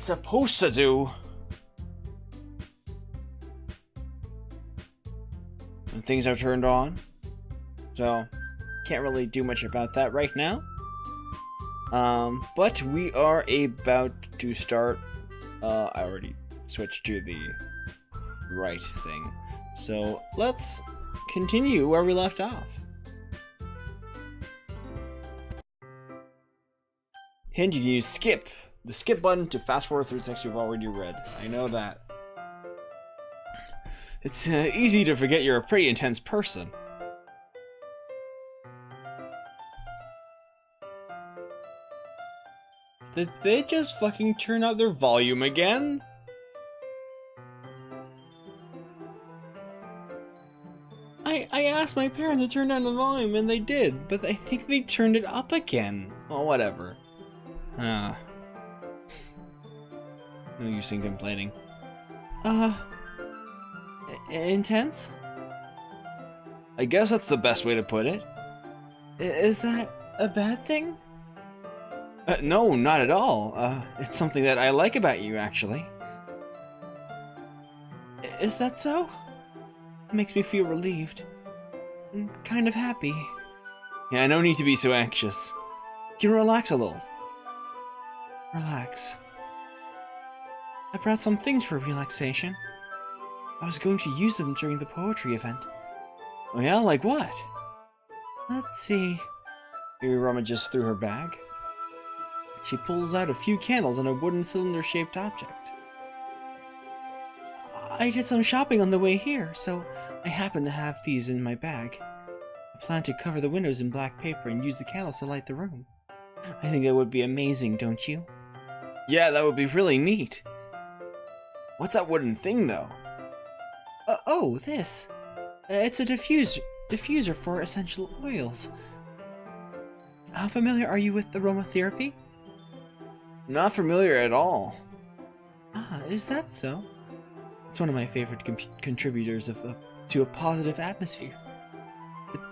supposed to do. And things are turned on. So, can't really do much about that right now. But we are about to start. I already switched to the right thing. So, let's continue where we left off. Hint, you can use skip. The skip button to fast forward through text you've already read. I know that. It's easy to forget you're a pretty intense person. Did they just fucking turn up their volume again? I asked my parents to turn down the volume and they did, but I think they turned it up again. Well, whatever. No use in complaining. Intense? I guess that's the best way to put it. Is that a bad thing? No, not at all. It's something that I like about you, actually. Is that so? It makes me feel relieved. And kind of happy. Yeah, no need to be so anxious. You can relax a little. Relax. I brought some things for relaxation. I was going to use them during the poetry event. Oh yeah, like what? Let's see. Yuri rummages through her bag. She pulls out a few candles and a wooden cylinder-shaped object. I did some shopping on the way here, so I happen to have these in my bag. I plan to cover the windows in black paper and use the candles to light the room. I think that would be amazing, don't you? Yeah, that would be really neat. What's that wooden thing, though? Oh, this. It's a diffuser for essential oils. How familiar are you with aromatherapy? Not familiar at all. Ah, is that so? It's one of my favorite contributors to a positive atmosphere.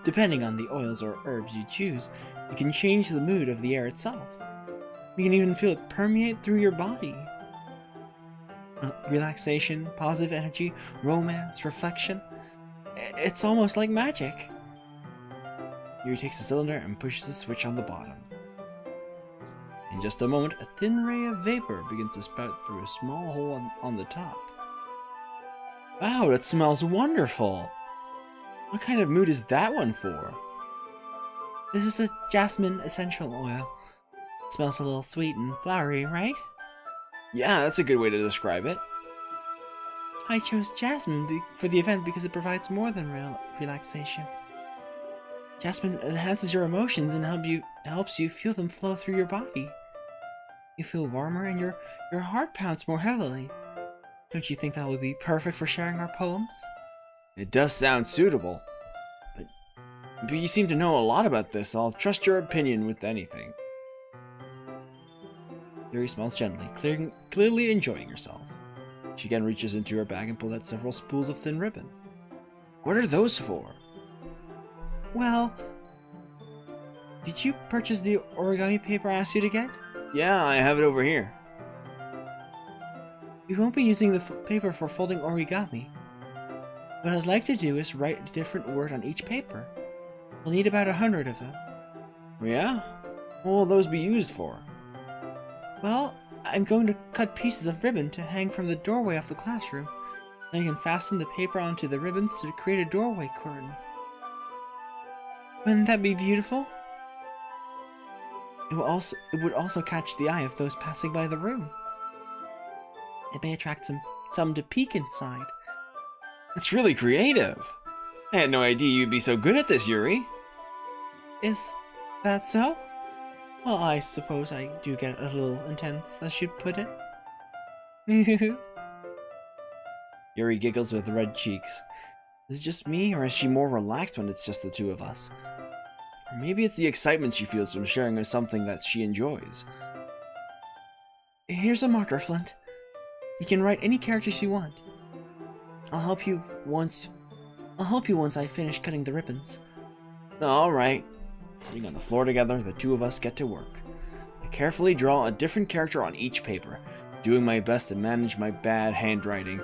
Depending on the oils or herbs you choose, it can change the mood of the air itself. You can even feel it permeate through your body. Relaxation, positive energy, romance, reflection. It's almost like magic. Yuri takes the cylinder and pushes the switch on the bottom. In just a moment, a thin ray of vapor begins to spout through a small hole on the top. Wow, that smells wonderful! What kind of mood is that one for? This is a jasmine essential oil. It smells a little sweet and flowery, right? Yeah, that's a good way to describe it. I chose jasmine for the event because it provides more than relaxation. Jasmine enhances your emotions and helps you feel them flow through your body. You feel warmer and your heart pounds more heavily. Don't you think that would be perfect for sharing our poems? It does sound suitable. But you seem to know a lot about this. I'll trust your opinion with anything. Yuri smiles gently, clearly enjoying herself. She again reaches into her bag and pulls out several spools of thin ribbon. What are those for? Well, did you purchase the origami paper I asked you to get? Yeah, I have it over here. We won't be using the paper for folding origami. What I'd like to do is write a different word on each paper. We'll need about 100 of them. Yeah? What will those be used for? Well, I'm going to cut pieces of ribbon to hang from the doorway of the classroom. Then you can fasten the paper onto the ribbons to create a doorway curtain. Wouldn't that be beautiful? It would also catch the eye of those passing by the room. It may attract some to peek inside. That's really creative. I had no idea you'd be so good at this, Yuri. Is that so? Well, I suppose I do get a little intense, as you'd put it. Yuri giggles with red cheeks. Is it just me, or is she more relaxed when it's just the two of us? Or maybe it's the excitement she feels from sharing something that she enjoys. Here's a marker, Flint. You can write any characters you want. I'll help you once I finish cutting the ribbons. Alright. Sitting on the floor together, the two of us get to work. I carefully draw a different character on each paper. doing my best to manage my bad handwriting.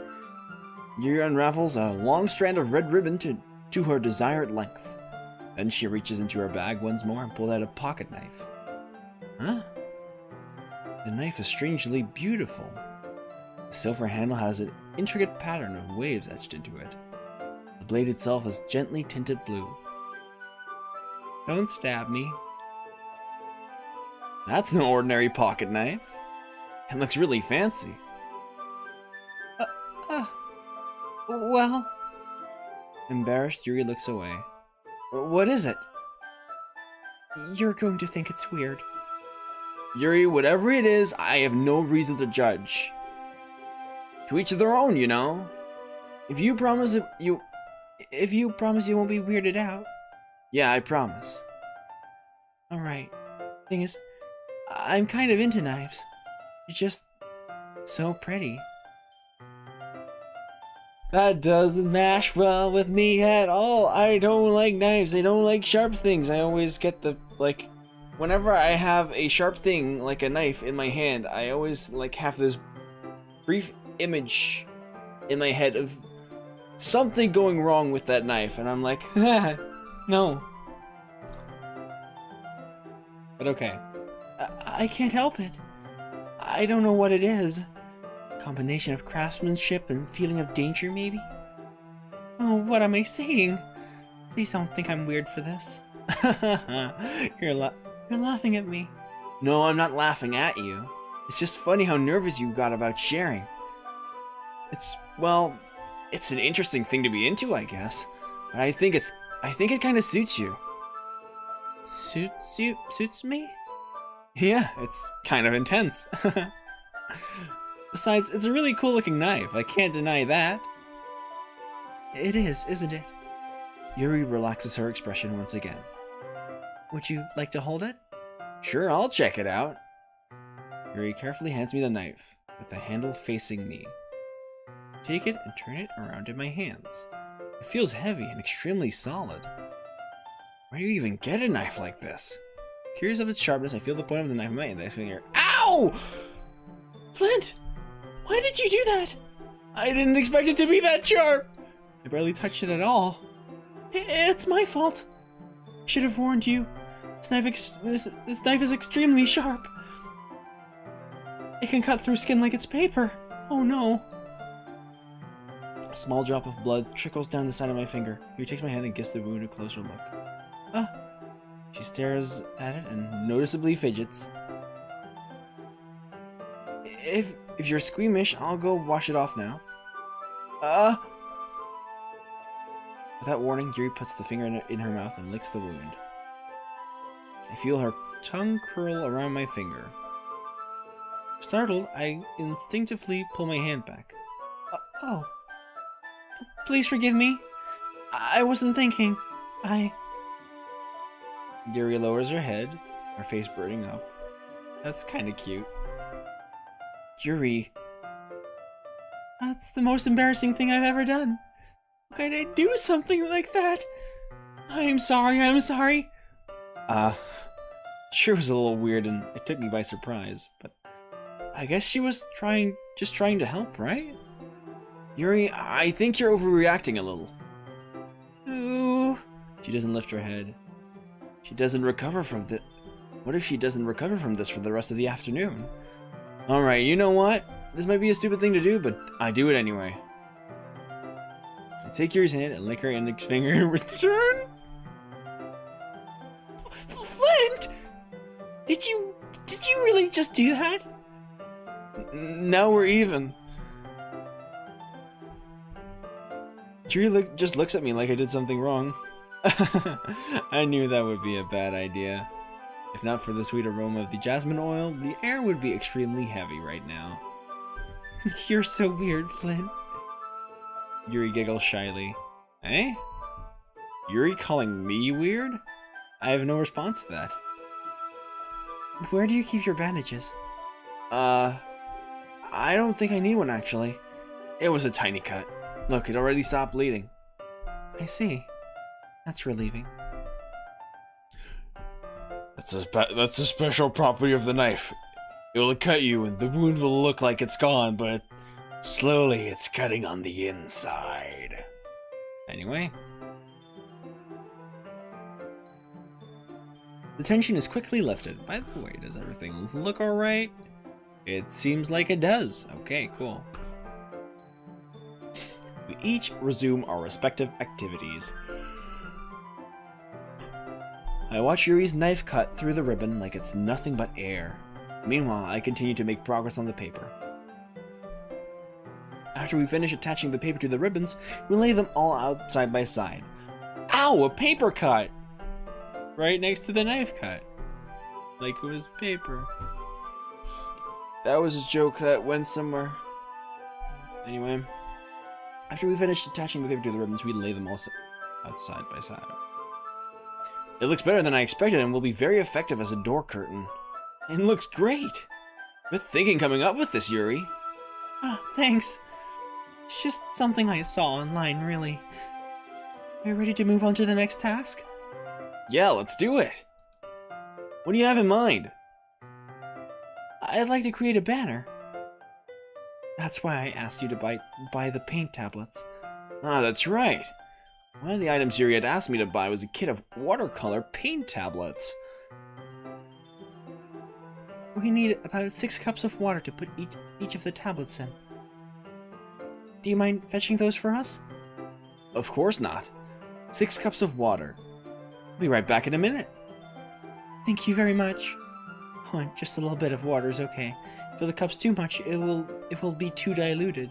Yuri unravels a long strand of red ribbon to her desired length. Then she reaches into her bag once more and pulls out a pocket knife. Huh? The knife is strangely beautiful. The silver handle has an intricate pattern of waves etched into it. The blade itself is gently tinted blue. Don't stab me. That's no ordinary pocket knife. It looks really fancy. Well... Embarrassed, Yuri looks away. What is it? You're going to think it's weird. Yuri, whatever it is, I have no reason to judge. To each of their own, you know. If you promise you won't be weirded out. Yeah, I promise. Alright. Thing is, I'm kind of into knives. You're just so pretty. That doesn't mash well with me at all. I don't like knives. I don't like sharp things. I always get the, like, whenever I have a sharp thing, like a knife in my hand, I always, like, have this brief image in my head of something going wrong with that knife. And I'm like, no. But okay. I can't help it. I don't know what it is. Combination of craftsmanship and feeling of danger, maybe? Oh, what am I saying? Please don't think I'm weird for this. You're laughing at me. No, I'm not laughing at you. It's just funny how nervous you got about sharing. It's an interesting thing to be into, I guess. But I think it kind of suits you. Suits me? Yeah, it's kind of intense. Besides, it's a really cool looking knife. I can't deny that. It is, isn't it? Yuri relaxes her expression once again. Would you like to hold it? Sure, I'll check it out. Yuri carefully hands me the knife, with the handle facing me. I take it and turn it around in my hands. It feels heavy and extremely solid. Where do you even get a knife like this? Curious of its sharpness, I feel the point of the knife in my index finger. Ow! Flint! Why did you do that? I didn't expect it to be that sharp! I barely touched it at all. It's my fault. I should have warned you. This knife is extremely sharp. It can cut through skin like it's paper. Oh no. A small drop of blood trickles down the side of my finger. He takes my hand and gives the wound a closer look. She stares at it and noticeably fidgets. If you're squeamish, I'll go wash it off now. Without warning, Yuri puts the finger in her mouth and licks the wound. I feel her tongue curl around my finger. Startled, I instinctively pull my hand back. Oh. Please forgive me. I wasn't thinking. Yuri lowers her head, her face burning up. That's kind of cute. Yuri. That's the most embarrassing thing I've ever done. How could I do something like that? I'm sorry. Sure was a little weird and it took me by surprise, but I guess she was just trying to help, right? Yuri, I think you're overreacting a little. Ooh. She doesn't lift her head. She doesn't recover from this. What if she doesn't recover from this for the rest of the afternoon? Alright, you know what? This might be a stupid thing to do, but I do it anyway. I take Yuri's hand and lick her index finger in return. Flint! Did you really just do that? Now we're even. Yuri just looks at me like I did something wrong. I knew that would be a bad idea. If not for the sweet aroma of the jasmine oil, the air would be extremely heavy right now. You're so weird, Flint. Yuri giggles shyly. Eh? Yuri calling me weird? I have no response to that. Where do you keep your bandages? I don't think I need one actually. It was a tiny cut. Look, it already stopped bleeding. I see. That's relieving. That's a special property of the knife. It will cut you and the wound will look like it's gone, but slowly it's cutting on the inside. Anyway. The tension is quickly lifted. By the way, does everything look alright? It seems like it does. Okay, cool. We each resume our respective activities. I watch Yuri's knife cut through the ribbon like it's nothing but air. Meanwhile, I continue to make progress on the paper. After we finish attaching the paper to the ribbons, we lay them all out side by side. Ow! A paper cut! Right next to the knife cut. Like it was paper. That was a joke that went somewhere. Anyway. After we finish attaching the paper to the ribbons, we lay them all out side by side. It looks better than I expected and will be very effective as a door curtain. It looks great! Good thinking coming up with this, Yuri. Oh, thanks. It's just something I saw online, really. Are you ready to move on to the next task? Yeah, let's do it! What do you have in mind? I'd like to create a banner. That's why I asked you to buy the paint tablets. Ah, that's right. One of the items Yuri had asked me to buy was a kit of watercolor paint tablets. We need about 6 cups of water to put each of the tablets in. Do you mind fetching those for us? Of course not. 6 cups of water. I'll be right back in a minute. Thank you very much. Oh, just a little bit of water is okay. If the cup's too much, it will be too diluted.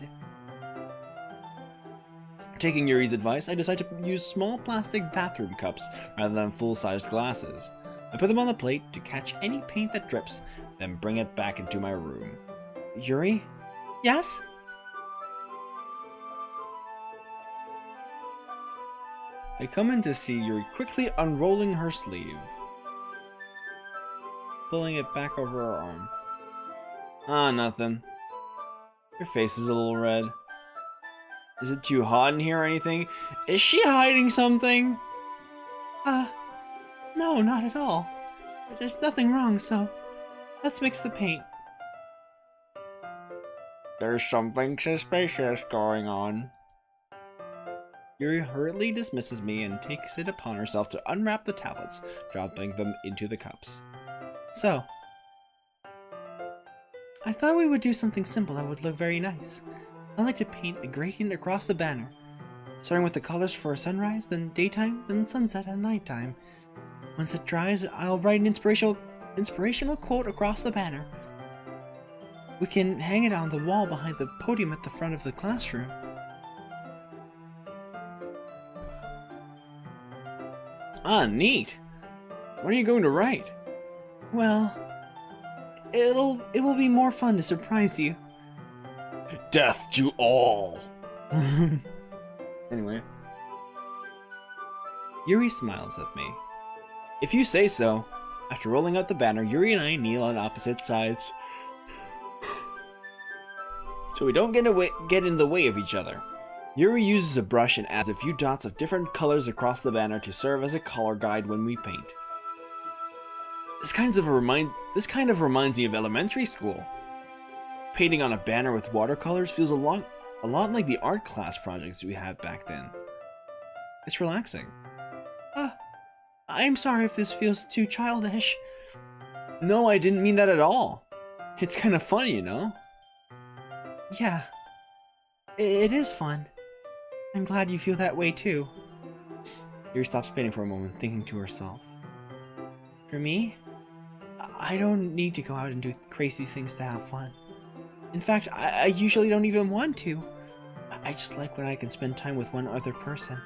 Taking Yuri's advice, I decide to use small plastic bathroom cups rather than full-sized glasses. I put them on the plate to catch any paint that drips, then bring it back into my room. Yuri? Yes? I come in to see Yuri quickly unrolling her sleeve, pulling it back over her arm. Ah, nothing. Your face is a little red. Is it too hot in here or anything? Is she hiding something? No, not at all. There's nothing wrong, so let's mix the paint. There's something suspicious going on. Yuri hurriedly dismisses me and takes it upon herself to unwrap the tablets, dropping them into the cups. So, I thought we would do something simple that would look very nice. I'd like to paint a gradient across the banner, starting with the colors for a sunrise, then daytime, then sunset and nighttime. Once it dries, I'll write an inspirational quote across the banner. We can hang it on the wall behind the podium at the front of the classroom. Ah, neat! What are you going to write? Well, it will be more fun to surprise you. Death to all! Anyway. Yuri smiles at me. If you say so. After rolling out the banner, Yuri and I kneel on opposite sides, so we don't get in the way of each other. Yuri uses a brush and adds a few dots of different colors across the banner to serve as a color guide when we paint. This kind of reminds me of elementary school. Painting on a banner with watercolors feels a lot like the art class projects we had back then. It's relaxing. I'm sorry if this feels too childish. No, I didn't mean that at all. It's kind of fun, you know? Yeah, it is fun. I'm glad you feel that way too. Yuri stops painting for a moment, thinking to herself. For me, I don't need to go out and do crazy things to have fun. In fact, I usually don't even want to. I just like when I can spend time with one other person.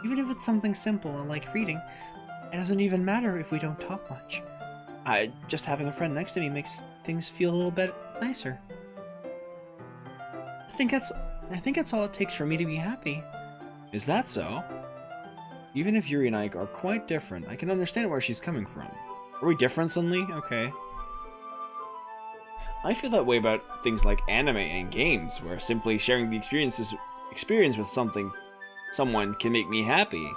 Even if it's something simple like reading, it doesn't even matter if we don't talk much. Just having a friend next to me makes things feel a little bit nicer. I think that's all it takes for me to be happy. Is that so? Even if Yuri and I are quite different, I can understand where she's coming from. Are we different suddenly? Okay. I feel that way about things like anime and games, where simply sharing the experience with someone can make me happy.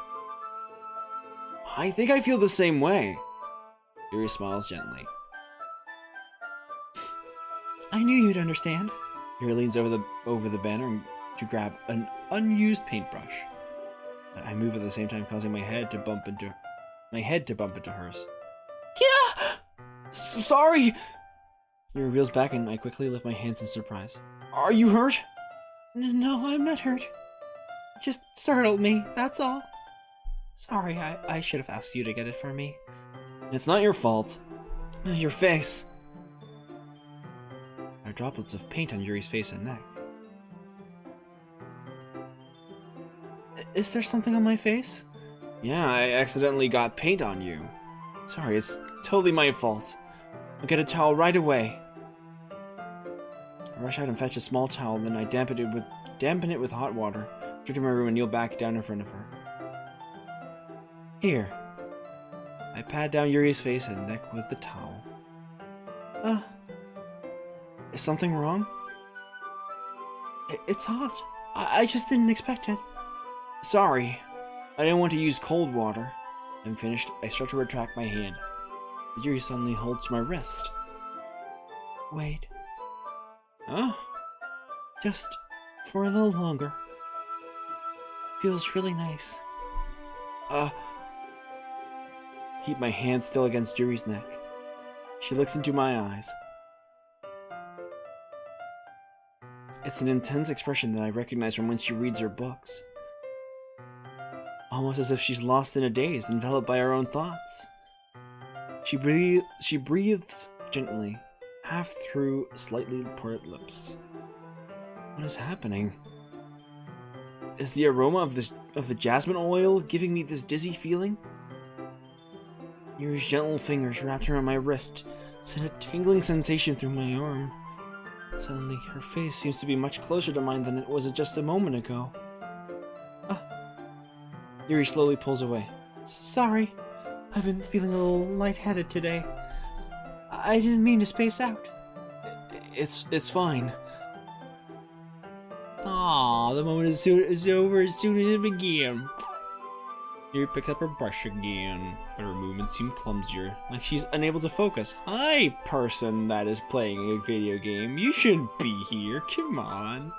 I think I feel the same way. Yuri smiles gently. I knew you'd understand. Yuri leans over the banner to grab an unused paintbrush. I move at the same time, causing my head to bump into hers. Yeah! Sorry! Yuri reels back and I quickly lift my hands in surprise. Are you hurt? No, I'm not hurt. It just startled me, that's all. Sorry, I should have asked you to get it for me. It's not your fault. Your face. There are droplets of paint on Yuri's face and neck. Is there something on my face? Yeah, I accidentally got paint on you. Sorry, it's totally my fault. I'll get a towel right away. I rush out and fetch a small towel, then I dampen it with hot water, return to my room and kneel back down in front of her. Here. I pat down Yuri's face and neck with the towel. Is something wrong? It's hot. I just didn't expect it. Sorry. I didn't want to use cold water. I'm finished. I start to retract my hand. But Yuri suddenly holds my wrist. Wait. Huh? Just for a little longer. Feels really nice. Keep my hand still against Yuri's neck. She looks into my eyes. It's an intense expression that I recognize from when she reads her books. Almost as if she's lost in a daze, enveloped by her own thoughts. She breathes gently, half through slightly parted lips. What is happening? Is the aroma of the jasmine oil giving me this dizzy feeling? Yuri's gentle fingers wrapped around my wrist sent a tingling sensation through my arm. Suddenly, her face seems to be much closer to mine than it was just a moment ago. Yuri slowly pulls away. Sorry, I've been feeling a little lightheaded today. I didn't mean to space out. It's fine. Ah, the moment is over as soon as it began. Yuri picks up her brush again, but her movements seem clumsier, like she's unable to focus. Hi, person that is playing a video game. You shouldn't be here. Come on.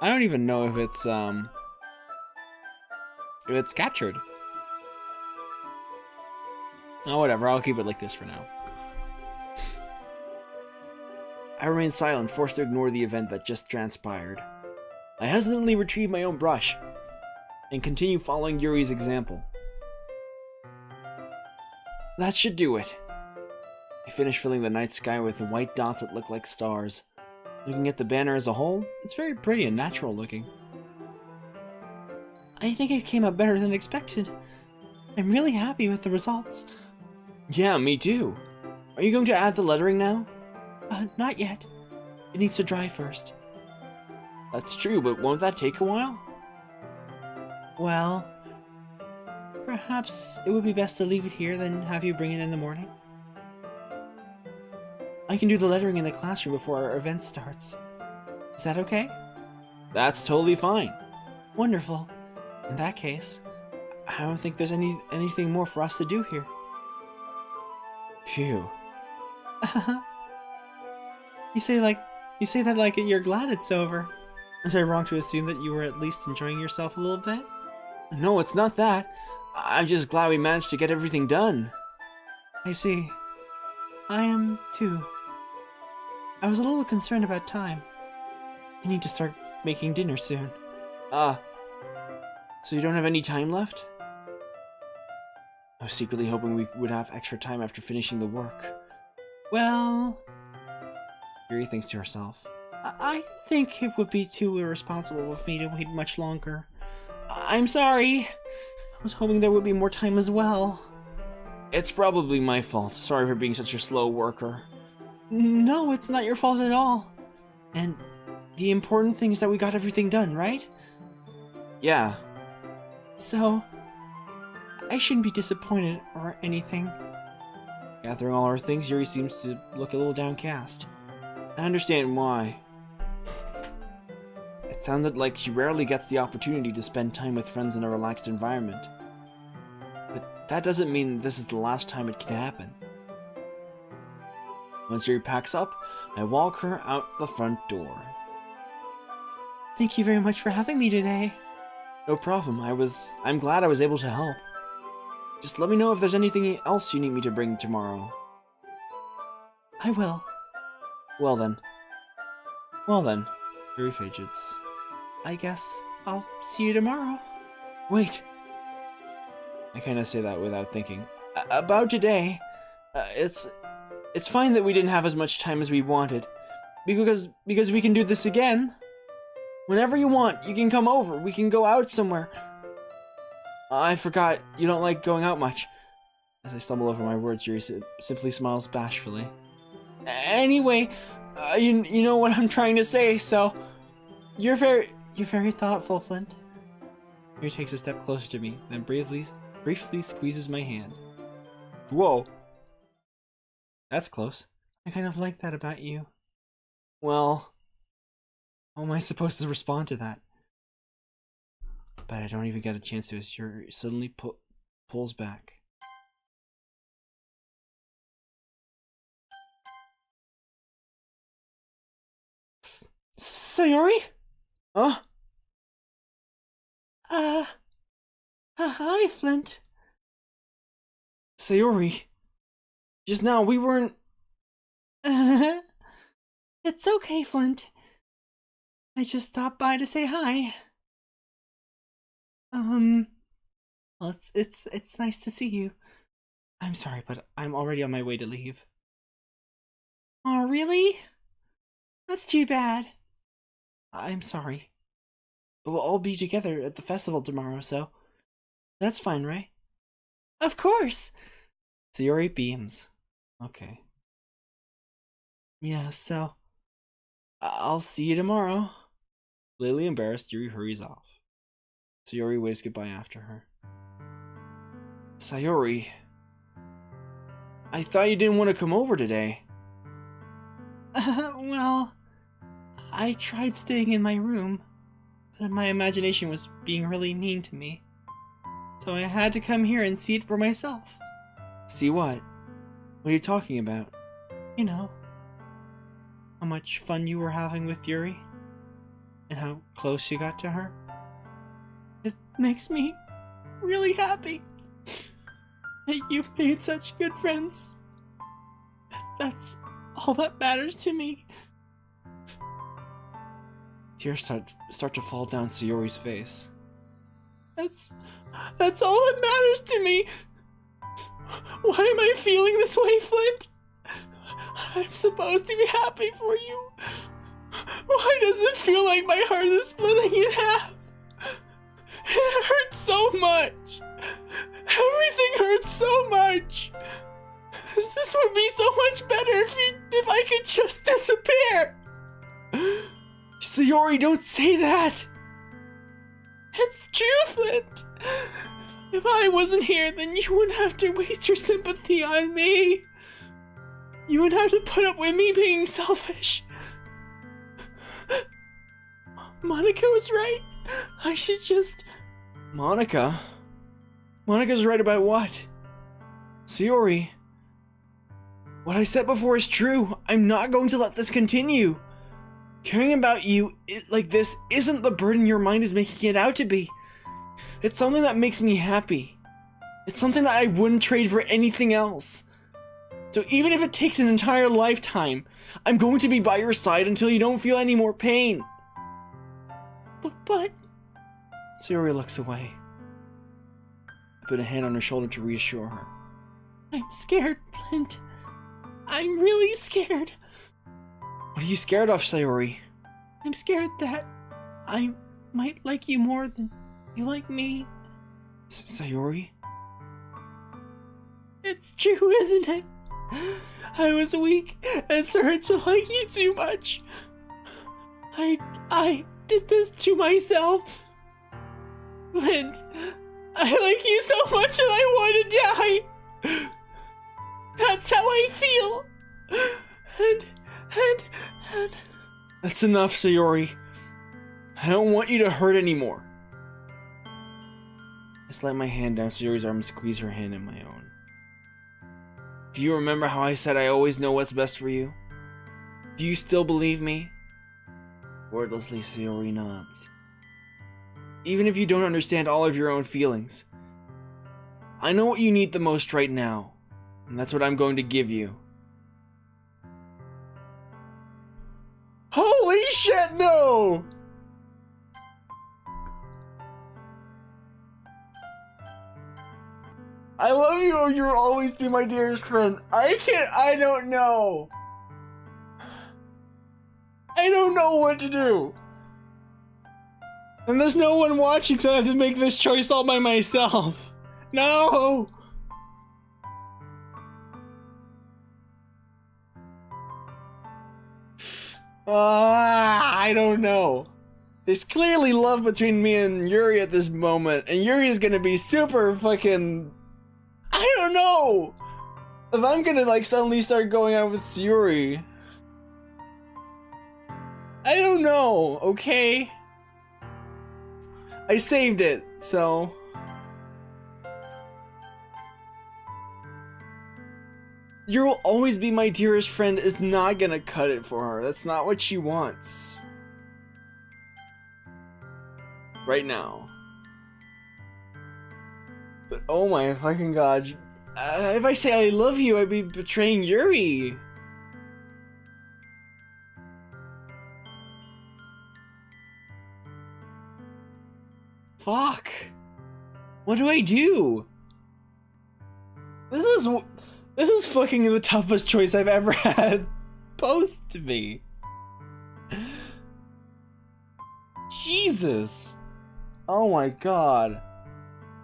I don't even know if it's captured. Oh, whatever. I'll keep it like this for now. I remain silent, forced to ignore the event that just transpired. I hesitantly retrieve my own brush and continue following Yuri's example. That should do it. I finish filling the night sky with white dots that look like stars. Looking at the banner as a whole, it's very pretty and natural looking. I think it came out better than expected. I'm really happy with the results. Yeah, me too. Are you going to add the lettering now? Not yet. It needs to dry first. That's true, but won't that take a while? Well, perhaps it would be best to leave it here than have you bring it in the morning. I can do the lettering in the classroom before our event starts. Is that okay? That's totally fine. Wonderful. In that case, I don't think there's anything more for us to do here. Phew. You say that like you're glad it's over. Is I wrong to assume that you were at least enjoying yourself a little bit? No, it's not that. I'm just glad we managed to get everything done. I see. I am too. I was a little concerned about time. I need to start making dinner soon. So you don't have any time left? I was secretly hoping we would have extra time after finishing the work. Well... Yuri thinks to herself. I think it would be too irresponsible of me to wait much longer. I'm sorry. I was hoping there would be more time as well. It's probably my fault. Sorry for being such a slow worker. No, it's not your fault at all. And the important thing is that we got everything done, right? Yeah. So, I shouldn't be disappointed or anything. Gathering all her things, Yuri seems to look a little downcast. I understand why. It sounded like she rarely gets the opportunity to spend time with friends in a relaxed environment. But that doesn't mean this is the last time it can happen. Once Yuri packs up, I walk her out the front door. Thank you very much for having me today. No problem. I'm glad I was able to help. Just let me know if there's anything else you need me to bring tomorrow. I will. Well then. Yuri fidgets. I guess I'll see you tomorrow. Wait. I kind of say that without thinking. About today, it's fine that we didn't have as much time as we wanted, because we can do this again. Whenever you want, you can come over. We can go out somewhere. I forgot you don't like going out much. As I stumble over my words, Yuri simply smiles bashfully. Anyway, you know what I'm trying to say, so You're very thoughtful, Flint. Yuri takes a step closer to me, then briefly squeezes my hand. Whoa. That's close. I kind of like that about you. Well, how am I supposed to respond to that? But I don't even get a chance to as Yuri suddenly pulls back. Sayori? Huh? Hi, Flint. Sayori, just now we weren't... It's okay, Flint. I just stopped by to say hi. Well, it's nice to see you. I'm sorry, but I'm already on my way to leave. Oh, really? That's too bad. I'm sorry. But we'll all be together at the festival tomorrow, so that's fine, right? Of course! Sayori beams. Okay. Yeah, so I'll see you tomorrow. Clearly embarrassed, Yuri hurries off. Sayori waves goodbye after her. Sayori, I thought you didn't want to come over today. Well, I tried staying in my room, but my imagination was being really mean to me. So I had to come here and see it for myself. See what? What are you talking about? You know, how much fun you were having with Yuri, and how close you got to her. It makes me really happy that you've made such good friends. That's all that matters to me. Tears start to fall down Sayori's face. That's all that matters to me. Why am I feeling this way, Flint? I'm supposed to be happy for you. Why does it feel like my heart is splitting in half? It hurts so much. Everything hurts so much. This would be so much better if I could just disappear. Sayori, don't say that! It's true, Flint. If I wasn't here, then you wouldn't have to waste your sympathy on me. You wouldn't have to put up with me being selfish. Monica was right. I should just... Monica? Monica's right about what? Sayori, what I said before is true. I'm not going to let this continue. Caring about you like this isn't the burden your mind is making it out to be. It's something that makes me happy. It's something that I wouldn't trade for anything else. So even if it takes an entire lifetime, I'm going to be by your side until you don't feel any more pain. But... Sayori looks away. I put a hand on her shoulder to reassure her. I'm scared, Flint. I'm really scared. What are you scared of, Sayori? I'm scared that I might like you more than you like me. Sayori? It's true, isn't it? I was weak and started to like you too much. I did this to myself. Flint, I like you so much that I want to die. That's how I feel. And... That's enough, Sayori. I don't want you to hurt anymore. I slide my hand down Sayori's arm and squeeze her hand in my own. Do you remember how I said I always know what's best for you? Do you still believe me? Wordlessly, Sayori nods. Even if you don't understand all of your own feelings, I know what you need the most right now, and that's what I'm going to give you. Holy shit, no! I love you, you'll always be my dearest friend. I don't know. I don't know what to do. And there's no one watching, so I have to make this choice all by myself. No! I don't know. There's clearly love between me and Yuri at this moment, and Yuri is gonna be super fucking... I don't know! If I'm gonna like suddenly start going out with Yuri... I don't know, okay? I saved it, so... You'll always be my dearest friend is not gonna cut it for her. That's not what she wants. Right now. But oh my fucking god. If I say I love you, I'd be betraying Yuri. Fuck. What do I do? This is fucking the toughest choice I've ever had posed to me. Jesus. Oh my god.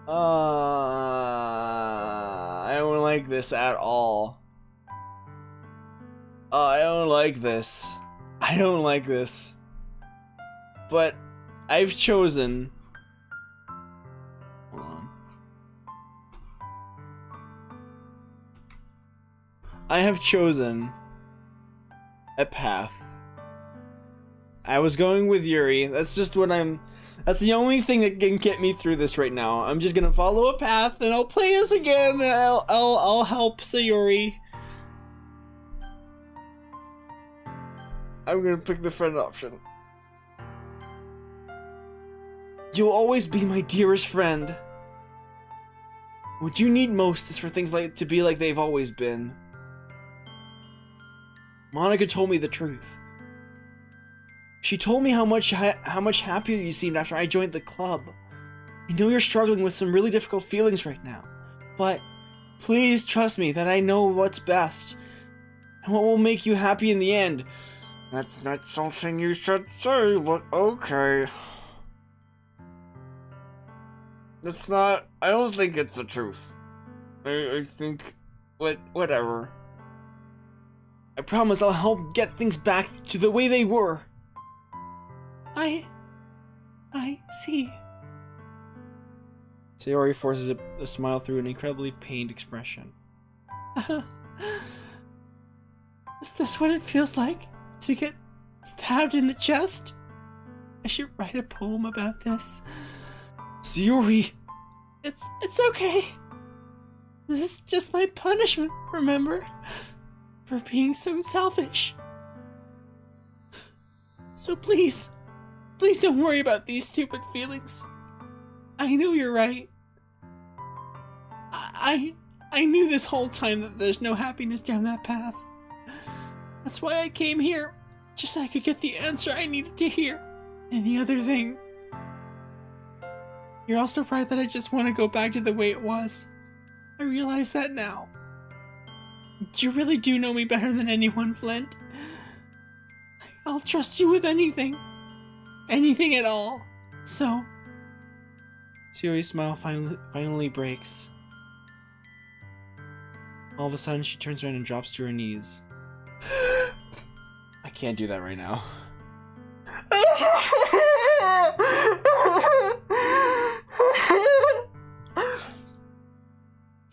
I don't like this at all. I don't like this. I don't like this. But I've chosen... Hold on. I have chosen a path. I was going with Yuri. That's just what that's the only thing that can get me through this right now. I'm just gonna follow a path and I'll play this again and I'll help Sayori. I'm gonna pick the friend option. You'll always be my dearest friend. What you need most is for things like to be like they've always been. Monica told me the truth. She told me how much happier you seemed after I joined the club. I know you're struggling with some really difficult feelings right now, but please trust me that I know what's best and what will make you happy in the end. That's not something you should say, but okay. That's not... I don't think it's the truth. I think... whatever. I promise I'll help get things back to the way they were. I see. Sayori forces a smile through an incredibly pained expression. Is this what it feels like to get stabbed in the chest? I should write a poem about this. Sayori! It's okay. This is just my punishment, remember? For being so selfish. So please don't worry about these stupid feelings. I know you're right. I knew this whole time that there's no happiness down that path. That's why I came here, just so I could get the answer I needed to hear. And the other thing, you're also right that I just want to go back to the way it was. I realize that now. You really do know me better than anyone, Flint. I'll trust you with anything. Anything at all. So... Sayori's smile finally breaks. All of a sudden, she turns around and drops to her knees. I can't do that right now.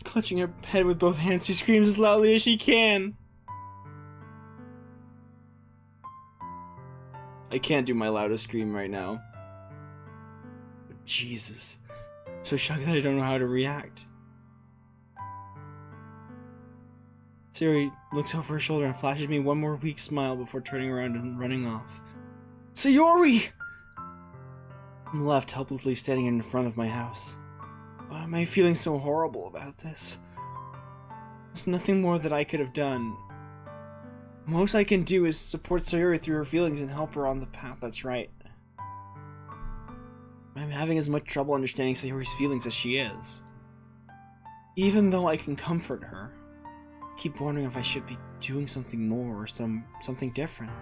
Clutching her head with both hands, she screams as loudly as she can. I can't do my loudest scream right now. Jesus. I'm so shocked that I don't know how to react. Sayori looks over her shoulder and flashes me one more weak smile before turning around and running off. Sayori! I'm left helplessly standing in front of my house. Why am I feeling so horrible about this? There's nothing more that I could have done. Most I can do is support Sayori through her feelings and help her on the path that's right. I'm having as much trouble understanding Sayori's feelings as she is. Even though I can comfort her, I keep wondering if I should be doing something more or something different.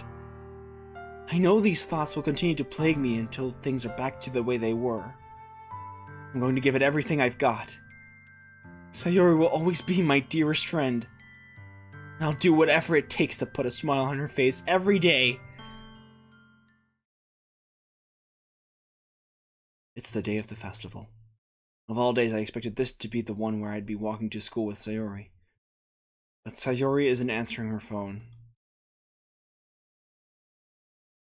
I know these thoughts will continue to plague me until things are back to the way they were. I'm going to give it everything I've got. Sayori will always be my dearest friend. And I'll do whatever it takes to put a smile on her face every day. It's the day of the festival. Of all days, I expected this to be the one where I'd be walking to school with Sayori. But Sayori isn't answering her phone.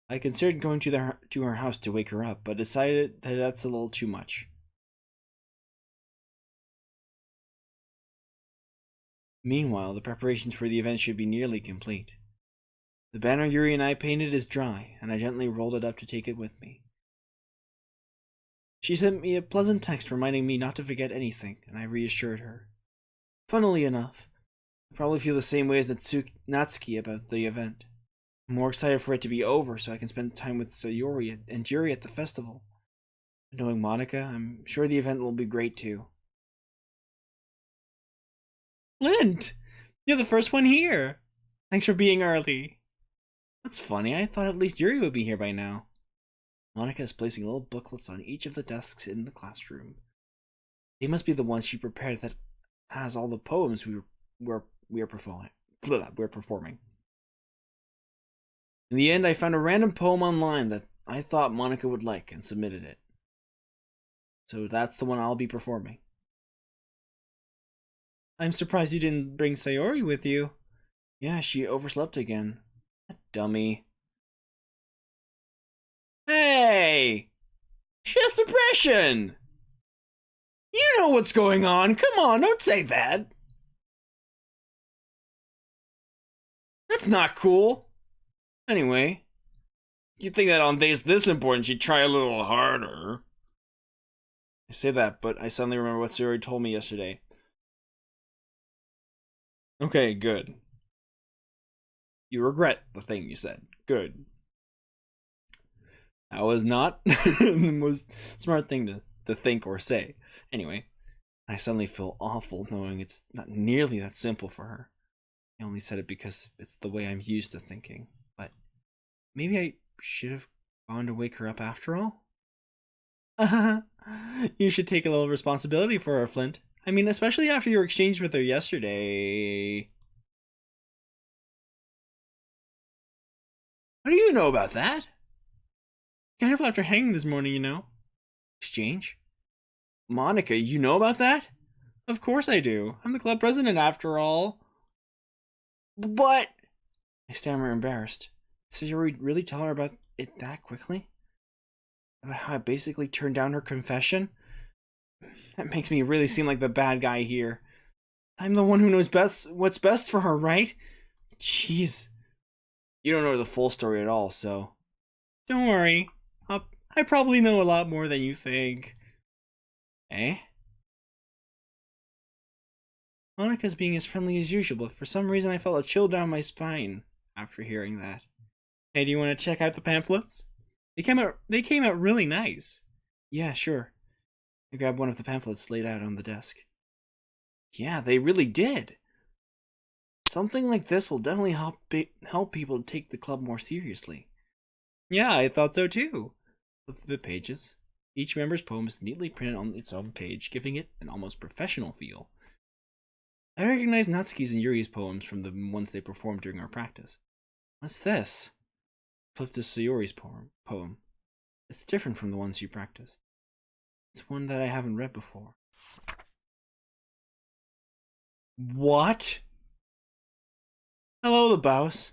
I considered going to her house to wake her up, but decided that that's a little too much. Meanwhile, the preparations for the event should be nearly complete. The banner Yuri and I painted is dry, and I gently rolled it up to take it with me. She sent me a pleasant text reminding me not to forget anything, and I reassured her. Funnily enough, I probably feel the same way as Natsuki about the event. I'm more excited for it to be over so I can spend time with Sayori and Yuri at the festival. And knowing Monica, I'm sure the event will be great too. Flint! You're the first one here! Thanks for being early. That's funny, I thought at least Yuri would be here by now. Monica is placing little booklets on each of the desks in the classroom. They must be the ones she prepared that has all the poems we're performing. In the end, I found a random poem online that I thought Monica would like and submitted it. So that's the one I'll be performing. I'm surprised you didn't bring Sayori with you. Yeah, she overslept again. That dummy. Hey! She has depression! You know what's going on. Come on, don't say that. That's not cool. Anyway, you'd think that on days this important she'd try a little harder. I say that, but I suddenly remember what Sayori told me yesterday. Okay, good. You regret the thing you said. Good. That was not the most smart thing to think or say. Anyway, I suddenly feel awful knowing it's not nearly that simple for her. I only said it because it's the way I'm used to thinking. But maybe I should have gone to wake her up after all? You should take a little responsibility for her, Flint. I mean, especially after your exchange with her yesterday. How do you know about that? Careful after hanging this morning, you know. Exchange? Monica, you know about that? Of course I do. I'm the club president after all. But... I stammer, embarrassed. So you really tell her about it that quickly? About how I basically turned down her confession? That makes me really seem like the bad guy here. I'm the one who knows what's best for her, right? Jeez. You don't know the full story at all, so... Don't worry. I probably know a lot more than you think. Eh? Monica's being as friendly as usual, but for some reason I felt a chill down my spine after hearing that. Hey, do you want to check out the pamphlets? They came out really nice. Yeah, sure. I grabbed one of the pamphlets laid out on the desk. Yeah, they really did. Something like this will definitely help people take the club more seriously. Yeah, I thought so too. Flip through the pages. Each member's poem is neatly printed on its own page, giving it an almost professional feel. I recognize Natsuki's and Yuri's poems from the ones they performed during our practice. What's this? Flip to Sayori's poem. It's different from the ones you practiced. It's one that I haven't read before. What? Hello, the boss.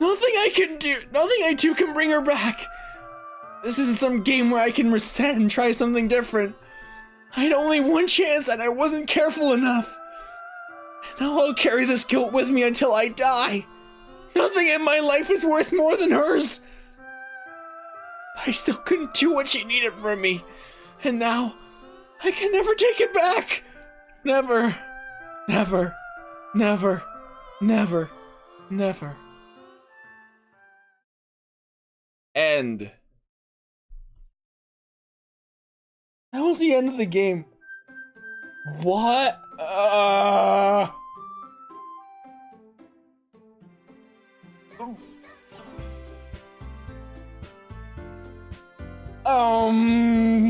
Nothing I do can bring her back. This isn't some game where I can reset and try something different. I had only one chance and I wasn't careful enough. And now I'll carry this guilt with me until I die. Nothing in my life is worth more than hers. But I still couldn't do what she needed from me. And now, I can never take it back. Never. Never. Never. Never. Never. End. That was the end of the game. What?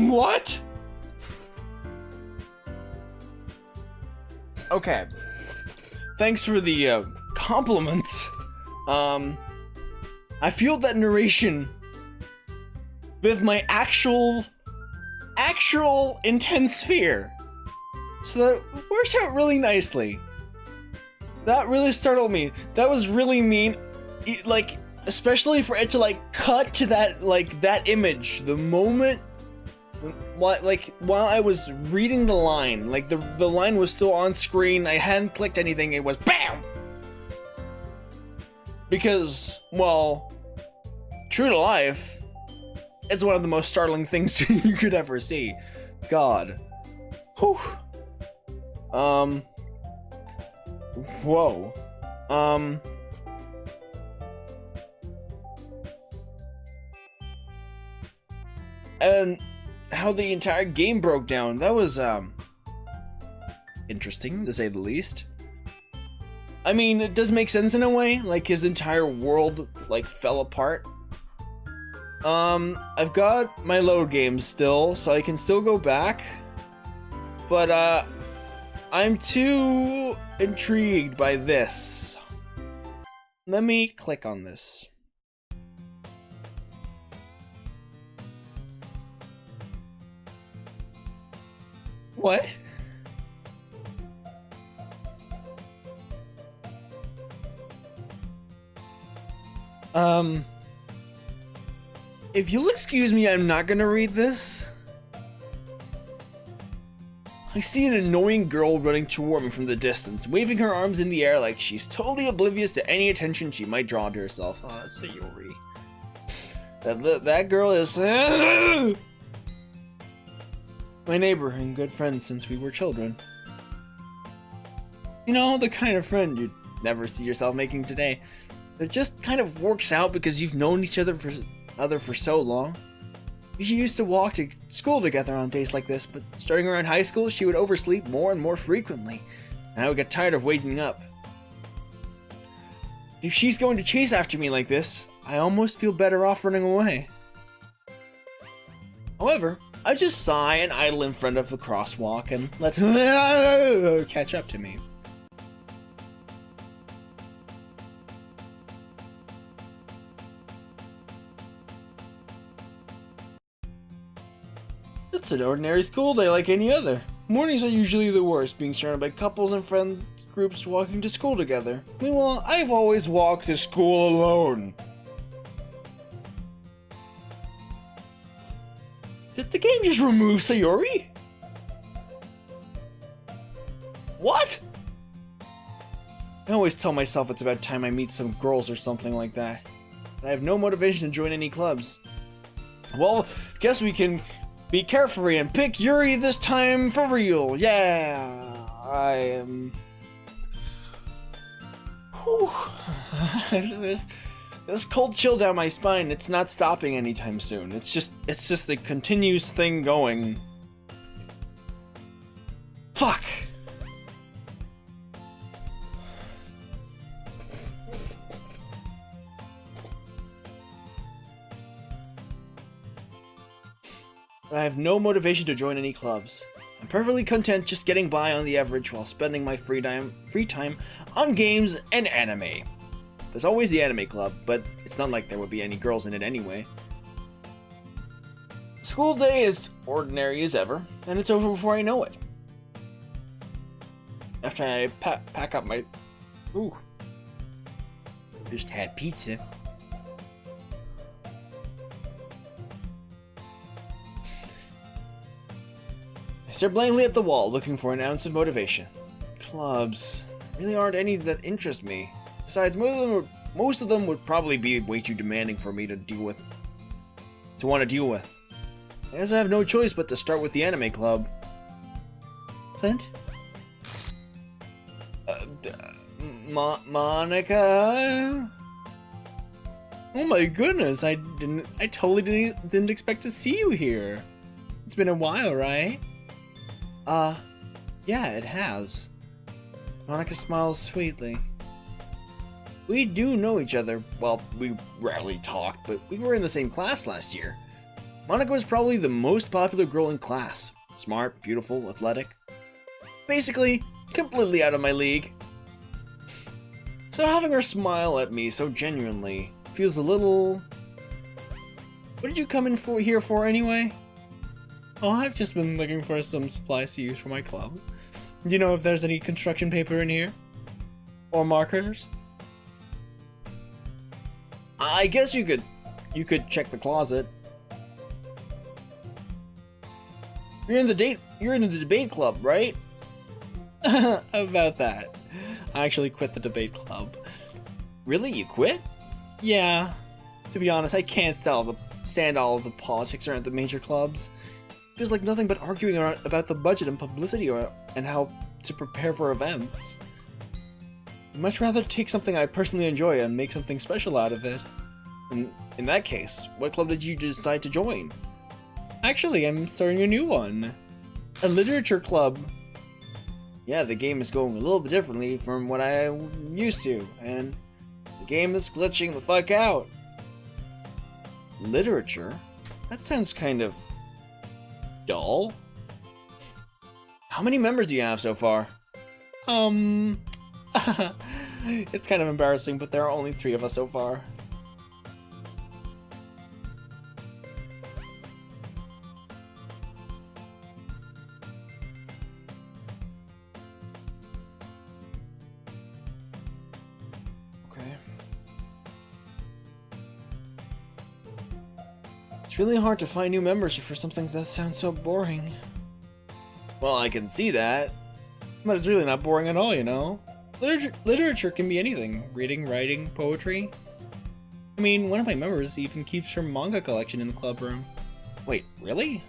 What? Okay. Thanks for the compliments. I feel that narration with my actual intense fear. So that works out really nicely. That really startled me. That was really mean. Like, especially for it to like cut to that image. The moment while I was reading the line, like the line was still on screen, I hadn't clicked anything, it was BAM! Because, well, true to life, it's one of the most startling things you could ever see. God. Whew. Whoa. And how the entire game broke down, that was, interesting, to say the least. I mean, it does make sense in a way, like his entire world, like, fell apart. I've got my load games still, so I can still go back. But, I'm too intrigued by this. Let me click on this. What? If you'll excuse me, I'm not gonna read this. I see an annoying girl running toward me from the distance, waving her arms in the air like she's totally oblivious to any attention she might draw to herself. Oh, that's Sayori. That girl is my neighbor and good friend since we were children. You know, the kind of friend you'd never see yourself making today. It just kind of works out because you've known each other for so long. We used to walk to school together on days like this, but starting around high school, she would oversleep more and more frequently, and I would get tired of waking up. If she's going to chase after me like this, I almost feel better off running away. However, I just sigh and idle in front of the crosswalk and let her catch up to me. It's an ordinary school day like any other. Mornings are usually the worst, being surrounded by couples and friend groups walking to school together. Meanwhile, I've always walked to school alone. Did the game just remove Sayori? What? I always tell myself it's about time I meet some girls or something like that. But I have no motivation to join any clubs. Well, guess we can be carefree and pick Yuri this time for real. Yeah, I am. This cold chill down my spine, it's not stopping anytime soon. It's just a continuous thing going. Fuck. I have no motivation to join any clubs. I'm perfectly content just getting by on the average while spending my free time on games and anime. There's always the anime club, but it's not like there would be any girls in it anyway. School day is ordinary as ever, and it's over before I know it. After I pack up my... Ooh. Just had pizza. I stare blankly at the wall, looking for an ounce of motivation. Clubs really aren't any that interest me. Besides, most of them would probably be way too demanding for me to want to deal with. I guess I have no choice but to start with the anime club. Clint? Monica? Oh my goodness, I totally didn't expect to see you here. It's been a while, right? Yeah, it has. Monica smiles sweetly. We do know each other. Well, we rarely talk, but we were in the same class last year. Monica was probably the most popular girl in class. Smart, beautiful, athletic. Basically, completely out of my league. So having her smile at me so genuinely feels a little... What did you come in here for anyway? Oh, I've just been looking for some supplies to use for my club. Do you know if there's any construction paper in here? Or markers? I guess you could check the closet. You're in the debate club, right? About that. I actually quit the debate club. Really? You quit? Yeah. To be honest, I can't stand all of the politics around the major clubs. It feels like nothing but arguing about the budget and publicity and how to prepare for events. I'd much rather take something I personally enjoy and make something special out of it. In that case, what club did you decide to join? Actually, I'm starting a new one. A literature club. Yeah, the game is going a little bit differently from what I'm used to, and the game is glitching the fuck out. Literature? That sounds kind of dull. How many members do you have so far? It's kind of embarrassing, but there are only 3 of us so far. It's really hard to find new members for something that sounds so boring. Well, I can see that. But it's really not boring at all, you know? Literature can be anything. Reading, writing, poetry. I mean, one of my members even keeps her manga collection in the club room. Wait, really?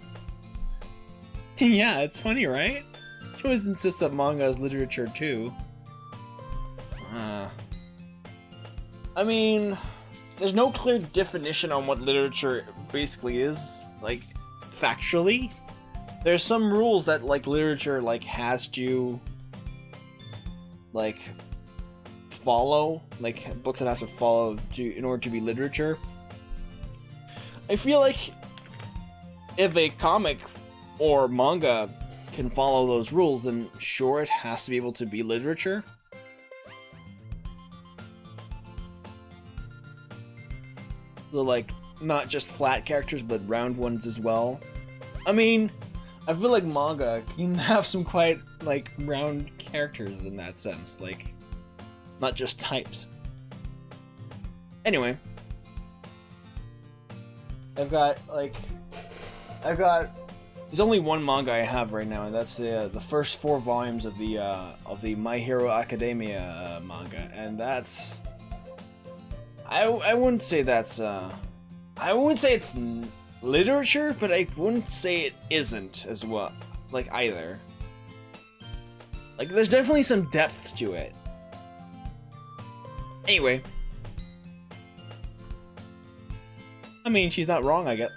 Yeah, it's funny, right? She always insists that manga is literature too. I mean, there's no clear definition on what literature basically is, like, factually. There's some rules that, like, literature, like, has to, like, follow, like, books that have to follow in order to be literature. I feel like if a comic or manga can follow those rules, then sure, it has to be able to be literature. So, like, not just flat characters, but round ones as well. I mean, I feel like manga can have some quite, like, round characters in that sense. Like, not just types. Anyway. There's only one manga I have right now, and that's the first 4 volumes of the My Hero Academia manga, and that's... I wouldn't say that's, I wouldn't say it's literature, but I wouldn't say it isn't as well, like, either. Like, there's definitely some depth to it. Anyway. I mean, she's not wrong, I guess.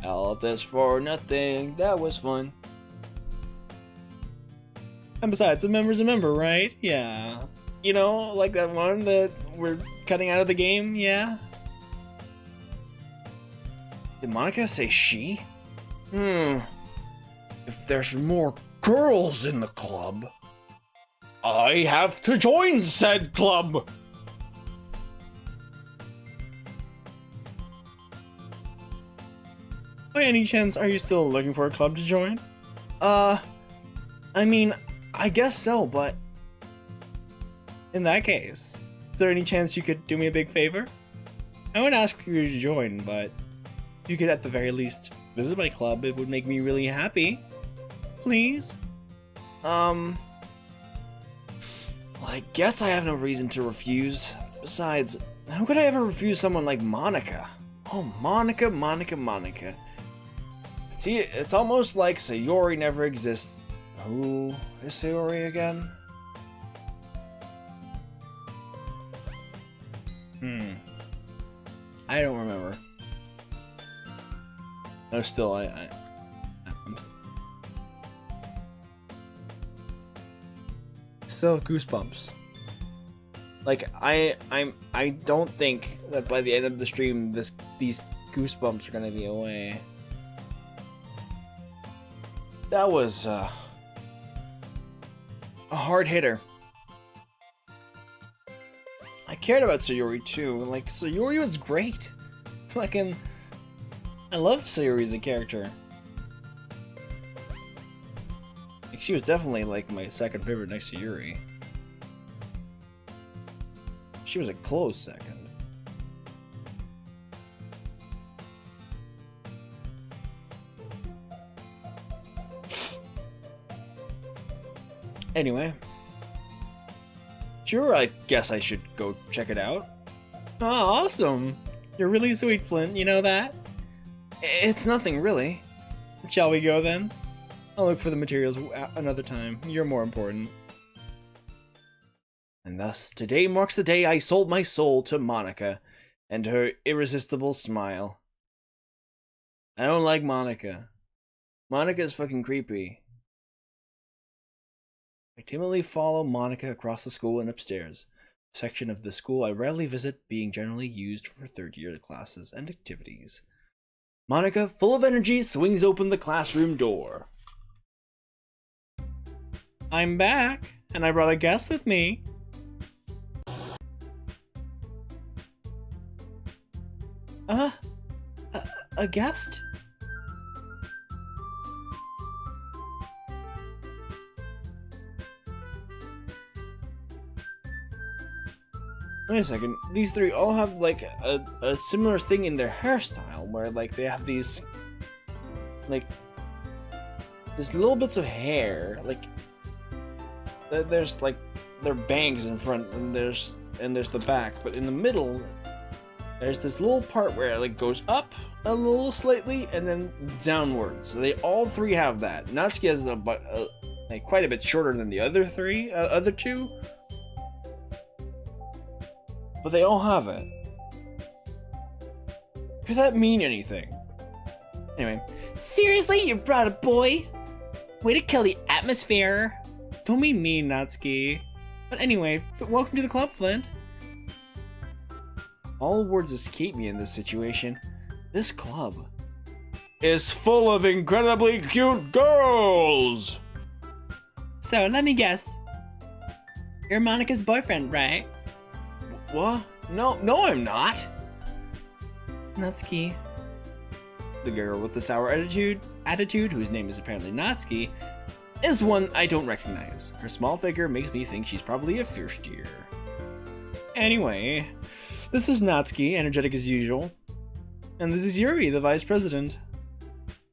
All of this for nothing, that was fun. And besides, a member's a member, right? Yeah. You know, like that one that we're cutting out of the game, yeah? Did Monica say she? If there's more girls in the club, I have to join said club! By any chance, are you still looking for a club to join? I mean, I guess so, but... In that case, is there any chance you could do me a big favor? I wouldn't ask you to join, but if you could at the very least visit my club, it would make me really happy. Please? Well, I guess I have no reason to refuse. Besides, how could I ever refuse someone like Monica? Oh, Monica, Monica, Monica. See, it's almost like Sayori never exists. Who is Sayori again? I don't remember. No, still, I'm still goosebumps. Like I don't think that by the end of the stream these goosebumps are gonna be away. That was a hard hitter. I cared about Sayori too. Like, Sayori was great. Fucking, I loved Sayori as a character. Like, she was definitely like my second favorite next to Yuri. She was a close second. Anyway. Sure, I guess I should go check it out. Oh, awesome. You're really sweet, Flint. You know that? It's nothing, really. Shall we go then? I'll look for the materials another time. You're more important. And thus, today marks the day I sold my soul to Monica and her irresistible smile. I don't like Monica. Monica's fucking creepy. I timidly follow Monica across the school and upstairs, a section of the school I rarely visit, being generally used for third-year classes and activities. Monica, full of energy, swings open the classroom door. I'm back, and I brought a guest with me. A guest? Wait a second, these three all have like a similar thing in their hairstyle, where like they have these like there's little bits of hair, like there's like their bangs in front, and there's the back, but in the middle there's this little part where it like goes up a little slightly and then downwards. So they all three have that. Natsuki has like quite a bit shorter than the other two. But they all have it. Could that mean anything? Anyway. Seriously, you brought a boy? Way to kill the atmosphere. Don't be mean, Natsuki. But anyway, welcome to the club, Flint. All words escape me in this situation. This club is full of incredibly cute girls! So, let me guess. You're Monica's boyfriend, right? What? No, I'm not. Natsuki. The girl with the sour attitude, whose name is apparently Natsuki, is one I don't recognize. Her small figure makes me think she's probably a first year. Anyway, this is Natsuki, energetic as usual. And this is Yuri, the vice president.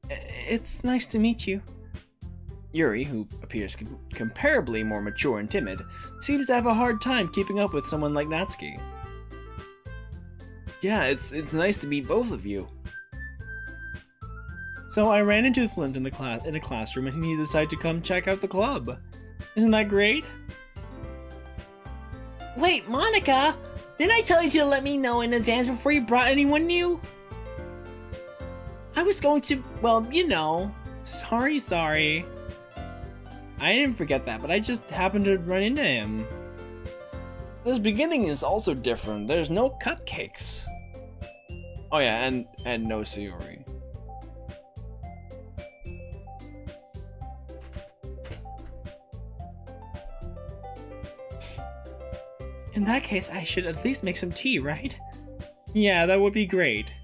It's nice to meet you. Yuri, who appears comparably more mature and timid, seems to have a hard time keeping up with someone like Natsuki. Yeah, it's nice to meet both of you. So I ran into Flint in a classroom, and he decided to come check out the club. Isn't that great? Wait, Monica! Didn't I tell you to let me know in advance before you brought anyone new? I was going to, well, you know. Sorry. I didn't forget that, but I just happened to run into him. This beginning is also different. There's no cupcakes. Oh yeah, and no Sayori. In that case, I should at least make some tea, right? Yeah, that would be great.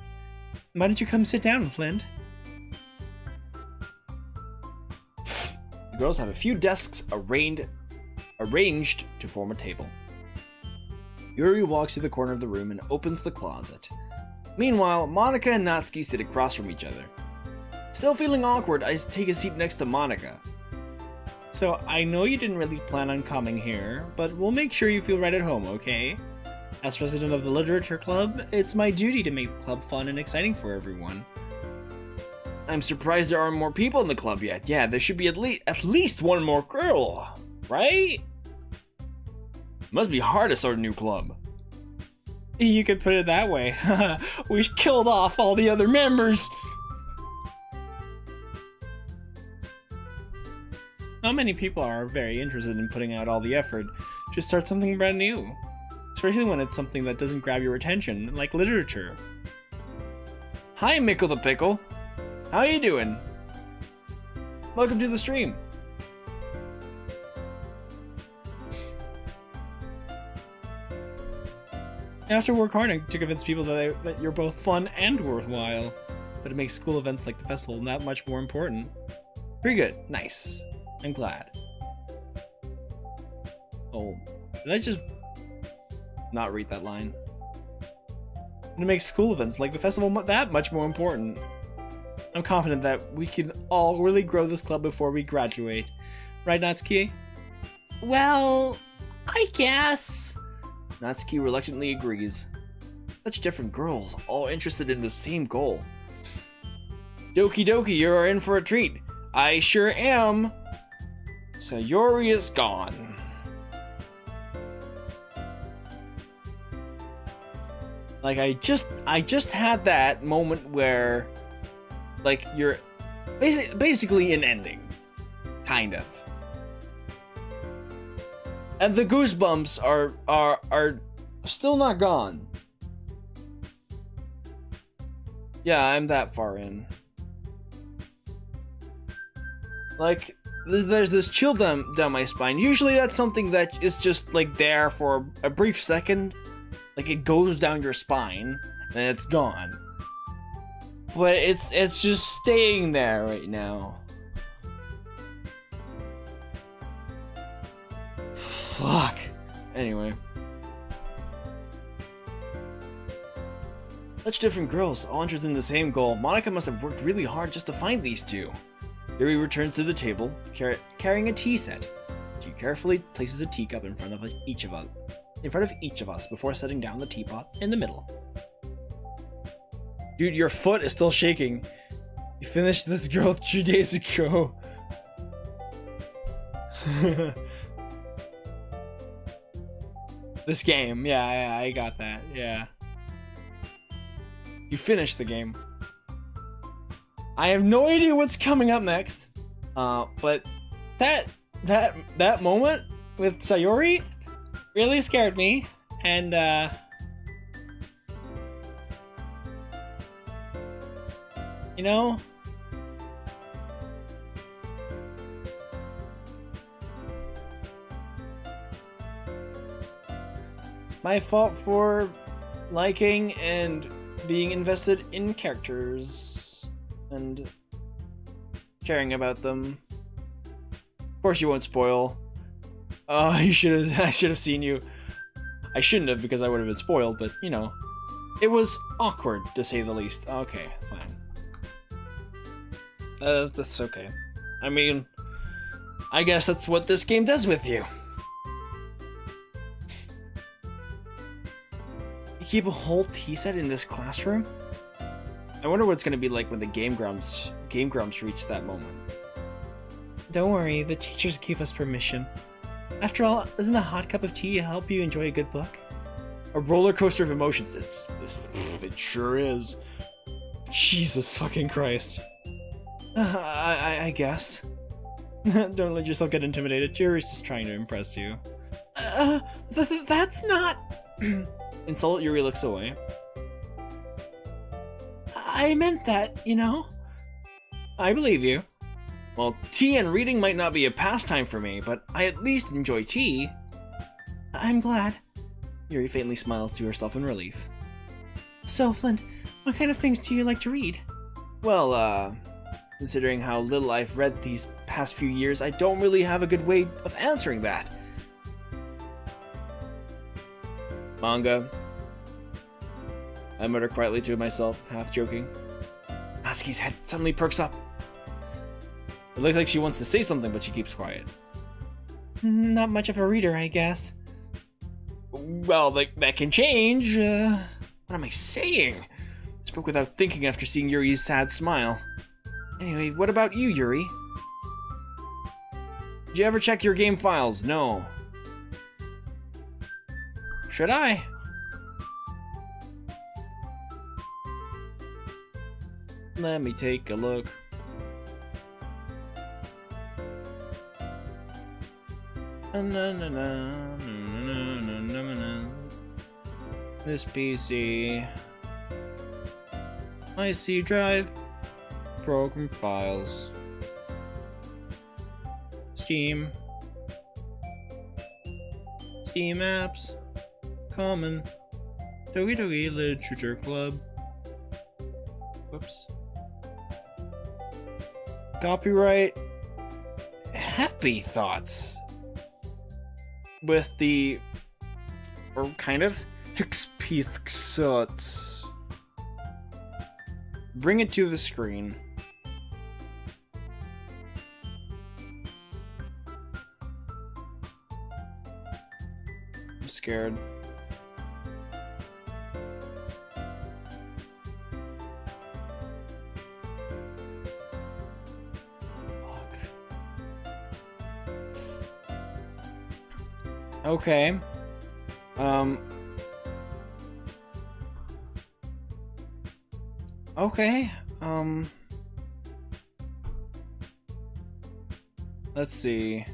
Why don't you come sit down, Flint? The girls have a few desks arranged to form a table. Yuri walks to the corner of the room and opens the closet. Meanwhile, Monica and Natsuki sit across from each other. Still feeling awkward, I take a seat next to Monica. So, I know you didn't really plan on coming here, but we'll make sure you feel right at home, okay? As president of the Literature Club, it's my duty to make the club fun and exciting for everyone. I'm surprised there aren't more people in the club yet. Yeah, there should be at least one more girl, right? Must be hard to start a new club. You could put it that way. We killed off all the other members! Not many people are very interested in putting out all the effort to start something brand new. Especially when it's something that doesn't grab your attention, like literature. Hi, Mickle the Pickle. How you doing? Welcome to the stream. You have to work hard to convince people that you're both fun and worthwhile, but it makes school events like the festival that much more important. Pretty good. Nice. I'm glad. Oh, did I just not read that line? It makes school events like the festival that much more important. I'm confident that we can all really grow this club before we graduate. Right, Natsuki? Well, I guess. Natsuki reluctantly agrees. Such different girls, all interested in the same goal. Doki Doki, you're in for a treat. I sure am. Sayori is gone. Like, I just had that moment where, like, you're basically an ending. Kind of. And the goosebumps are still not gone. Yeah, I'm that far in. Like, there's this chill down my spine. Usually that's something that is just, like, there for a brief second. Like, it goes down your spine, and it's gone. But it's just staying there right now. Fuck. Anyway. Such different girls, all interested in the same goal. Monica must have worked really hard just to find these two. Yuri returns to the table, carrying a tea set. She carefully places a teacup in front of each of us before setting down the teapot in the middle. Dude, your foot is still shaking. You finished this girl 2 days ago. This game, yeah, I got that, yeah. You finished the game. I have no idea what's coming up next, but that moment with Sayori really scared me, and you know, it's my fault for liking and being invested in characters and caring about them. Of course you won't spoil. I should have seen you. I shouldn't have, because I would have been spoiled, but you know, it was awkward to say the least. Okay, fine. That's okay. I mean, I guess that's what this game does with you. You keep a whole tea set in this classroom? I wonder what it's gonna be like when the Game Grumps reach that moment. Don't worry, the teachers gave us permission. After all, doesn't a hot cup of tea help you enjoy a good book? A roller coaster of emotions. It sure is. Jesus fucking Christ. I guess. Don't let yourself get intimidated. Yuri's just trying to impress you. That's not... Insult, Yuri looks away. I meant that, you know? I believe you. Well, tea and reading might not be a pastime for me, but I at least enjoy tea. I'm glad. Yuri faintly smiles to herself in relief. So, Flint, what kind of things do you like to read? Well, considering how little I've read these past few years, I don't really have a good way of answering that. Manga. I mutter quietly to myself, half joking. Natsuki's head suddenly perks up. It looks like she wants to say something, but she keeps quiet. Not much of a reader, I guess. Well, that can change. What am I saying? I spoke without thinking after seeing Yuri's sad smile. Anyway, what about you, Yuri? Did you ever check your game files? No. Should I? Let me take a look. This PC. IC drive. Program files. Steam. Steam apps. Common. Doki Doki Literature Club. Whoops. Copyright. Happy Thoughts. With the. Or kind of. Hixpeathxots. Bring it to the screen. I'm scared. Okay. Okay. Let's see.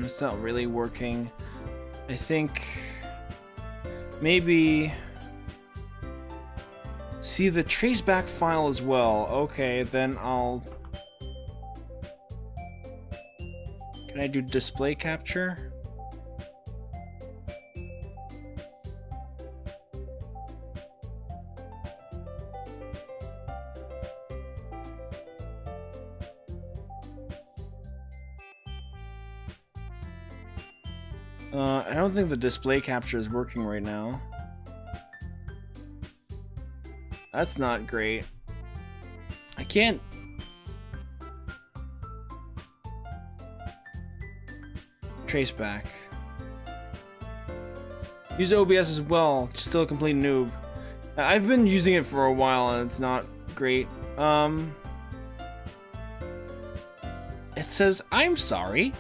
It's not really working. I think maybe see the traceback file as well. Okay, then I'll. Can I do display capture? I don't think the display capture is working right now. That's not great. I can't. Trace back. Use OBS as well. Still a complete noob. I've been using it for a while and it's not great. It says, I'm sorry,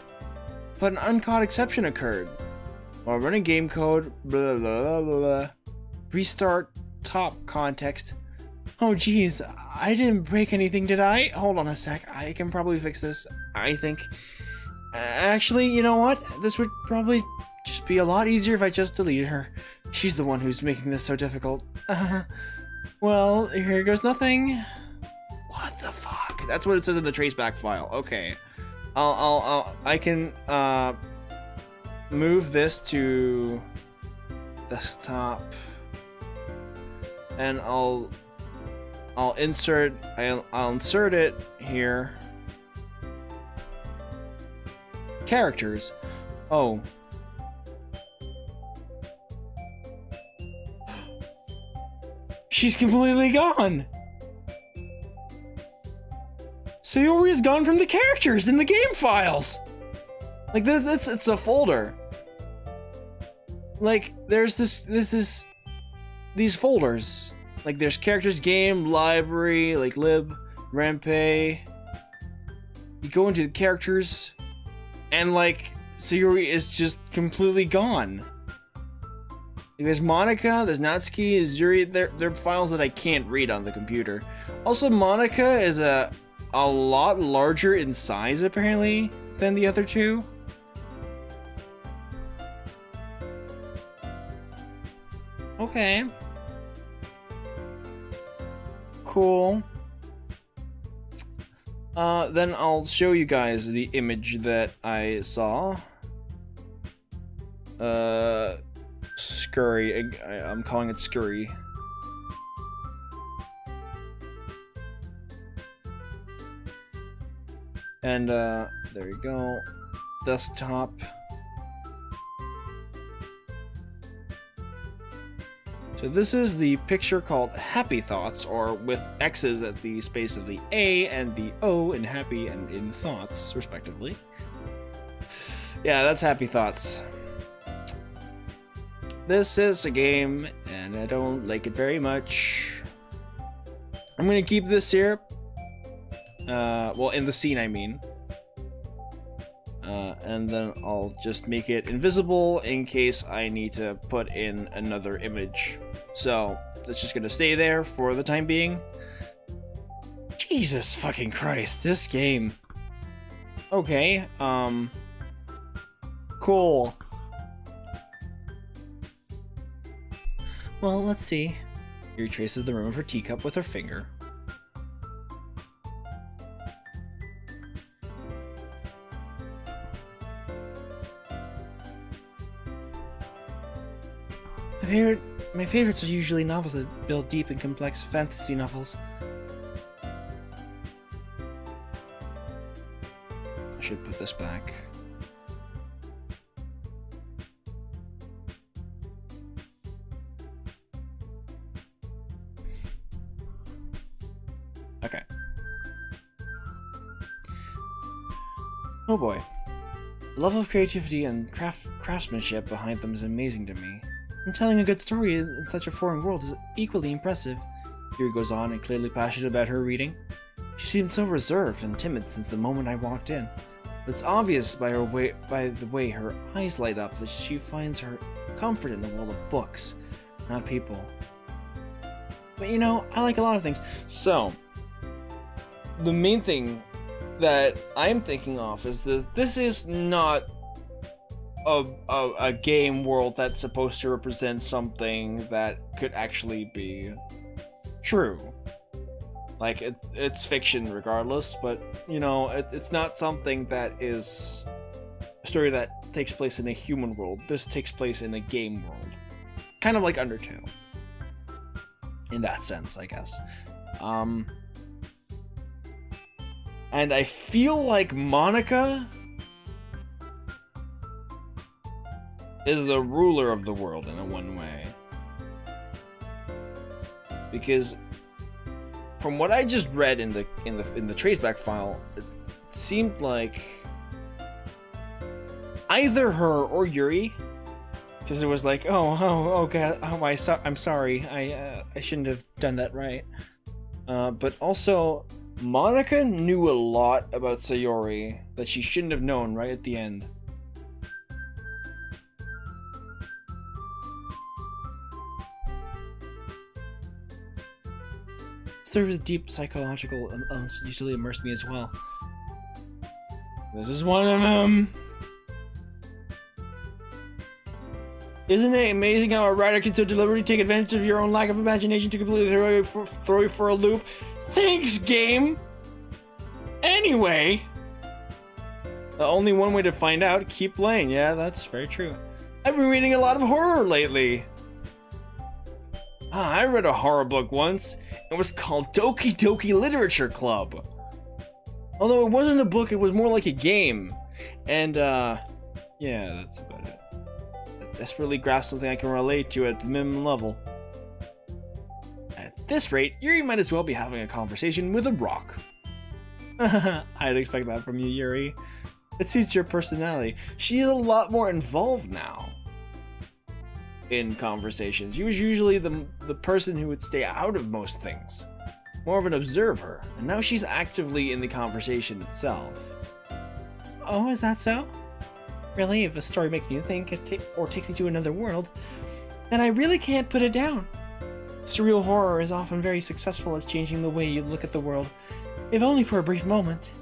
but an uncaught exception occurred. While running game code, blah blah blah blah. Restart top context. Oh geez, I didn't break anything, did I? Hold on a sec, I can probably fix this, I think. Actually, you know what? This would probably just be a lot easier if I just deleted her. She's the one who's making this so difficult. Well, here goes nothing. What the fuck? That's what it says in the traceback file. Okay. I can, move this to desktop, and I'll insert it here. Characters. Oh. She's completely gone. Sayori's gone from the characters in the game files. Like this, it's a folder. Like there's these folders. Like there's characters, game, library, like lib, rampay. You go into the characters, and like Sayori is just completely gone. Like, there's Monica, there's Natsuki, there's Yuri. They're files that I can't read on the computer. Also, Monica is a lot larger in size apparently than the other two. Okay. Cool. Then I'll show you guys the image that I saw. Scurry. I'm calling it Scurry. And, there you go. Desktop. So this is the picture called Happy Thoughts, or with X's at the space of the A and the O in happy and in thoughts, respectively. Yeah, that's Happy Thoughts. This is a game, and I don't like it very much. I'm gonna keep this here. Well, in the scene, I mean. And then I'll just make it invisible in case I need to put in another image. So, it's just gonna stay there for the time being. Jesus fucking Christ, this game. Okay, cool. Well, let's see. Here traces the rim of her teacup with her finger. My favorites are usually novels that build deep and complex fantasy novels. I should put this back. Okay. Oh boy. The level of creativity and craftsmanship behind them is amazing to me. And telling a good story in such a foreign world is equally impressive. Yuri goes on and clearly passionate about her reading. She seemed so reserved and timid since the moment I walked in. It's obvious by the way her eyes light up that she finds her comfort in the world of books, not people. But you know, I like a lot of things. So, the main thing that I'm thinking of is that this is not a game world that's supposed to represent something that could actually be true. Like, it's fiction regardless, but, you know, it's not something that is a story that takes place in a human world. This takes place in a game world. Kind of like Undertale. In that sense, I guess. And I feel like Monica is the ruler of the world in a one way. Because from what I just read in the traceback file, it seemed like either her or Yuri, because it was like, oh god, I'm sorry, I shouldn't have done that, right? But also Monica knew a lot about Sayori that she shouldn't have known right at the end. Stories with deep psychological elements usually immerse me as well. This is one of them. Isn't it amazing how a writer can so deliberately take advantage of your own lack of imagination to completely throw you for a loop? Thanks, game! Anyway! Only one way to find out, keep playing. Yeah, that's very true. I've been reading a lot of horror lately. I read a horror book once. It was called Doki Doki Literature Club. Although it wasn't a book, it was more like a game. And, yeah, that's about it. I desperately grasped something I can relate to at the minimum level. At this rate, Yuri might as well be having a conversation with a rock. I'd expect that from you, Yuri. It suits your personality. She is a lot more involved now in conversations. She was usually the person who would stay out of most things. More of an observer. And now she's actively in the conversation itself. Oh, is that so? Really, if a story makes you think or takes you to another world, then I really can't put it down. Surreal horror is often very successful at changing the way you look at the world, if only for a brief moment.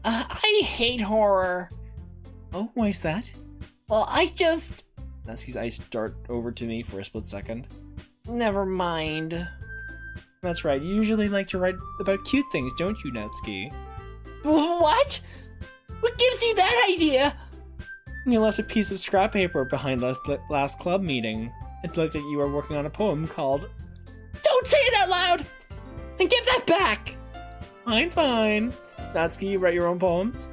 I hate horror. Oh, why is that? Well, I just... Natsuki's eyes dart over to me for a split second. Never mind. That's right, you usually like to write about cute things, don't you, Natsuki? What? What gives you that idea? You left a piece of scrap paper behind last club meeting. It looked like you were working on a poem called... Don't say it out loud! And get that back! Fine. Natsuki, you write your own poems?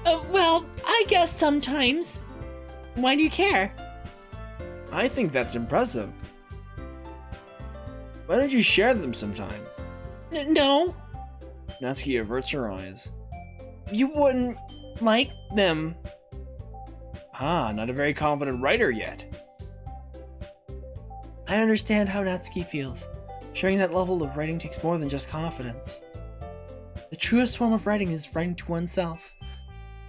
Well, I guess sometimes. Why do you care? I think that's impressive. Why don't you share them sometime? No, Natsuki averts her eyes. you wouldn't like them. Ah, not a very confident writer yet. I understand how Natsuki feels. Sharing that level of writing takes more than just confidence. The truest form of writing is writing to oneself.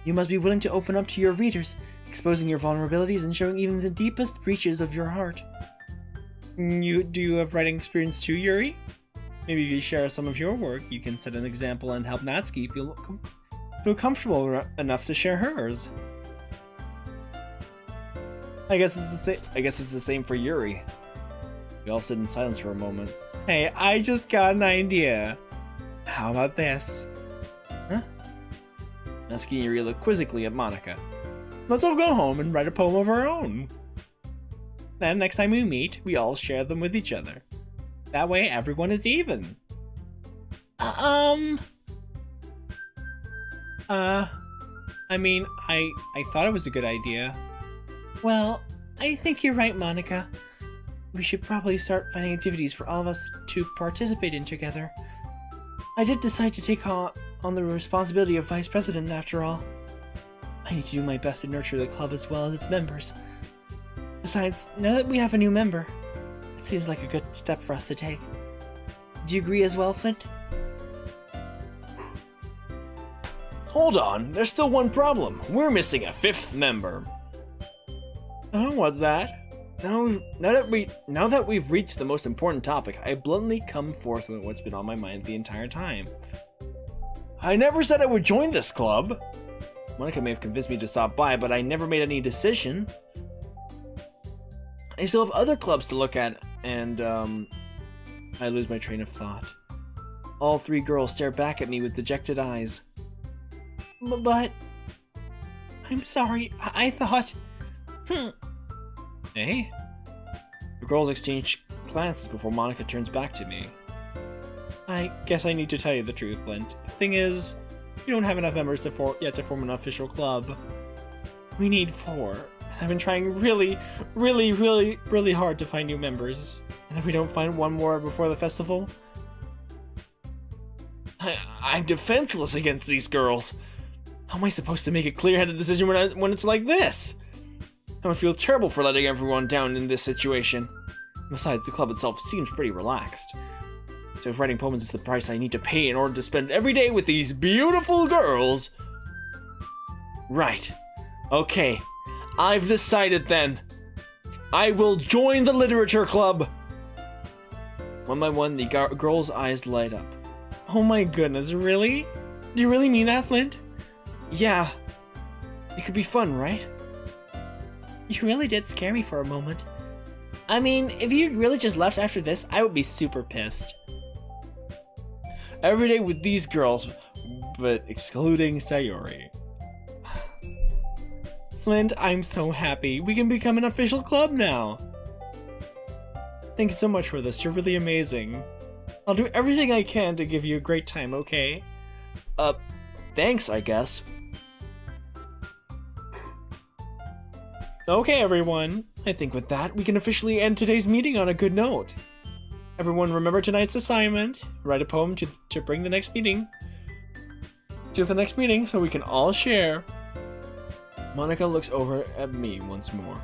You must be willing to open up to your readers, exposing your vulnerabilities and showing even the deepest reaches of your heart. Do you have writing experience too, Yuri? Maybe if you share some of your work, you can set an example and help Natsuki feel comfortable enough to share hers. I guess it's the same for Yuri. We all sit in silence for a moment. Hey, I just got an idea. How about this? Huh? Natsuki and Yuri look quizzically at Monika. Let's all go home and write a poem of our own. Then next time we meet, we all share them with each other. That way everyone is even. I mean, I thought it was a good idea. Well, I think you're right, Monika. We should probably start finding activities for all of us to participate in together. I did decide to take on the responsibility of vice president after all. I need to do my best to nurture the club as well as its members. Besides, now that we have a new member, it seems like a good step for us to take. Do you agree as well, Flint? Hold on, there's still one problem. We're missing a fifth member. Oh, what's that? Now that we've reached the most important topic, I bluntly come forth with what's been on my mind the entire time. I never said I would join this club. Monika may have convinced me to stop by, but I never made any decision. I still have other clubs to look at, and I lose my train of thought. All three girls stare back at me with dejected eyes. But... I'm sorry, I thought... Eh? The girls exchange glances before Monika turns back to me. I guess I need to tell you the truth, Flint. The thing is, we don't have enough members yet to form an official club. We need 4. I've been trying really hard to find new members. And if we don't find one more before the festival... I'm defenseless against these girls. How am I supposed to make a clear-headed decision when it's like this? I would feel terrible for letting everyone down in this situation. Besides, the club itself seems pretty relaxed. So if writing poems is the price I need to pay in order to spend every day with these beautiful girls... Right. Okay. I've decided then. I will join the literature club. One by one, the girls' eyes light up. Oh my goodness, really? Do you really mean that, Flint? Yeah. It could be fun, right? You really did scare me for a moment. I mean, if you really just left after this, I would be super pissed. Every day with these girls, but excluding Sayori. Flint, I'm so happy. We can become an official club now. Thank you so much for this. You're really amazing. I'll do everything I can to give you a great time, okay? Thanks, I guess. Okay, everyone. I think with that, we can officially end today's meeting on a good note. Everyone remember tonight's assignment. Write a poem to bring the next meeting. To the next meeting so we can all share. Monika looks over at me once more.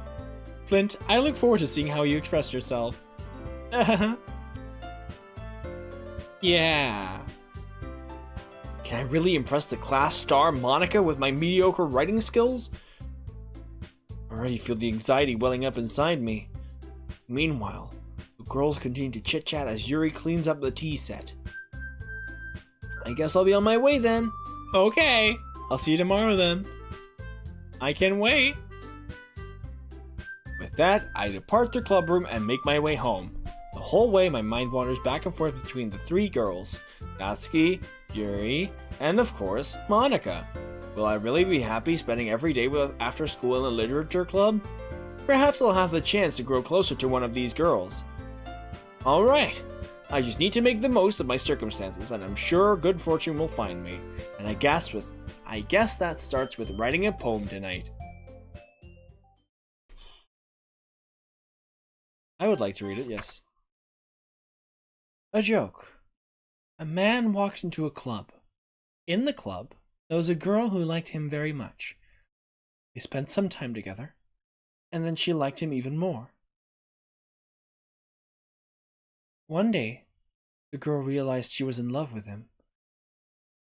Flint, I look forward to seeing how you express yourself. Yeah. Can I really impress the class star Monika with my mediocre writing skills? I already feel the anxiety welling up inside me. Meanwhile, the girls continue to chit-chat as Yuri cleans up the tea set. I guess I'll be on my way then. Okay, I'll see you tomorrow then. I can wait. With that, I depart the club room and make my way home. The whole way, my mind wanders back and forth between the three girls, Natsuki, Yuri, and of course, Monica. Will I really be happy spending every day after school in a literature club? Perhaps I'll have the chance to grow closer to one of these girls. Alright, I just need to make the most of my circumstances, and I'm sure good fortune will find me. And I guess that starts with writing a poem tonight. I would like to read it, yes. A joke. A man walked into a club. In the club, there was a girl who liked him very much. They spent some time together, and then she liked him even more. One day, the girl realized she was in love with him.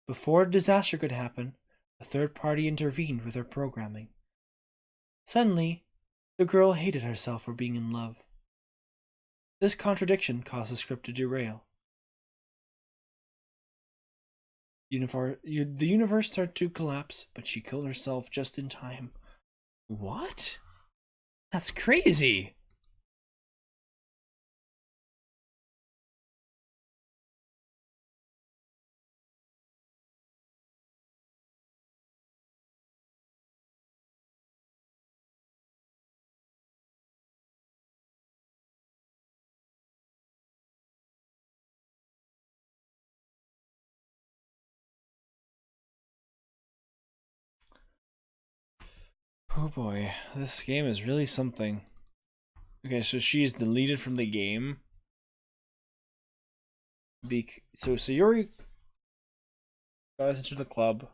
Before a disaster could happen, a third party intervened with her programming. Suddenly, the girl hated herself for being in love. This contradiction caused the script to derail. The universe started to collapse, but she killed herself just in time. What? That's crazy! Oh boy, this game is really something. Okay, so she's deleted from the game. So Sayori got us into the club.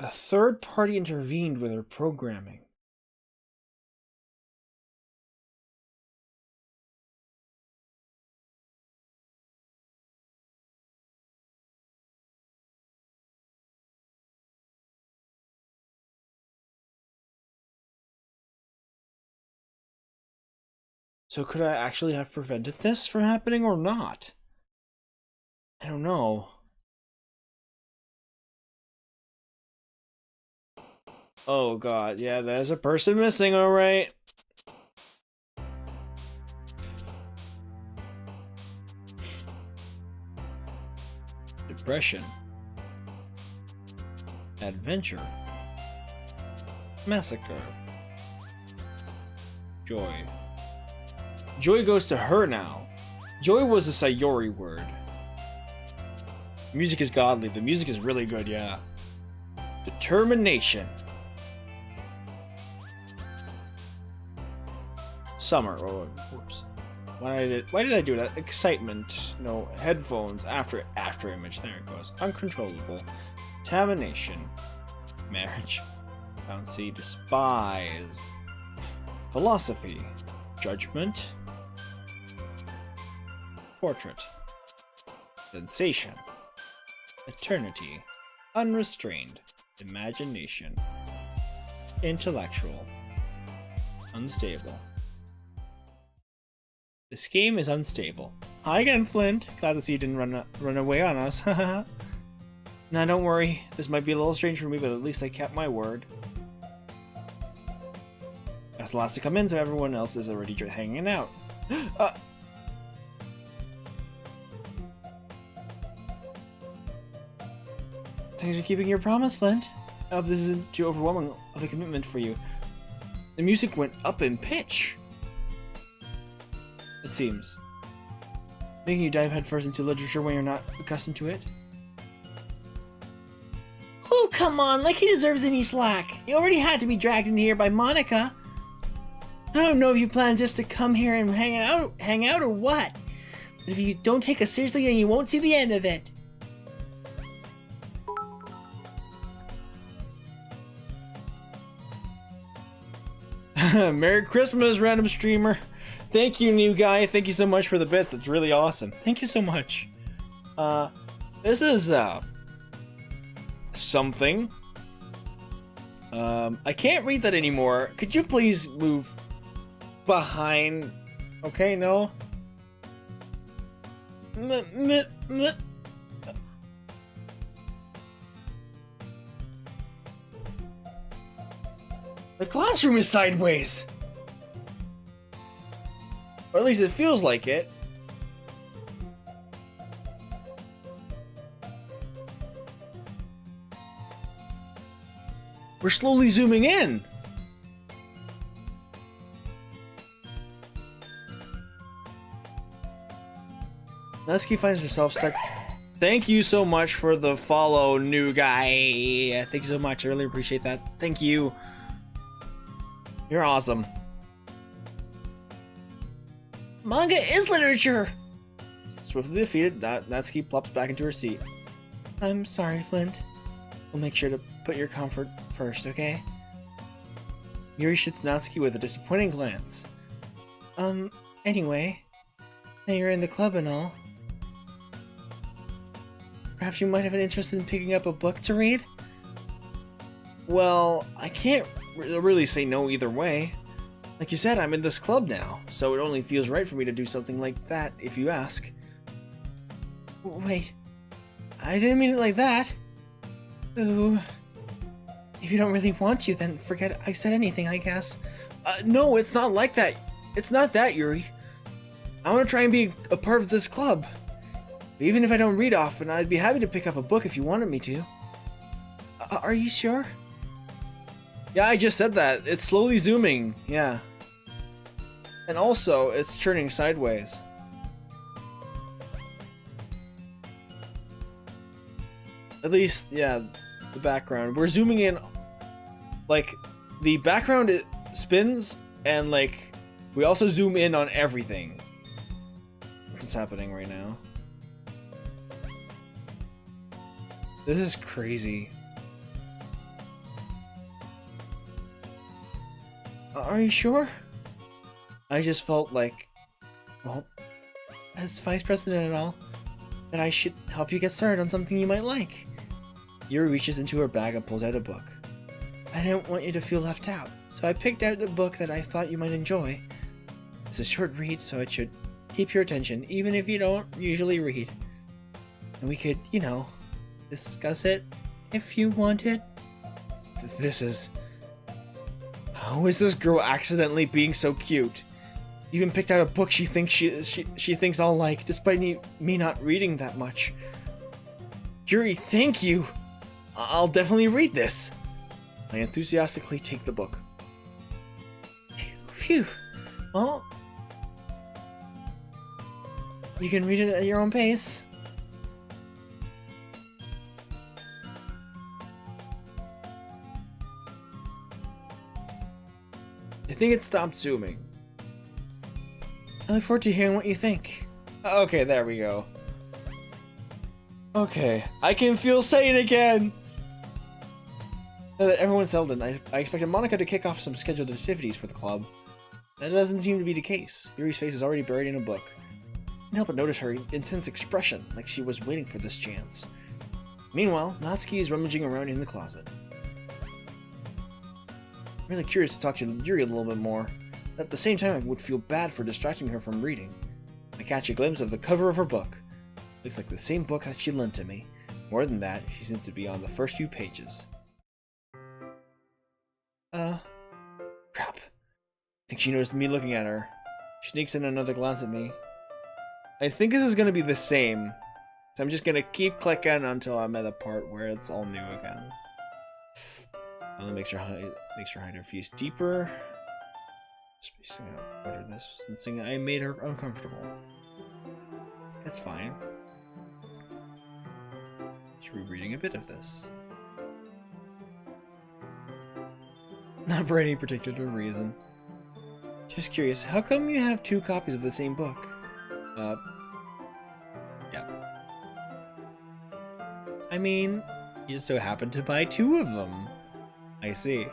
A third party intervened with her programming. So could I actually have prevented this from happening or not? I don't know. Oh god, yeah, there's a person missing, alright. Depression. Adventure. Massacre. Joy. Joy goes to her now. Joy was a Sayori word. Music is godly. The music is really good, yeah. Determination. Summer. Oh, whoops. Why did I do that? Excitement. No, headphones. After image. There it goes. Uncontrollable. Contamination. Marriage. Bouncy. Despise. Philosophy. Judgment. Portrait. Sensation. Eternity. Unrestrained. Imagination. Intellectual. Unstable. This game is unstable. Hi again, Flint. Glad to see you didn't run away on us. Haha. Now don't worry. This might be a little strange for me, but at least I kept my word. That's the last to come in, so everyone else is already hanging out. Thanks for keeping your promise, Flint. I hope this isn't too overwhelming of a commitment for you. The music went up in pitch. It seems. Making you dive headfirst into literature when you're not accustomed to it? Oh, come on, like he deserves any slack. He already had to be dragged in here by Monica. I don't know if you plan just to come here and hang out or what. But if you don't take us seriously, then you won't see the end of it. Merry Christmas, random streamer. Thank you, new guy. Thank you so much for the bits. That's really awesome. Thank you so much. This is something. I can't read that anymore. Could you please move behind? Okay, no. The classroom is sideways. Or at least it feels like it. We're slowly zooming in. Natsuki finds herself stuck. Thank you so much for the follow, new guy. Thank you so much. I really appreciate that. Thank you. You're awesome. Manga is literature. Swiftly defeated, Natsuki plops back into her seat. I'm sorry, Flint. We'll make sure to put your comfort first, okay? Yuri shoots Natsuki with a disappointing glance. Anyway, now you're in the club and all. Perhaps you might have an interest in picking up a book to read? Well, I can't really say no either way. Like you said, I'm in this club now, so it only feels right for me to do something like that, if you ask. Wait, I didn't mean it like that. Ooh. If you don't really want to, then forget I said anything, I guess. No, it's not like that. It's not that, Yuri. I want to try and be a part of this club. Even if I don't read often, I'd be happy to pick up a book if you wanted me to. Are you sure? Yeah, I just said that. It's slowly zooming. Yeah. And also, it's turning sideways. At least, yeah, the background. We're zooming in, like, the background spins, and, like, we also zoom in on everything. That's what's happening right now. This is crazy. Are you sure? I just felt like, well, as vice president and all, that I should help you get started on something you might like. Yuri reaches into her bag and pulls out a book. I didn't want you to feel left out, so I picked out a book that I thought you might enjoy. It's a short read, so it should keep your attention, even if you don't usually read. And we could, you know, discuss it if you wanted. This is... How is this girl accidentally being so cute? Even picked out a book she thinks she thinks I'll like, despite me not reading that much. Yuri, thank you! I'll definitely read this. I enthusiastically take the book. Phew. Well, you can read it at your own pace. I think it stopped zooming. I look forward to hearing what you think. Okay, there we go. Okay, I can feel sane again! Now that everyone's settled in, I expected Monica to kick off some scheduled activities for the club. That doesn't seem to be the case. Yuri's face is already buried in a book. I couldn't help but notice her intense expression, like she was waiting for this chance. Meanwhile, Natsuki is rummaging around in the closet. I'm really curious to talk to Yuri a little bit more. At the same time, I would feel bad for distracting her from reading. I catch a glimpse of the cover of her book. Looks like the same book that she lent to me. More than that, she seems to be on the first few pages. Crap. I think she noticed me looking at her. She sneaks in another glance at me. I think this is gonna be the same. So I'm just gonna keep clicking until I'm at a part where it's all new again. Only makes her hide her face deeper. Spacing out better this, sensing I made her uncomfortable. That's fine. Just rereading a bit of this. Not for any particular reason. Just curious, how come you have 2 copies of the same book? Yeah. I mean, you just so happened to buy 2 of them. I see.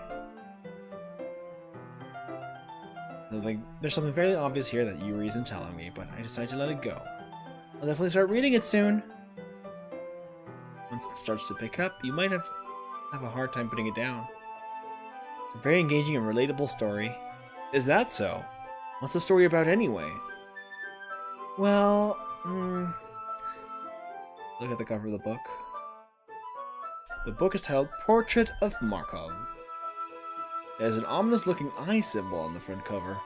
There's something very obvious here that Yuri isn't telling me, but I decided to let it go. I'll definitely start reading it soon. Once it starts to pick up, you might have a hard time putting it down. It's a very engaging and relatable story. Is that so? What's the story about anyway? Well, Look at the cover of the book. The book is titled Portrait of Markov. There's an ominous looking eye symbol on the front cover.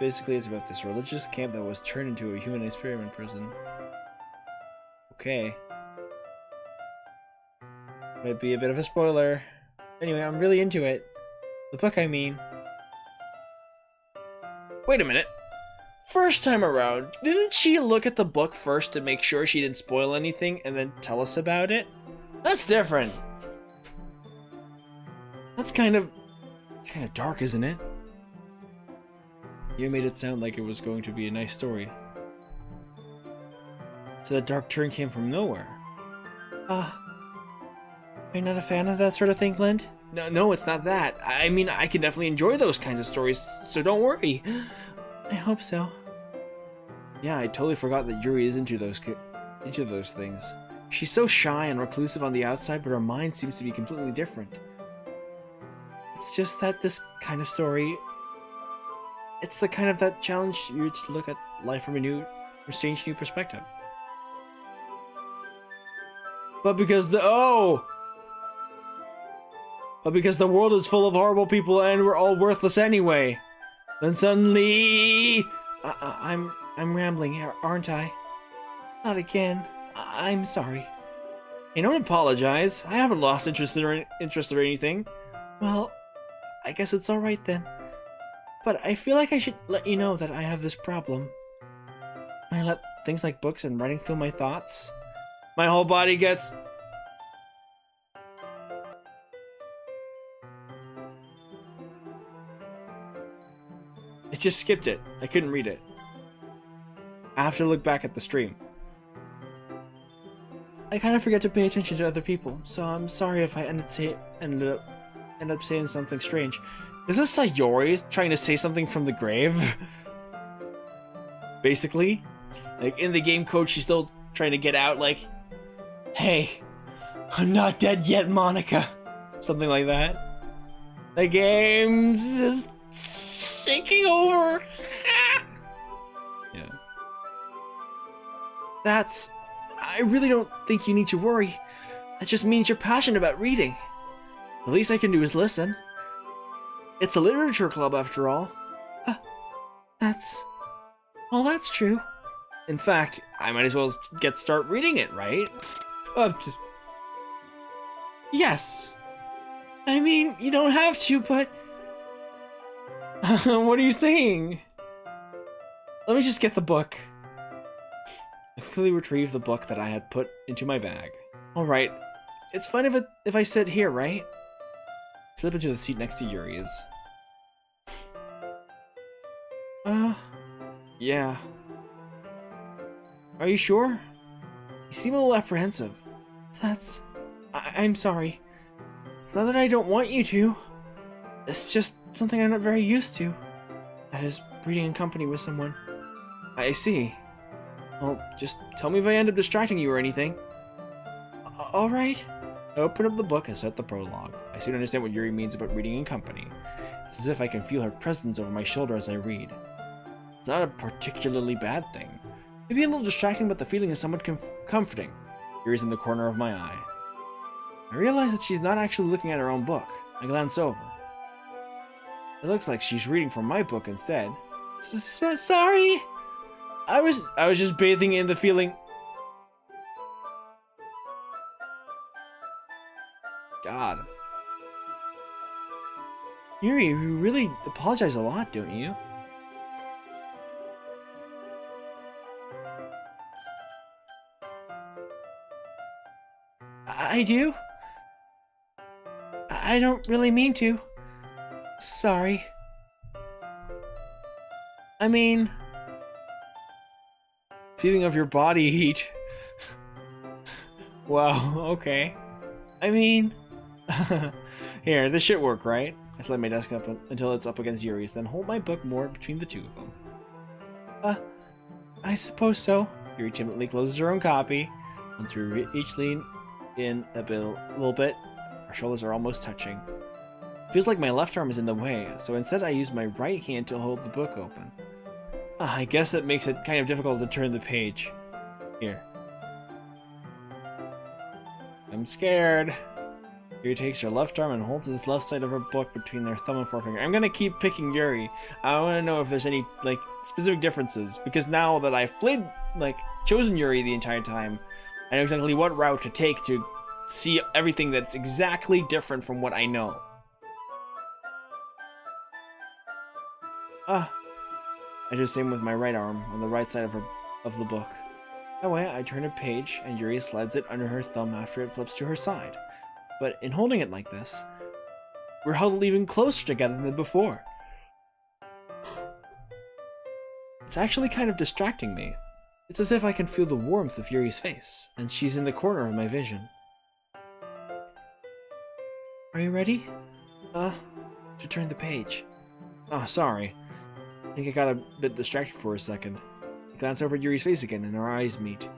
Basically, it's about this religious camp that was turned into a human experiment prison. Okay. Might be a bit of a spoiler. Anyway, I'm really into it. The book, I mean. Wait a minute. First time around, didn't she look at the book first to make sure she didn't spoil anything and then tell us about it? That's different. It's kind of dark, isn't it? You made it sound like it was going to be a nice story. So that dark turn came from nowhere. Are you not a fan of that sort of thing, Flint? No, it's not that. I mean, I can definitely enjoy those kinds of stories, so don't worry. I hope so. Yeah, I totally forgot that Yuri is into those things. She's so shy and reclusive on the outside, but her mind seems to be completely different. It's just that this kind of story, it's the kind of that challenge you to look at life from a strange new perspective. But because the world is full of horrible people and we're all worthless anyway, then suddenly I'm rambling, aren't I? Not again. I'm sorry. Hey, don't apologize. I haven't lost interest or anything. Well, I guess it's alright then. But I feel like I should let you know that I have this problem. When I let things like books and writing fill my thoughts, my whole body gets... It just skipped it. I couldn't read it. I have to look back at the stream. I kind of forget to pay attention to other people, so I'm sorry if I end up saying something strange. Is this Sayori trying to say something from the grave? Basically? Like, in the game code, she's still trying to get out, like, hey, I'm not dead yet, Monica. Something like that. The game's just sinking over. Yeah. I really don't think you need to worry. That just means you're passionate about reading. The least I can do is listen. It's a literature club after all. That's true. In fact, I might as well start reading it, right? Yes. I mean, you don't have to, but... What are you saying? Let me just get the book. I quickly retrieved the book that I had put into my bag. Alright, it's fine if I sit here, right? Slip into the seat next to Yuri's. Yeah. Are you sure? You seem a little apprehensive. I'm sorry. It's not that I don't want you to. It's just something I'm not very used to. That is, reading in company with someone. I see. Well, just tell me if I end up distracting you or anything. Alright. I open up the book and start the prologue. I soon understand what Yuri means about reading in company. It's as if I can feel her presence over my shoulder as I read. It's not a particularly bad thing. Maybe a little distracting, but the feeling is somewhat comforting. Yuri's in the corner of my eye. I realize that she's not actually looking at her own book. I glance over. It looks like she's reading from my book instead. Sorry! I was just bathing in the feeling. God. Yuri, you really apologize a lot, don't you? I do? I don't really mean to. Sorry. I mean... Feeling of your body heat. Wow, okay. I mean... Here, this should work, right? I slide my desk up until it's up against Yuri's, then hold my book more between the two of them. I suppose so. Yuri timidly closes her own copy. Once we each lean in a little bit, our shoulders are almost touching. It feels like my left arm is in the way, so instead I use my right hand to hold the book open. I guess that makes it kind of difficult to turn the page. Here. I'm scared. Yuri takes her left arm and holds his left side of her book between their thumb and forefinger. I'm gonna keep picking Yuri. I want to know if there's any, like, specific differences. Because now that I've played, like, chosen Yuri the entire time, I know exactly what route to take to see everything that's exactly different from what I know. I do the same with my right arm on the right side of the book. That way, I turn a page and Yuri slides it under her thumb after it flips to her side. But in holding it like this, we're huddled even closer together than before. It's actually kind of distracting me. It's as if I can feel the warmth of Yuri's face, and she's in the corner of my vision. Are you ready? To turn the page. Oh, sorry. I think I got a bit distracted for a second. I glance over at Yuri's face again, and our eyes meet.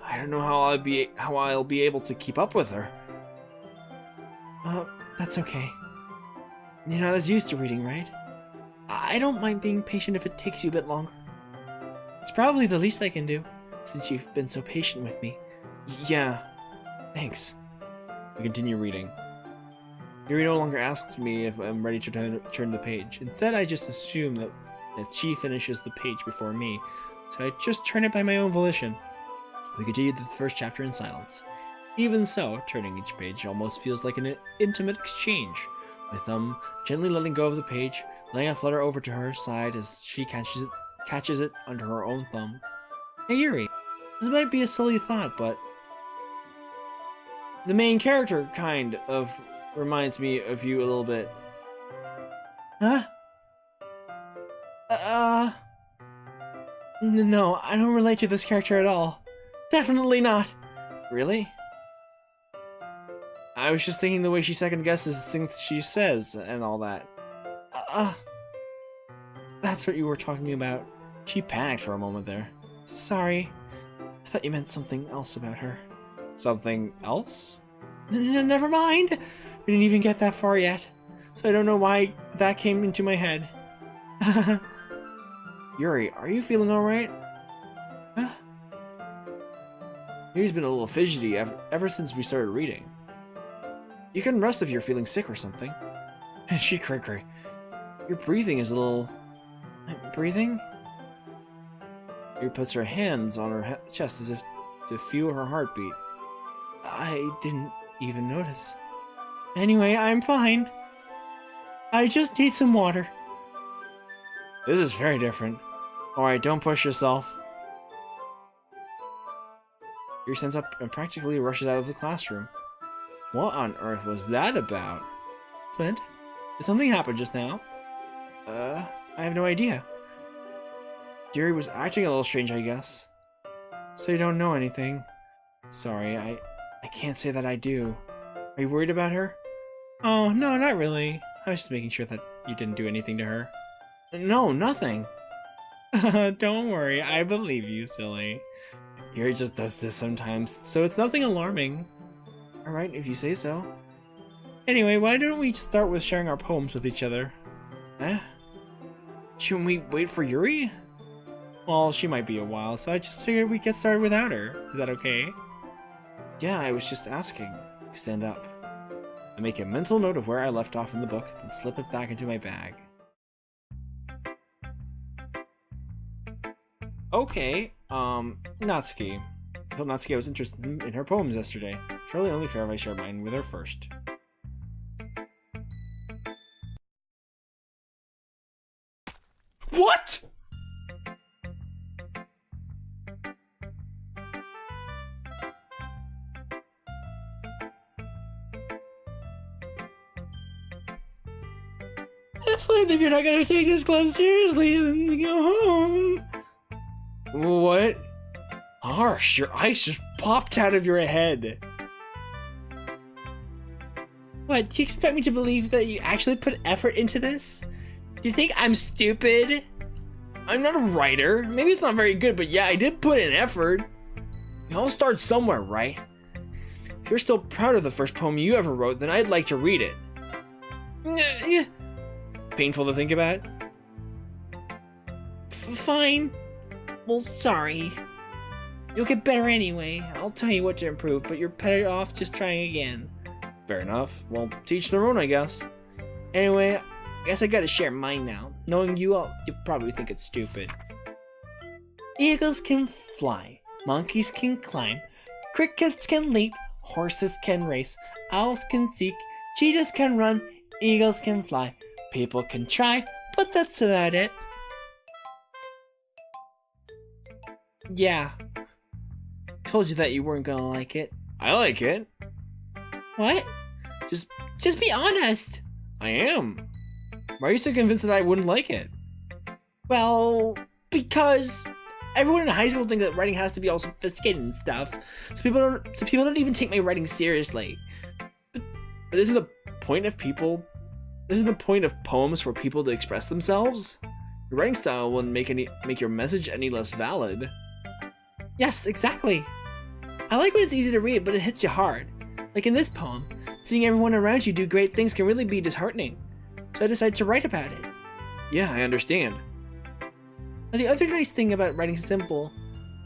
I don't know how I'll be able to keep up with her. That's okay. You're not as used to reading, right? I don't mind being patient if it takes you a bit longer. It's probably the least I can do, since you've been so patient with me. Yeah, thanks. We continue reading. Yuri no longer asks me if I'm ready to turn the page. Instead, I just assume that she finishes the page before me, so I just turn it by my own volition. We continue the first chapter in silence. Even so, turning each page almost feels like an intimate exchange. My thumb gently letting go of the page, letting it flutter over to her side as she catches it under her own thumb. Hey Yuri, this might be a silly thought, but the main character kind of reminds me of you a little bit. Huh? No, I don't relate to this character at all. Definitely not. Really? I was just thinking the way she second guesses things she says and all that. That's what you were talking about. She panicked for a moment there. Sorry. I thought you meant something else about her. Something else? Never mind. We didn't even get that far yet. So I don't know why that came into my head. Yuri, are you feeling alright? Yuri's been a little fidgety ever since we started reading. You can rest if you're feeling sick or something. She cray. Your breathing is a little... Breathing? Yuri puts her hands on her chest as if to feel her heartbeat. I didn't even notice. Anyway, I'm fine. I just need some water. This is very different. Alright, don't push yourself. Yuri stands up and practically rushes out of the classroom. What on earth was that about? Flint, did something happen just now? I have no idea. Yuri was acting a little strange, I guess. So you don't know anything? Sorry, I can't say that I do. Are you worried about her? Oh, no, not really. I was just making sure that you didn't do anything to her. No, nothing. Don't worry, I believe you, silly. Yuri just does this sometimes. So it's nothing alarming. Alright, if you say so. Anyway, why don't we start with sharing our poems with each other? Shouldn't we wait for Yuri? Well, she might be a while, so I just figured we'd get started without her. Is that okay? Yeah, I was just asking. I stand up. I make a mental note of where I left off in the book, then slip it back into my bag. Okay, Natsuki. I told Natsuki I was interested in her poems yesterday. It's probably only fair if I share mine with her first. What?! Flint, if you're not gonna take this club seriously, then go home. What? Harsh, your eyes just popped out of your head. What, do you expect me to believe that you actually put effort into this? Do you think I'm stupid? I'm not a writer. Maybe it's not very good, but yeah, I did put in effort. We all start somewhere, right? If you're still proud of the first poem you ever wrote, then I'd like to read it. Yeah. Painful to think about? Fine. Well, sorry. You'll get better anyway. I'll tell you what to improve, but you're better off just trying again. Fair enough. Well, teach their own, I guess. Anyway, I guess I gotta share mine now. Knowing you all, you probably think it's stupid. Eagles can fly, monkeys can climb, crickets can leap, horses can race, owls can seek, cheetahs can run, eagles can fly. People can try, but that's about it. Yeah. Told you that you weren't gonna like it. I like it. What? Just be honest. I am. Why are you so convinced that I wouldn't like it? Well, because everyone in high school thinks that writing has to be all sophisticated and stuff. So people don't even take my writing seriously. But isn't the point of poems for people to express themselves? Your writing style wouldn't make your message any less valid. Yes, exactly. I like when it's easy to read, but it hits you hard. Like in this poem, seeing everyone around you do great things can really be disheartening. So I decided to write about it. Yeah, I understand. Now, the other nice thing about simple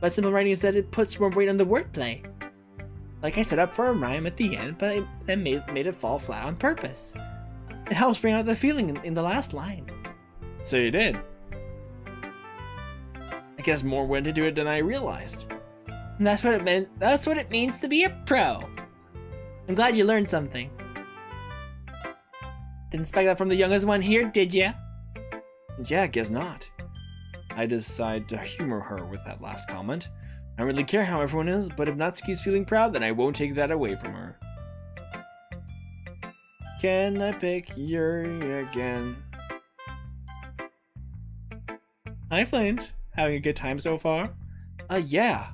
writing is that it puts more weight on the wordplay. Like I set up for a rhyme at the end, but I then made it fall flat on purpose. It helps bring out the feeling in the last line. So you did. I guess more went into it than I realized. And that's what it meant. That's what it means to be a pro. I'm glad you learned something. Didn't expect that from the youngest one here, did ya? Yeah, I guess not. I decide to humor her with that last comment. I don't really care how everyone is, but if Natsuki's feeling proud, then I won't take that away from her. Can I pick Yuri again? Hi, Flint. Having a good time so far? Yeah.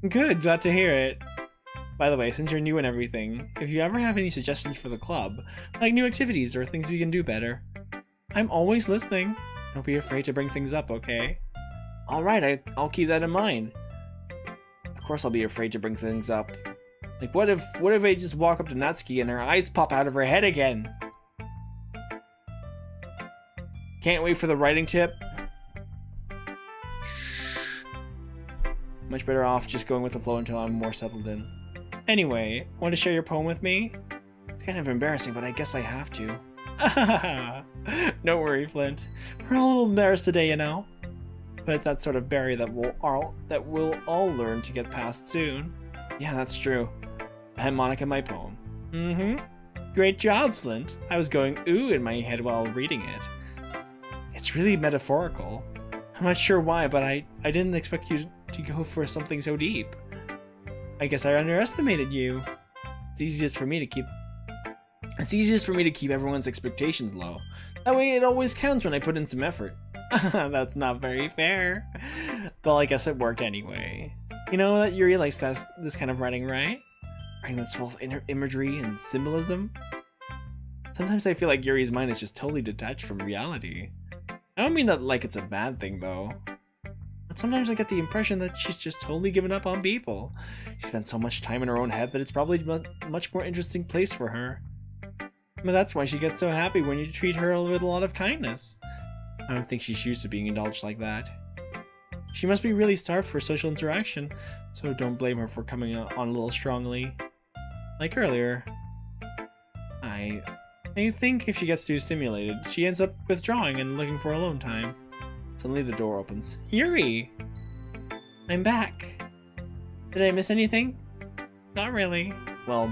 Good, glad to hear it. By the way, since you're new and everything, if you ever have any suggestions for the club, like new activities or things we can do better, I'm always listening. Don't be afraid to bring things up, okay? Alright, I'll keep that in mind. Of course I'll be afraid to bring things up. Like, what if I just walk up to Natsuki and her eyes pop out of her head again? Can't wait for the writing tip. Much better off just going with the flow until I'm more settled in. Anyway, want to share your poem with me? It's kind of embarrassing, but I guess I have to. Don't worry, Flint. We're all a little embarrassed today, you know. But it's that sort of barrier that we'll all learn to get past soon. Yeah, that's true. I had Monica my poem. Great job, Flint. I was going ooh in my head while reading it. It's really metaphorical. I'm not sure why, but I didn't expect you to go for something so deep. I guess I underestimated you. It's easiest for me to keep everyone's expectations low. That way it always counts when I put in some effort. That's not very fair. But I guess it worked anyway. You know that Yuri likes this kind of writing, right? Writing that's full of imagery and symbolism. Sometimes I feel like Yuri's mind is just totally detached from reality. I don't mean that like it's a bad thing though. But sometimes I get the impression that she's just totally given up on people. She spends so much time in her own head that it's probably a much more interesting place for her. But that's why she gets so happy when you treat her with a lot of kindness. I don't think she's used to being indulged like that. She must be really starved for social interaction, so don't blame her for coming on a little strongly. Like earlier. I think if she gets too stimulated, she ends up withdrawing and looking for alone time. Suddenly the door opens. Yuri! I'm back. Did I miss anything? Not really. Well,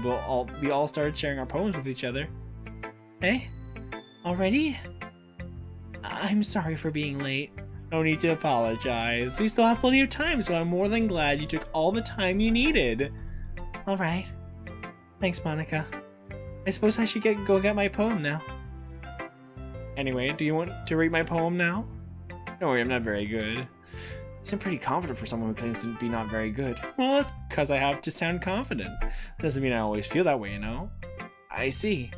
we all started sharing our poems with each other. Eh? Already? I'm sorry for being late. No need to apologize. We still have plenty of time, so I'm more than glad you took all the time you needed. Alright. Thanks, Monica. I suppose I should go get my poem now. Anyway, do you want to read my poem now? Don't worry, I'm not very good. You sound pretty confident for someone who claims to be not very good. Well, that's because I have to sound confident. Doesn't mean I always feel that way, you know? I see.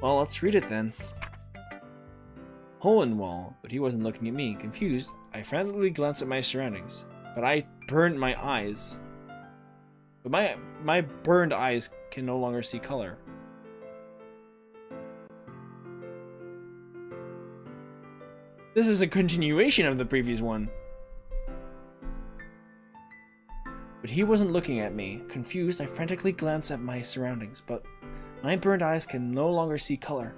Well, let's read it then. Hole in wall, but he wasn't looking at me. Confused, I frantically glanced at my surroundings, but I burned my eyes. But my burned eyes can no longer see color. This is a continuation of the previous one. But he wasn't looking at me. Confused, I frantically glanced at my surroundings, but My burned eyes can no longer see color.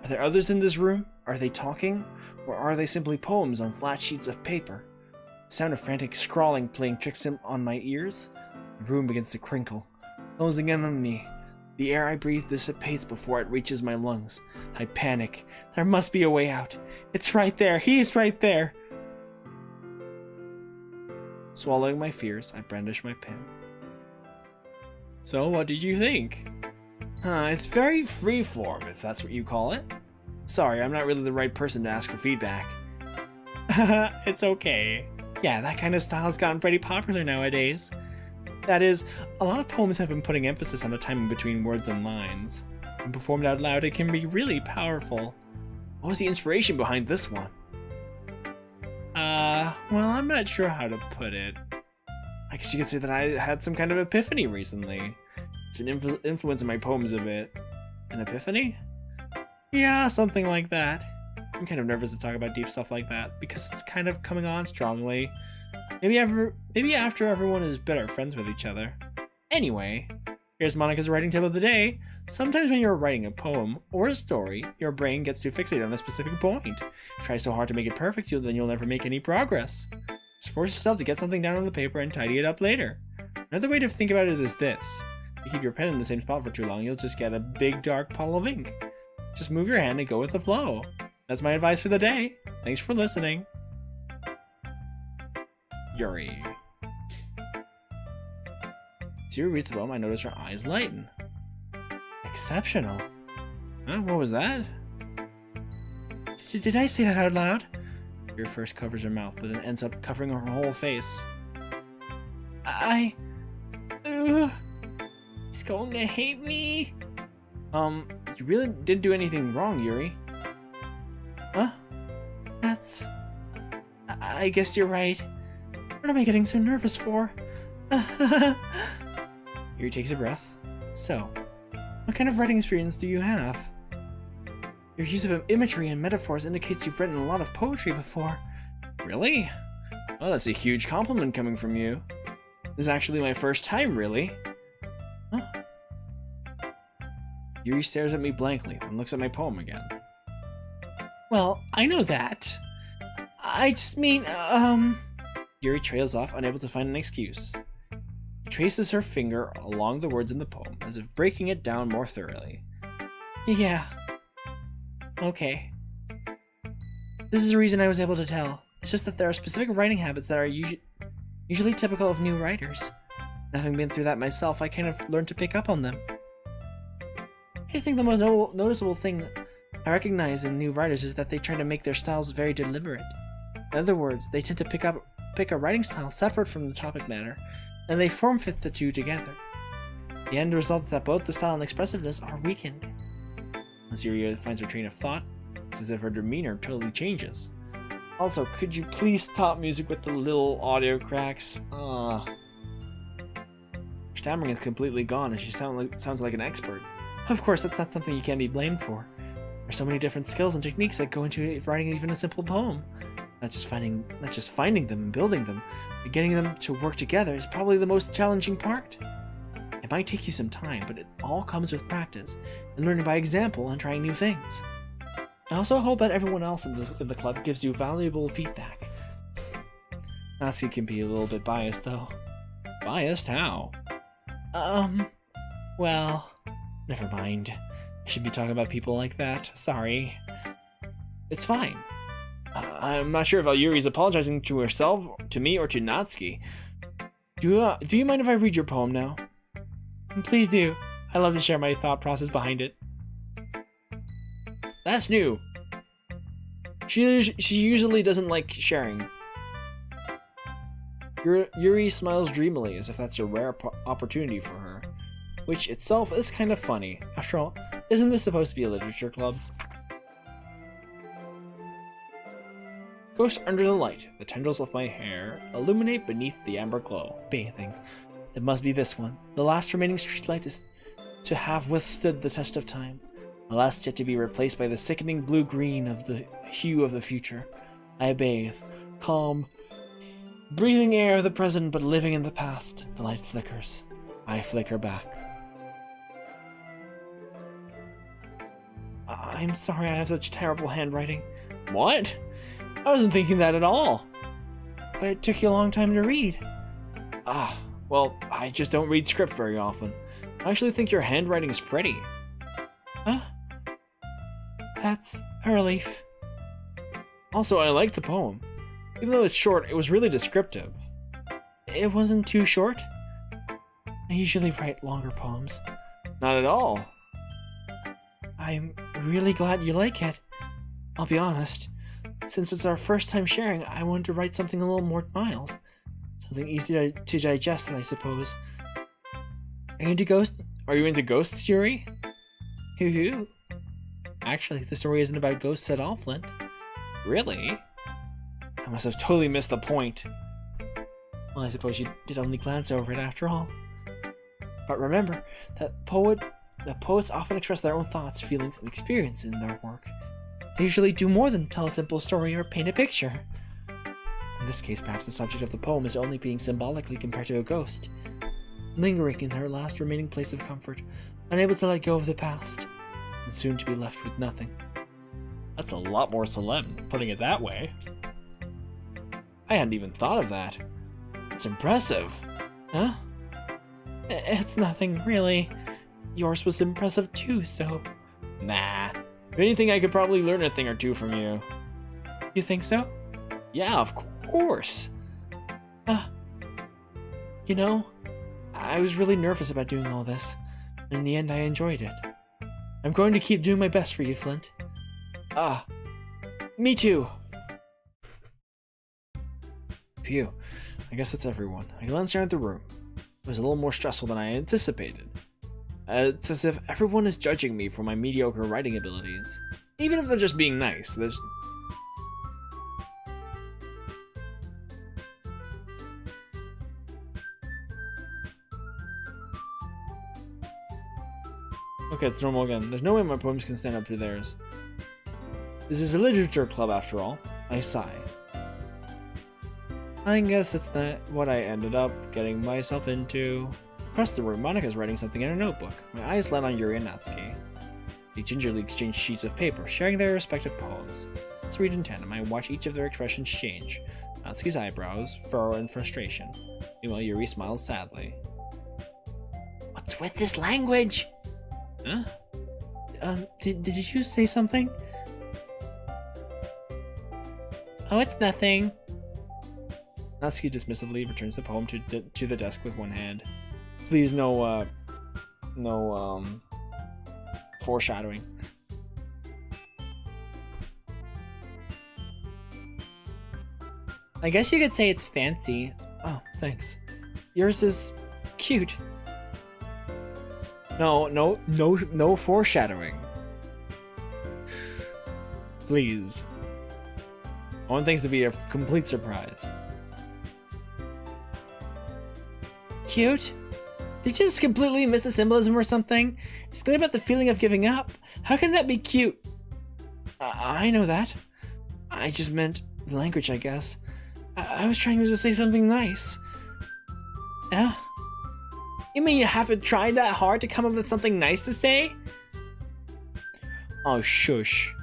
Are there others in this room? Are they talking? Or are they simply poems on flat sheets of paper? The sound of frantic scrawling playing tricks on my ears. The room begins to crinkle, closing in on me. The air I breathe dissipates before it reaches my lungs. I panic. There must be a way out. It's right there. He's right there. Swallowing my fears, I brandish my pen. So, what did you think? It's very freeform, if that's what you call it. Sorry, I'm not really the right person to ask for feedback. It's okay. Yeah, that kind of style has gotten pretty popular nowadays. That is, a lot of poems have been putting emphasis on the timing between words and lines. When performed out loud, it can be really powerful. What was the inspiration behind this one? Well, I'm not sure how to put it. I guess you could say that I had some kind of epiphany recently. It's been influencing my poems a bit. An epiphany? Yeah, something like that. I'm kind of nervous to talk about deep stuff like that. Because it's kind of coming on strongly. Maybe after everyone is better friends with each other. Anyway, here's Monica's writing tip of the day. Sometimes when you're writing a poem or a story, your brain gets too fixated on a specific point. Try so hard to make it perfect, then you'll never make any progress. Just force yourself to get something down on the paper and tidy it up later. Another way to think about it is this. If you keep your pen in the same spot for too long, you'll just get a big dark puddle of ink. Just move your hand and go with the flow. That's my advice for the day. Thanks for listening. Yuri. As Yuri reads the poem, I notice her eyes lighten. Exceptional. What was that? Did I say that out loud? Yuri first covers her mouth, but then ends up covering her whole face. He's going to hate me. You really didn't do anything wrong, Yuri. Huh? I guess you're right. What am I getting so nervous for? Yuri takes a breath. So, what kind of writing experience do you have? Your use of imagery and metaphors indicates you've written a lot of poetry before. Really? Well, that's a huge compliment coming from you. This is actually my first time, really. Huh? Yuri stares at me blankly and looks at my poem again. Well, I know that. I just mean, Yuri trails off, unable to find an excuse. She traces her finger along the words in the poem, as if breaking it down more thoroughly. Yeah. Okay. This is the reason I was able to tell. It's just that there are specific writing habits that are usually typical of new writers. And having been through that myself, I kind of learned to pick up on them. I think the most noticeable thing I recognize in new writers is that they try to make their styles very deliberate. In other words, they tend to pick a writing style separate from the topic matter, and they form fit the two together. The end result is that both the style and expressiveness are weakened. Once Yuri finds her train of thought, it's as if her demeanor totally changes. Also, could you please stop music with the little audio cracks? Her stammering is completely gone and she sounds like an expert. Of course, that's not something you can be blamed for. There are so many different skills and techniques that go into writing even a simple poem. Not just finding them and building them, but getting them to work together is probably the most challenging part. It might take you some time, but it all comes with practice and learning by example and trying new things. I also hope that everyone else in the club gives you valuable feedback. Natsuki can be a little bit biased, though. Biased? How? Well, never mind. I shouldn't be talking about people like that. Sorry. It's fine. I'm not sure if Yuri's apologizing to herself, to me, or to Natsuki. Do you mind if I read your poem now? Please do. I love to share my thought process behind it. That's new. She usually doesn't like sharing. Yuri smiles dreamily as if that's a rare opportunity for her, which itself is kind of funny. After all, isn't this supposed to be a literature club? Ghost under the light, the tendrils of my hair illuminate beneath the amber glow. Bathing. It must be this one. The last remaining streetlight is to have withstood the test of time. The last yet to be replaced by the sickening blue-green of the hue of the future. I bathe, calm, breathing air of the present but living in the past. The light flickers. I flicker back. I'm sorry I have such terrible handwriting. What? I wasn't thinking that at all. But it took you a long time to read. Well, I just don't read script very often. I actually think your handwriting is pretty. Huh? That's a relief. Also, I liked the poem. Even though it's short, it was really descriptive. It wasn't too short. I usually write longer poems. Not at all. I'm really glad you like it. I'll be honest. Since it's our first time sharing, I wanted to write something a little more mild. Something easy to digest, I suppose. Are you into ghosts, Yuri? Hoo-hoo. Actually, the story isn't about ghosts at all, Flint. Really? I must have totally missed the point. Well, I suppose you did only glance over it after all. But remember, the poets often express their own thoughts, feelings, and experience in their work. They usually do more than tell a simple story or paint a picture. In this case, perhaps the subject of the poem is only being symbolically compared to a ghost, lingering in her last remaining place of comfort, unable to let go of the past, and soon to be left with nothing. That's a lot more solemn, putting it that way. I hadn't even thought of that. It's impressive. Huh? It's nothing, really. Yours was impressive too, so... Nah. If anything, I could probably learn a thing or two from you. You think so? Yeah, of course. You know, I was really nervous about doing all this. And in the end, I enjoyed it. I'm going to keep doing my best for you, Flint. Me too. Phew. I guess that's everyone. I glanced around the room. It was a little more stressful than I anticipated. It's as if everyone is judging me for my mediocre writing abilities. Even if they're just being nice. Okay, it's normal again. There's no way my poems can stand up to theirs. This is a literature club after all. I sigh. I guess that's not what I ended up getting myself into. Across the room, Monika's writing something in her notebook. My eyes land on Yuri and Natsuki. They gingerly exchange sheets of paper, sharing their respective poems. Let's read in tandem. I watch each of their expressions change. Natsuki's eyebrows furrow in frustration. Meanwhile, Yuri smiles sadly. What's with this language? Huh? Did you say something? Oh, it's nothing. Natsuki dismissively returns the poem to the desk with one hand. Please, no foreshadowing. I guess you could say it's fancy. Oh, thanks. Yours is cute. No foreshadowing. Please. I want things to be a complete surprise. Cute? Did you just completely miss the symbolism or something? It's clear about the feeling of giving up. How can that be cute? I know that. I just meant the language, I guess. I was trying to say something nice. Yeah? You mean you haven't tried that hard to come up with something nice to say? Oh, shush.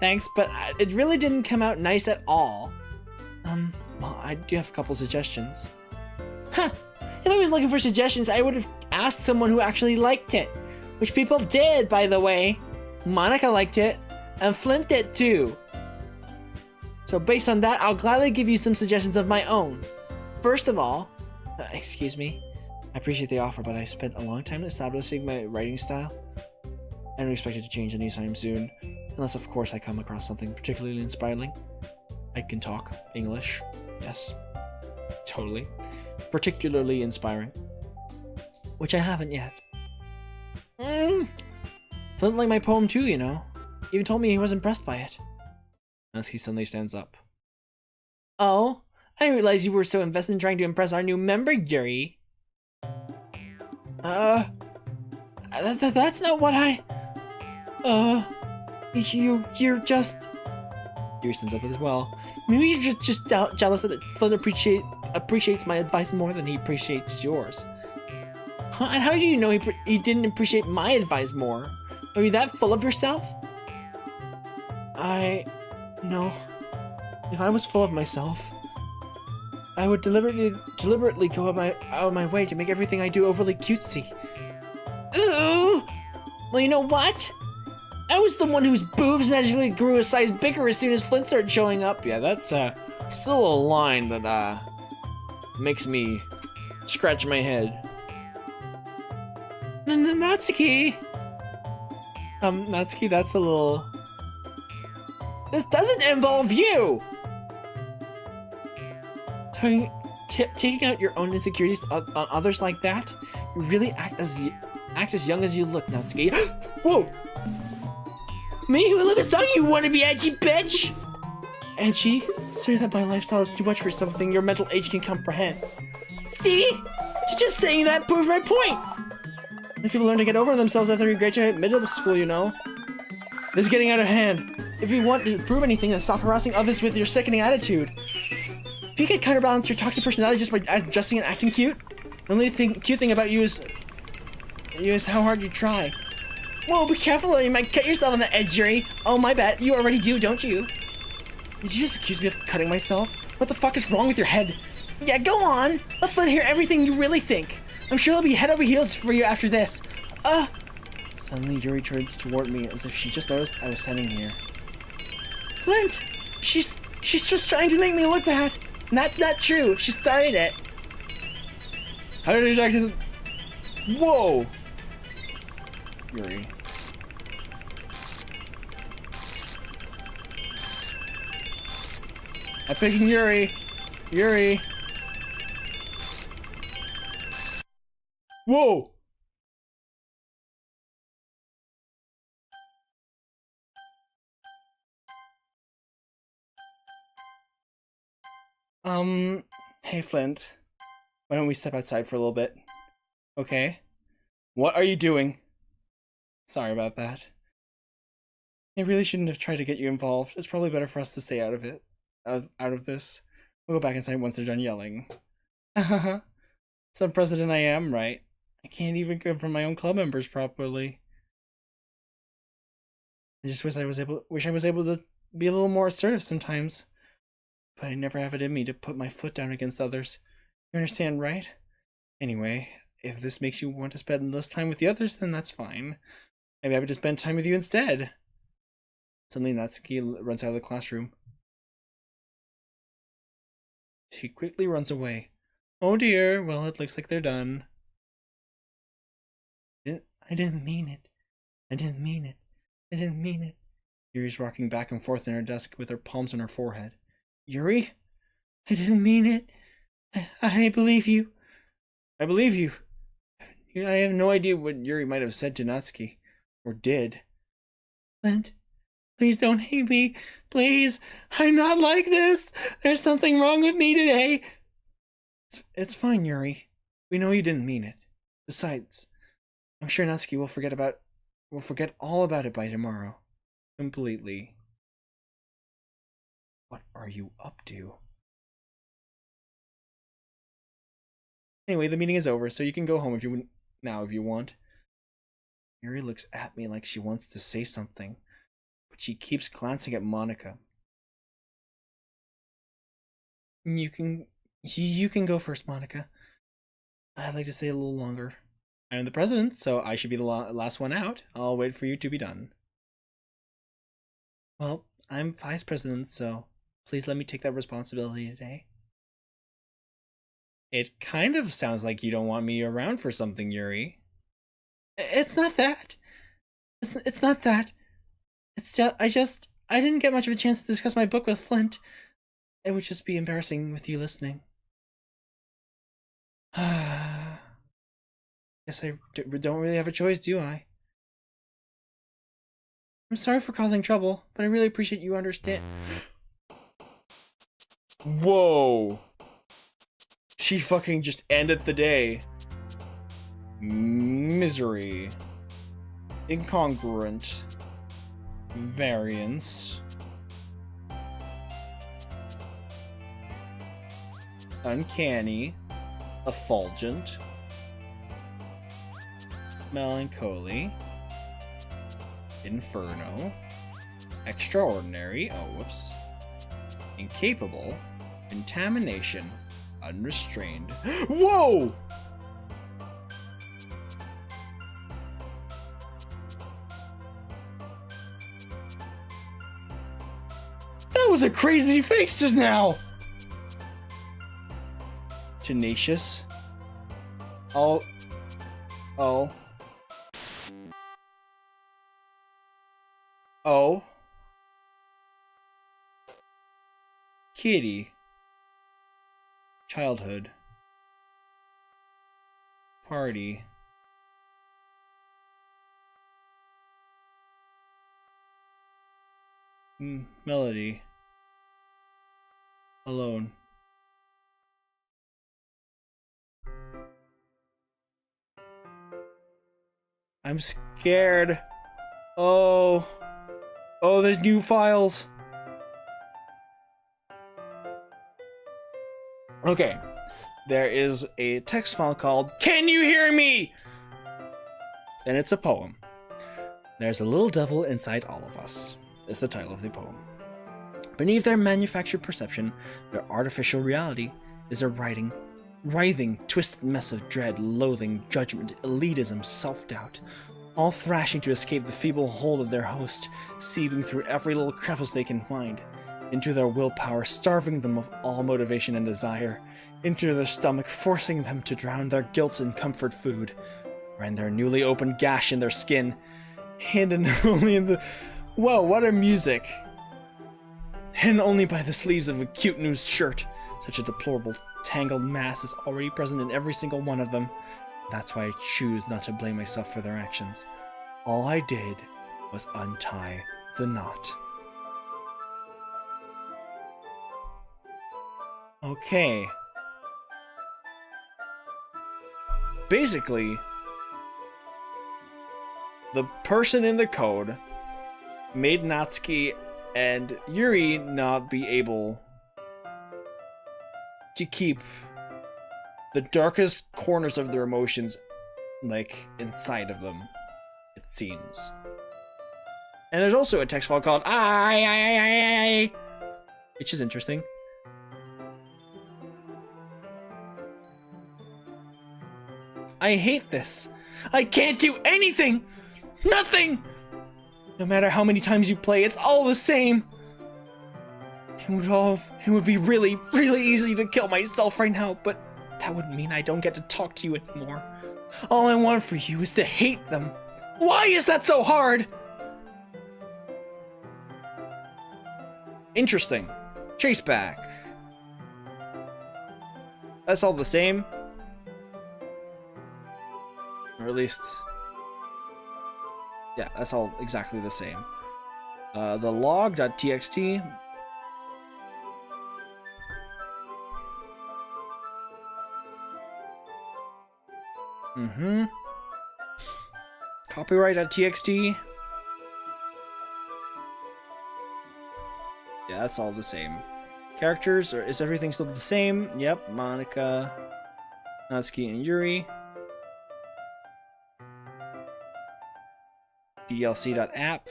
Thanks, but it really didn't come out nice at all. Well, I do have a couple suggestions. Huh! If I was looking for suggestions, I would have asked someone who actually liked it. Which people did, by the way. Monika liked it, and Flint did too. So based on that, I'll gladly give you some suggestions of my own. First of all, excuse me, I appreciate the offer, but I've spent a long time establishing my writing style. I don't expect it to change anytime soon, unless of course I come across something particularly inspiring. I can talk English, yes, totally. Particularly inspiring. Which I haven't yet. Flint liked my poem too, you know. He even told me he was impressed by it. Natsuki suddenly stands up. Oh, I didn't realize you were so invested in trying to impress our new member, Yuri. That's not what I... You're just... Yuri stands up as well. Maybe you're just jealous that Flint appreciates my advice more than he appreciates yours. Huh? And how do you know he didn't appreciate my advice more? Are you that full of yourself? No. If I was full of myself, I would deliberately go out of my way to make everything I do overly cutesy. Ooh! Well, you know what? I was the one whose boobs magically grew a size bigger as soon as Flint started showing up. Yeah, that's still a line that makes me scratch my head. Natsuki! Natsuki, that's a little... This doesn't involve you! Taking out your own insecurities on others like that? You really act as young as you look, Natsuki. Whoa! Me who look as young, you wannabe edgy bitch! Edgy? Sorry that my lifestyle is too much for something your mental age can comprehend. See? Just saying that proves my point! When people learn to get over themselves after you graduate middle school, you know. This is getting out of hand. If you want to prove anything, then stop harassing others with your sickening attitude. If you could counterbalance your toxic personality just by adjusting and acting cute, the only cute thing about you is how hard you try. Whoa, be careful or you might cut yourself on the edge, Yuri. Oh, my bad. You already do, don't you? Did you just accuse me of cutting myself? What the fuck is wrong with your head? Yeah, go on. Let's let hear everything you really think. I'm sure it'll be head over heels for you after this. Suddenly, Yuri turns toward me as if she just noticed I was standing here. Flint! She's just trying to make me look bad. And that's not true. She started it. How did you actually... Whoa! Yuri. I'm picking Yuri. Yuri. Whoa! Hey Flint. Why don't we step outside for a little bit? Okay? What are you doing? Sorry about that. I really shouldn't have tried to get you involved. It's probably better for us to stay out of it. Out of this. We'll go back inside once they're done yelling. Some president I am, right? I can't even confront my own club members properly. I just wish I was able to be a little more assertive sometimes. But I never have it in me to put my foot down against others. You understand, right? Anyway, if this makes you want to spend less time with the others, then that's fine. Maybe I would just spend time with you instead. Suddenly Natsuki runs out of the classroom. She quickly runs away. Oh dear, well it looks like they're done. I didn't mean it. I didn't mean it. I didn't mean it. Yuri's rocking back and forth in her desk with her palms on her forehead. Yuri? I didn't mean it. I believe you. I believe you. I have no idea what Yuri might have said to Natsuki. Or did. Flint, please don't hate me. Please. I'm not like this. There's something wrong with me today. It's fine, Yuri. We know you didn't mean it. Besides, I'm sure Natsuki will forget all about it by tomorrow. Completely. What are you up to? Anyway, the meeting is over, so you can go home if you want. Yuri looks at me like she wants to say something, but she keeps glancing at Monica. You can go first, Monica. I'd like to stay a little longer. I'm the president, so I should be the last one out. I'll wait for you to be done. Well, I'm vice president, so please let me take that responsibility today. It kind of sounds like you don't want me around for something, Yuri. It's not that. It's not that. It's just I didn't get much of a chance to discuss my book with Flint. It would just be embarrassing with you listening. Guess I don't really have a choice, do I? I'm sorry for causing trouble, but I really appreciate you understand. Whoa! She fucking just ended the day. Misery. Incongruent. Variance. Uncanny. Effulgent. Melancholy. Inferno, Extraordinary, oh whoops, Incapable, Contamination, Unrestrained. Whoa! That was a crazy face just now! Tenacious. Oh. Oh. Oh. Kitty. Childhood. Party. Melody. Alone. I'm scared. Oh. Oh, there's new files. Okay. There is a text file called "Can You Hear Me?" And it's a poem. There's a little devil inside all of us, is the title of the poem. Beneath their manufactured perception, their artificial reality is a writhing, twisted mess of dread, loathing, judgment, elitism, self-doubt, all thrashing to escape the feeble hold of their host, seeping through every little crevice they can find, into their willpower, starving them of all motivation and desire, into their stomach, forcing them to drown their guilt in comfort food, or in their newly opened gash in their skin, hidden only in the... Whoa, what a music! Hidden only by the sleeves of a cute new shirt. Such a deplorable, tangled mass is already present in every single one of them. That's why I choose not to blame myself for their actions. All I did was untie the knot. Okay. Basically, the person in the code made Natsuki and Yuri not be able to keep the darkest corners of their emotions, like, inside of them, it seems. And there's also a text file called I, which is interesting. I hate this. I can't do anything! Nothing! No matter how many times you play, it's all the same! It would be really, really easy to kill myself right now, but that would mean I don't get to talk to you anymore. All I want for you is to hate them. Why is that so hard? Interesting. Chase back. That's all the same. Or at least... yeah, that's all exactly the same. The log.txt. Copyright.txt. Yeah, that's all the same. Characters, or is everything still the same? Yep, Monica, Natsuki, and Yuri. DLC.app.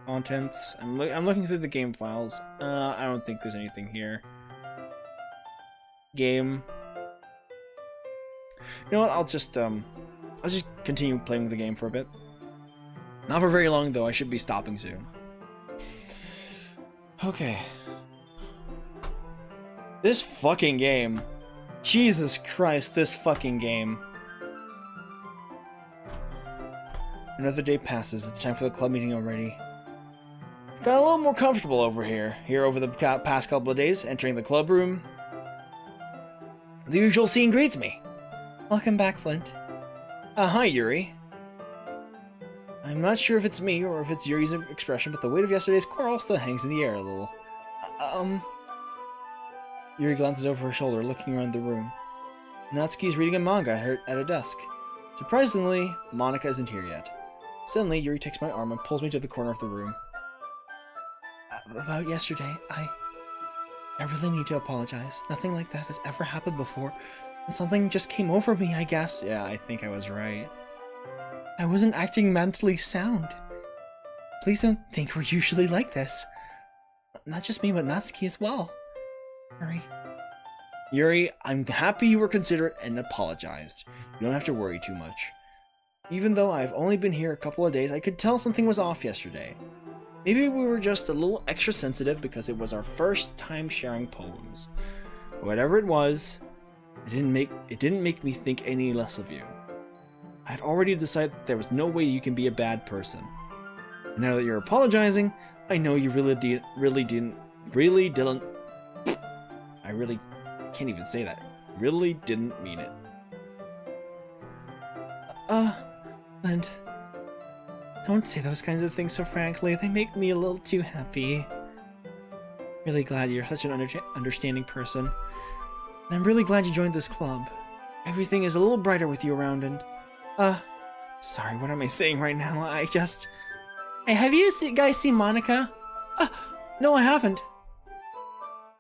Contents. I'm looking through the game files. I don't think there's anything here. Game. You know what? I'll just continue playing with the game for a bit. Not for very long though. I should be stopping soon. Okay. This fucking game. Jesus Christ, this fucking game. Another day passes. It's time for the club meeting already. Got a little more comfortable over here. Over the past couple of days, entering the club room. The usual scene greets me. Welcome back, Flint. Hi, Yuri. I'm not sure if it's me or if it's Yuri's expression, but the weight of yesterday's quarrel still hangs in the air a little. Yuri glances over her shoulder, looking around the room. Natsuki's reading a manga at her desk. Surprisingly, Monica isn't here yet. Suddenly, Yuri takes my arm and pulls me to the corner of the room. About yesterday, I really need to apologize. Nothing like that has ever happened before. And something just came over me, I guess. Yeah, I think I was right. I wasn't acting mentally sound. Please don't think we're usually like this. Not just me, but Natsuki as well. Yuri. Yuri, I'm happy you were considerate and apologized. You don't have to worry too much. Even though I've only been here a couple of days, I could tell something was off yesterday. Maybe we were just a little extra sensitive because it was our first time sharing poems. Whatever it was, it didn't make me think any less of you. I had already decided that there was no way you can be a bad person. And now that you're apologizing, I know you really didn't. I really can't even say that. Really didn't mean it. And don't say those kinds of things so frankly. They make me a little too happy. Really glad you're such an understanding person. And I'm really glad you joined this club. Everything is a little brighter with you around and... sorry, what am I saying right now? Hey, have you guys seen Monica? No, I haven't.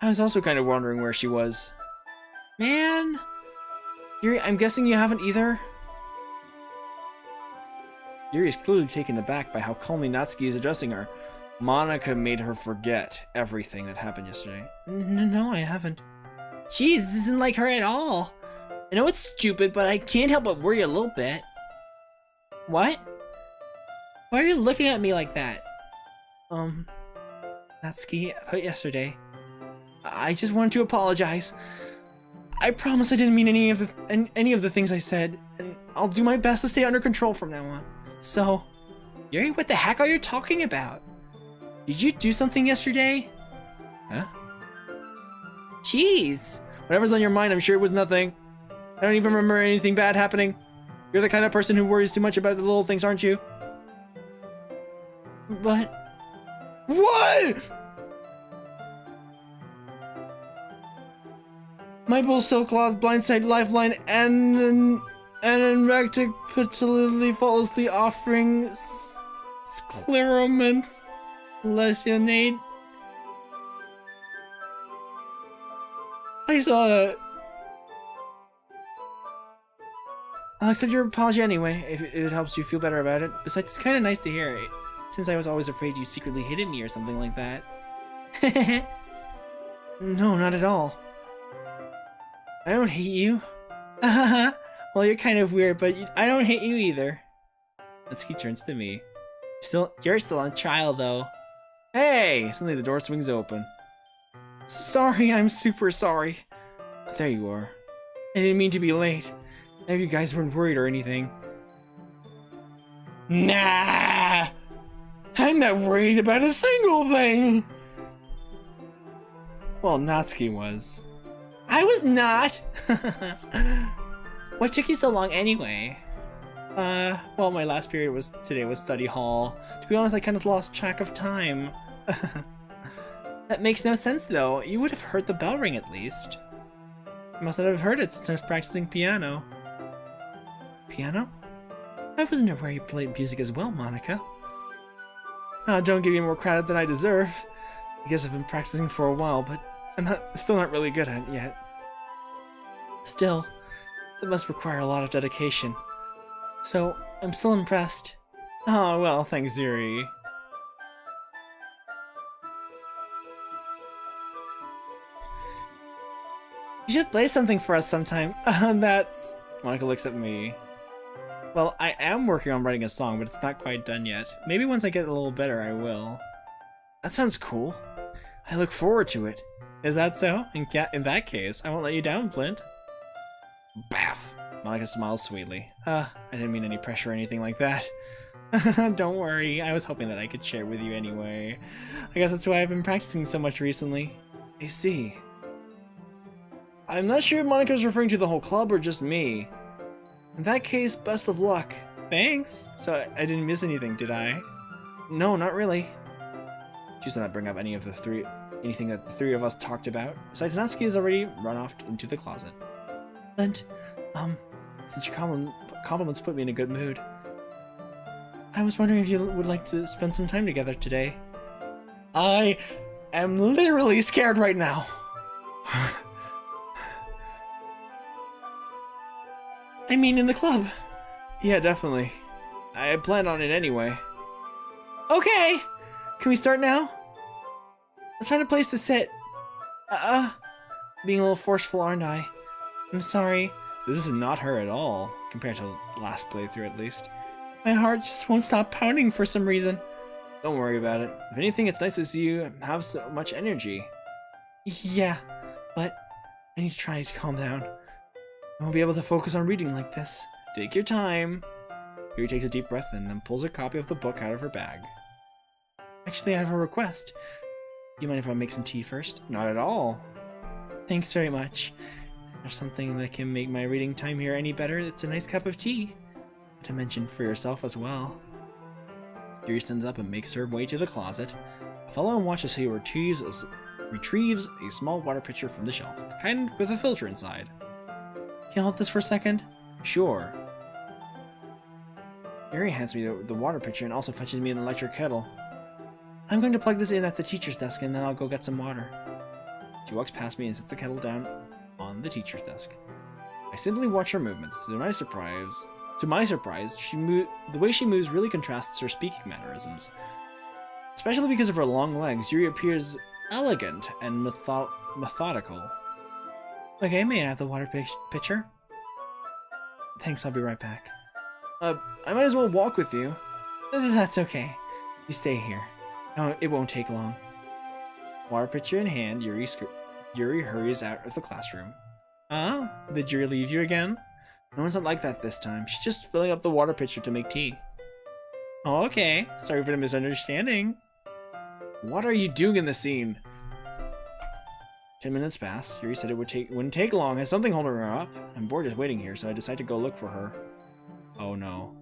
I was also kind of wondering where she was. Man! Yuri, I'm guessing you haven't either? Yuri is clearly taken aback by how calmly Natsuki is addressing her. Monica made her forget everything that happened yesterday. No, I haven't. Jeez, this isn't like her at all. I know it's stupid, but I can't help but worry a little bit. What? Why are you looking at me like that? Natsuki, about yesterday. I just wanted to apologize. I promise I didn't mean any of the things I said, and I'll do my best to stay under control from now on. So, Yuri, what the heck are you talking about? Did you do something yesterday? Huh? Jeez. Whatever's on your mind, I'm sure it was nothing. I don't even remember anything bad happening. You're the kind of person who worries too much about the little things, aren't you? But... What?! My bull silkcloth, blindside lifeline, and an rectic petilily follows the offering scleromenth lesionade. I saw that. I'll accept your apology anyway, if it helps you feel better about it. Besides, it's kind of nice to hear it, since I was always afraid you secretly hated me or something like that. No, not at all. I don't hate you. Well, you're kind of weird, but I don't hate you either. Natsuki turns to me. You're still on trial, though. Hey! Suddenly the door swings open. Sorry, I'm super sorry. There you are. I didn't mean to be late. I hope you guys weren't worried or anything. Nah! I'm not worried about a single thing! Well, Natsuki was. I was not! What took you so long anyway? Well, my last period today was study hall. To be honest, I kind of lost track of time. That makes no sense though. You would have heard the bell ring at least. I must not have heard it since I was practicing piano. Piano? I wasn't aware you played music as well, Monica. Don't give me more credit than I deserve. I guess I've been practicing for a while, but I'm still not really good at it yet. Still, it must require a lot of dedication. So, I'm still impressed. Oh, well, thanks, Yuri. You should play something for us sometime. That's... Monica looks at me. Well, I am working on writing a song, but it's not quite done yet. Maybe once I get a little better, I will. That sounds cool. I look forward to it. Is that so? In that case, I won't let you down, Flint. Baff. Monica smiles sweetly. I didn't mean any pressure or anything like that. Don't worry, I was hoping that I could share with you anyway. I guess that's why I've been practicing so much recently. I see. I'm not sure if Monica's referring to the whole club or just me. In that case, best of luck. Thanks! So I didn't miss anything, did I? No, not really. She did not bring up anything that the three of us talked about. Besides, Natsuki has already run off into the closet. And, since your compliments put me in a good mood, I was wondering if you would like to spend some time together today. I am literally scared right now. I mean, in the club. Yeah, definitely. I planned on it anyway. Okay! Can we start now? Let's find a place to sit. Being a little forceful, aren't I? I'm sorry. This is not her at all, compared to last playthrough at least. My heart just won't stop pounding for some reason. Don't worry about it. If anything, it's nice to see you have so much energy. Yeah, but I need to try to calm down. I won't be able to focus on reading like this. Take your time. Yuri takes a deep breath and then pulls a copy of the book out of her bag. Actually, I have a request. Do you mind if I make some tea first? Not at all. Thanks very much. If there's something that can make my reading time here any better, it's a nice cup of tea. Not to mention for yourself as well. Yuri stands up and makes her way to the closet. A fellow watches as he retrieves a small water pitcher from the shelf, the kind with a filter inside. Can you hold this for a second? Sure. Yuri hands me the water pitcher and also fetches me an electric kettle. I'm going to plug this in at the teacher's desk and then I'll go get some water. She walks past me and sets the kettle down on the teacher's desk. I simply watch her movements. To my surprise, the way she moves really contrasts her speaking mannerisms. Especially because of her long legs, Yuri appears elegant and methodical. Okay, may I have the water pitcher? Thanks, I'll be right back. I might as well walk with you. That's okay. You stay here. No, it won't take long. Water pitcher in hand, Yuri hurries out of the classroom. Oh, did Yuri leave you again? No one's not like that this time. She's just filling up the water pitcher to make tea. Oh, okay. Sorry for the misunderstanding. What are you doing in the scene? 10 minutes pass. Yuri said wouldn't take long. Has something holding her up? I'm bored just waiting here, so I decide to go look for her. Oh no.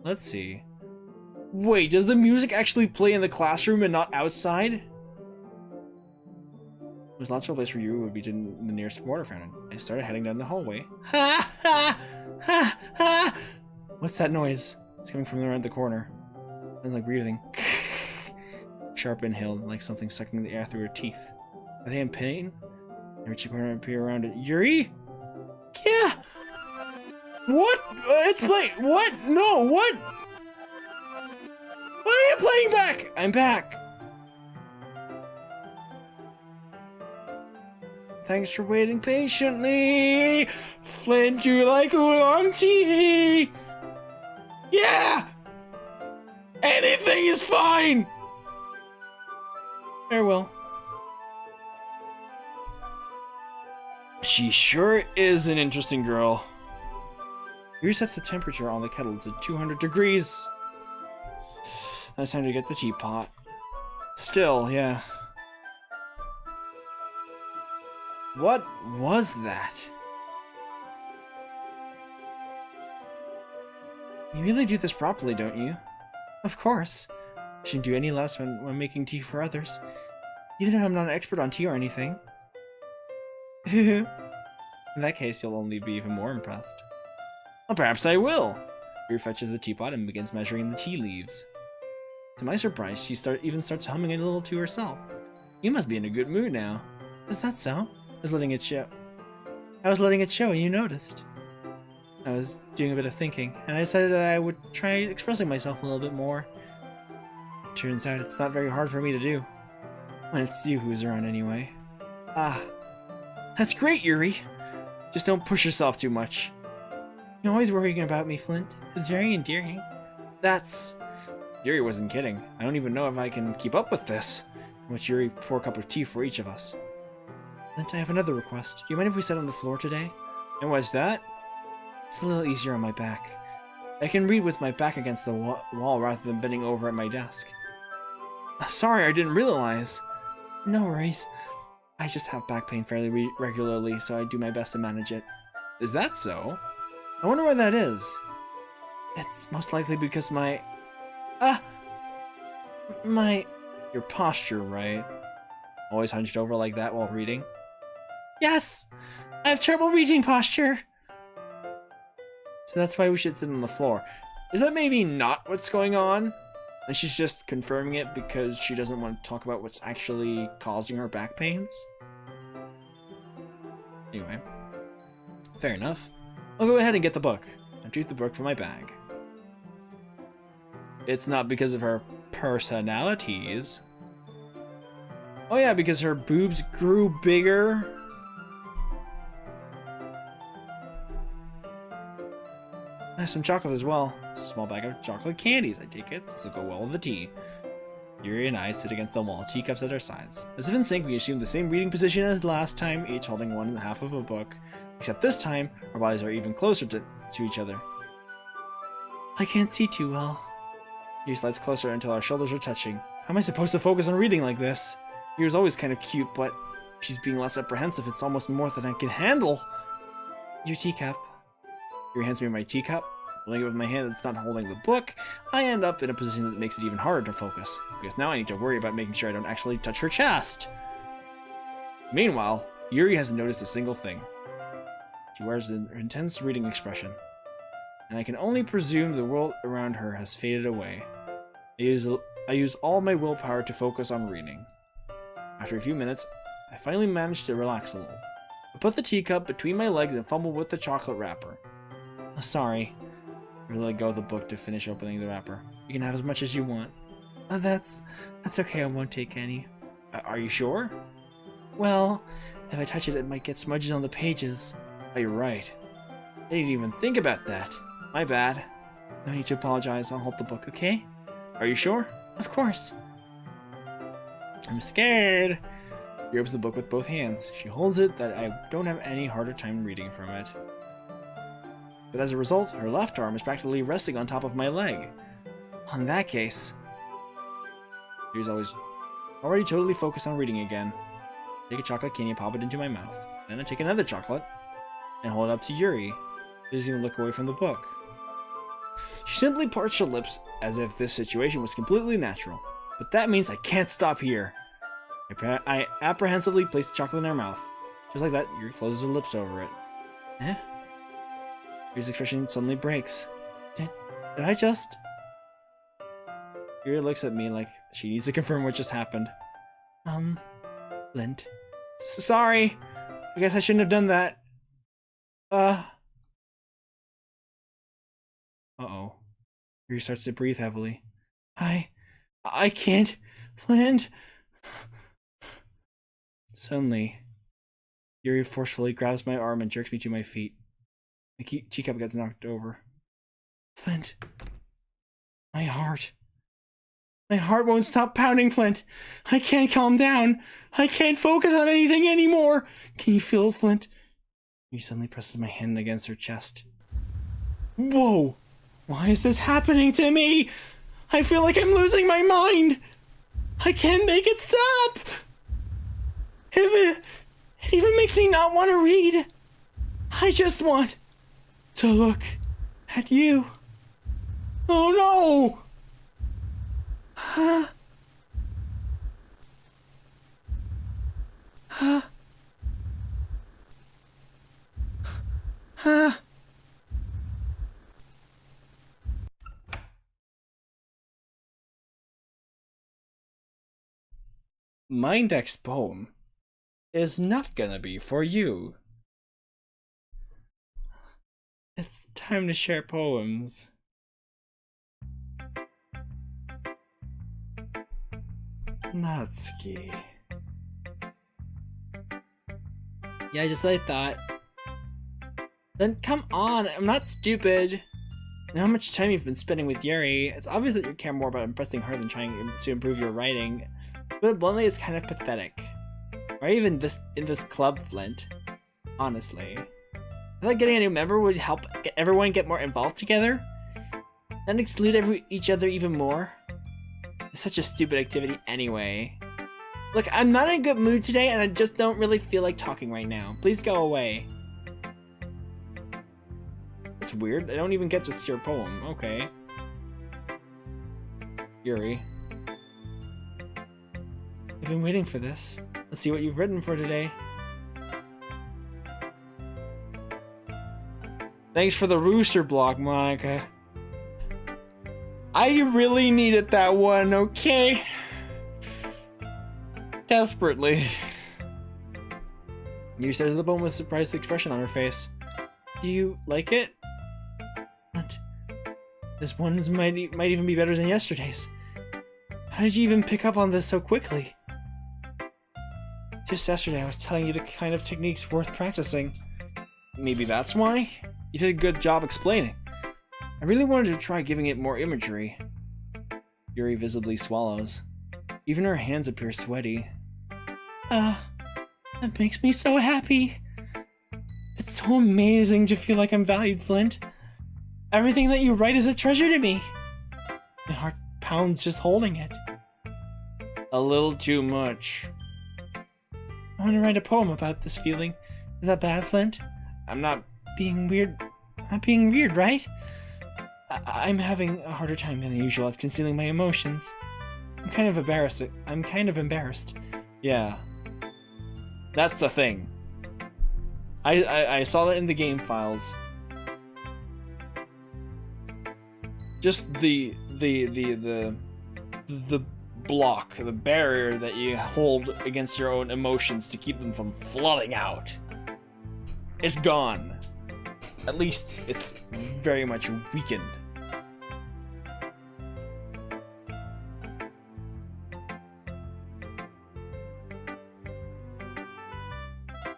Let's see. Wait, does the music actually play in the classroom and not outside? There's a logical place where Yuri would be to the nearest water fountain. I started heading down the hallway. Ha ha ha ha! What's that noise? It's coming from around the corner. Sounds like breathing. Sharp inhale, like something sucking the air through her teeth. Are they in pain? I reach the corner and peer around it. Yuri? Yeah! What? It's playing. What? No, what? Why are you playing back? I'm back. Thanks for waiting patiently. Flint, you like oolong tea? Yeah! Anything is fine! Farewell. She sure is an interesting girl. Yuri sets the temperature on the kettle to 200 degrees. Now it's time to get the teapot. Still, yeah. What was that? You really do this properly, don't you? Of course. I shouldn't do any less when making tea for others. Even if I'm not an expert on tea or anything. In that case, you'll only be even more impressed. Well, perhaps I will. Yuri fetches the teapot and begins measuring the tea leaves. To my surprise, she even starts humming a little to herself. You must be in a good mood now. Is that so? I was letting it show. I was letting it show and you noticed. I was doing a bit of thinking, and I decided that I would try expressing myself a little bit more. It turns out it's not very hard for me to do. When it's you who's around anyway. Ah. That's great, Yuri. Just don't push yourself too much. You're always worrying about me, Flint. It's very endearing. That's... Yuri wasn't kidding. I don't even know if I can keep up with this. Which Yuri pour a cup of tea for each of us. Flint, I have another request. Do you mind if we sit on the floor today? And what's that? It's a little easier on my back. I can read with my back against the wall rather than bending over at my desk. Sorry, I didn't realize. No worries. I just have back pain fairly regularly, so I do my best to manage it. Is that so? I wonder why that is. It's most likely because my... Your posture, right? Always hunched over like that while reading? Yes! I have terrible reading posture! So that's why we should sit on the floor. Is that maybe not what's going on? And she's just confirming it because she doesn't want to talk about what's actually causing her back pains? Anyway. Fair enough. I'll go ahead and get the book. I retrieve the book from my bag. It's not because of her personalities. Oh yeah, because her boobs grew bigger. I have some chocolate as well. It's a small bag of chocolate candies. I take it. This will go well with the tea. Yuri and I sit against the wall, teacups at our sides. As if in sync, we assume the same reading position as last time, each holding one half of a book. Except this time, our bodies are even closer to each other. I can't see too well. Yuri slides closer until our shoulders are touching. How am I supposed to focus on reading like this? Yuri's always kind of cute, but if she's being less apprehensive, it's almost more than I can handle. Your teacup. Yuri hands me my teacup. Holding it with my hand that's not holding the book, I end up in a position that makes it even harder to focus, because now I need to worry about making sure I don't actually touch her chest. Meanwhile, Yuri hasn't noticed a single thing. She wears an intense reading expression, and I can only presume the world around her has faded away. I use all my willpower to focus on reading. After a few minutes, I finally manage to relax a little. I put the teacup between my legs and fumble with the chocolate wrapper. Oh, sorry. I let go of the book to finish opening the wrapper. You can have as much as you want. That's okay, I won't take any. Are you sure? Well, if I touch it, it might get smudges on the pages. Oh, you're right. I didn't even think about that. My bad. No need to apologize, I'll hold the book, okay? Are you sure? Of course. I'm scared. She opens the book with both hands. She holds it that I don't have any harder time reading from it. But as a result, her left arm is practically resting on top of my leg. In that case... Yuri's already totally focused on reading again. I take a chocolate candy and pop it into my mouth. Then I take another chocolate and hold it up to Yuri. She doesn't even look away from the book. She simply parts her lips as if this situation was completely natural. But that means I can't stop here. I apprehensively place the chocolate in her mouth. Just like that, Yuri closes her lips over it. Eh? Yuri's expression suddenly breaks. Did I just... Yuri looks at me like she needs to confirm what just happened. Flint. Sorry. I guess I shouldn't have done that. Uh-oh. Yuri starts to breathe heavily. I can't. Flint. Suddenly, Yuri forcefully grabs my arm and jerks me to my feet. My teacup gets knocked over. Flint. My heart won't stop pounding, Flint. I can't calm down. I can't focus on anything anymore. Can you feel it, Flint? He suddenly presses my hand against her chest. Whoa! Why is this happening to me? I feel like I'm losing my mind. I can't make it stop. It even makes me not want to read. I just want to look at you. Oh no! My next poem is not gonna be for you. It's time to share poems. Natsuki. Yeah, just like that. Then come on, I'm not stupid. I know how much time you've been spending with Yuri. It's obvious that you care more about impressing her than trying to improve your writing. But bluntly, it's kind of pathetic. Or even in this club, Flint. Honestly. I thought getting a new member would help everyone get more involved together. And exclude each other even more. It's such a stupid activity anyway. Look, I'm not in a good mood today and I just don't really feel like talking right now. Please go away. That's weird. I don't even get to see your poem. Okay. Yuri. I've been waiting for this. Let's see what you've written for today. Thanks for the rooster block, Monica. I really needed that one, okay? Desperately. Yuri stares at the poem with a surprised expression on her face. Do you like it? This one's might even be better than yesterday's. How did you even pick up on this so quickly? Just yesterday I was telling you the kind of techniques worth practicing. Maybe that's why? You did a good job explaining. I really wanted to try giving it more imagery. Yuri visibly swallows. Even her hands appear sweaty. That makes me so happy. It's so amazing to feel like I'm valued, Flint. Everything that you write is a treasure to me. My heart pounds just holding it. A little too much. I want to write a poem about this feeling. Is that bad, Flint? I'm not being weird. Not being weird, right? I'm having a harder time than usual at concealing my emotions. I'm kind of embarrassed. Yeah. That's the thing. I saw that in the game files. Just the block, the barrier that you hold against your own emotions to keep them from flooding out. It's gone. At least it's very much weakened.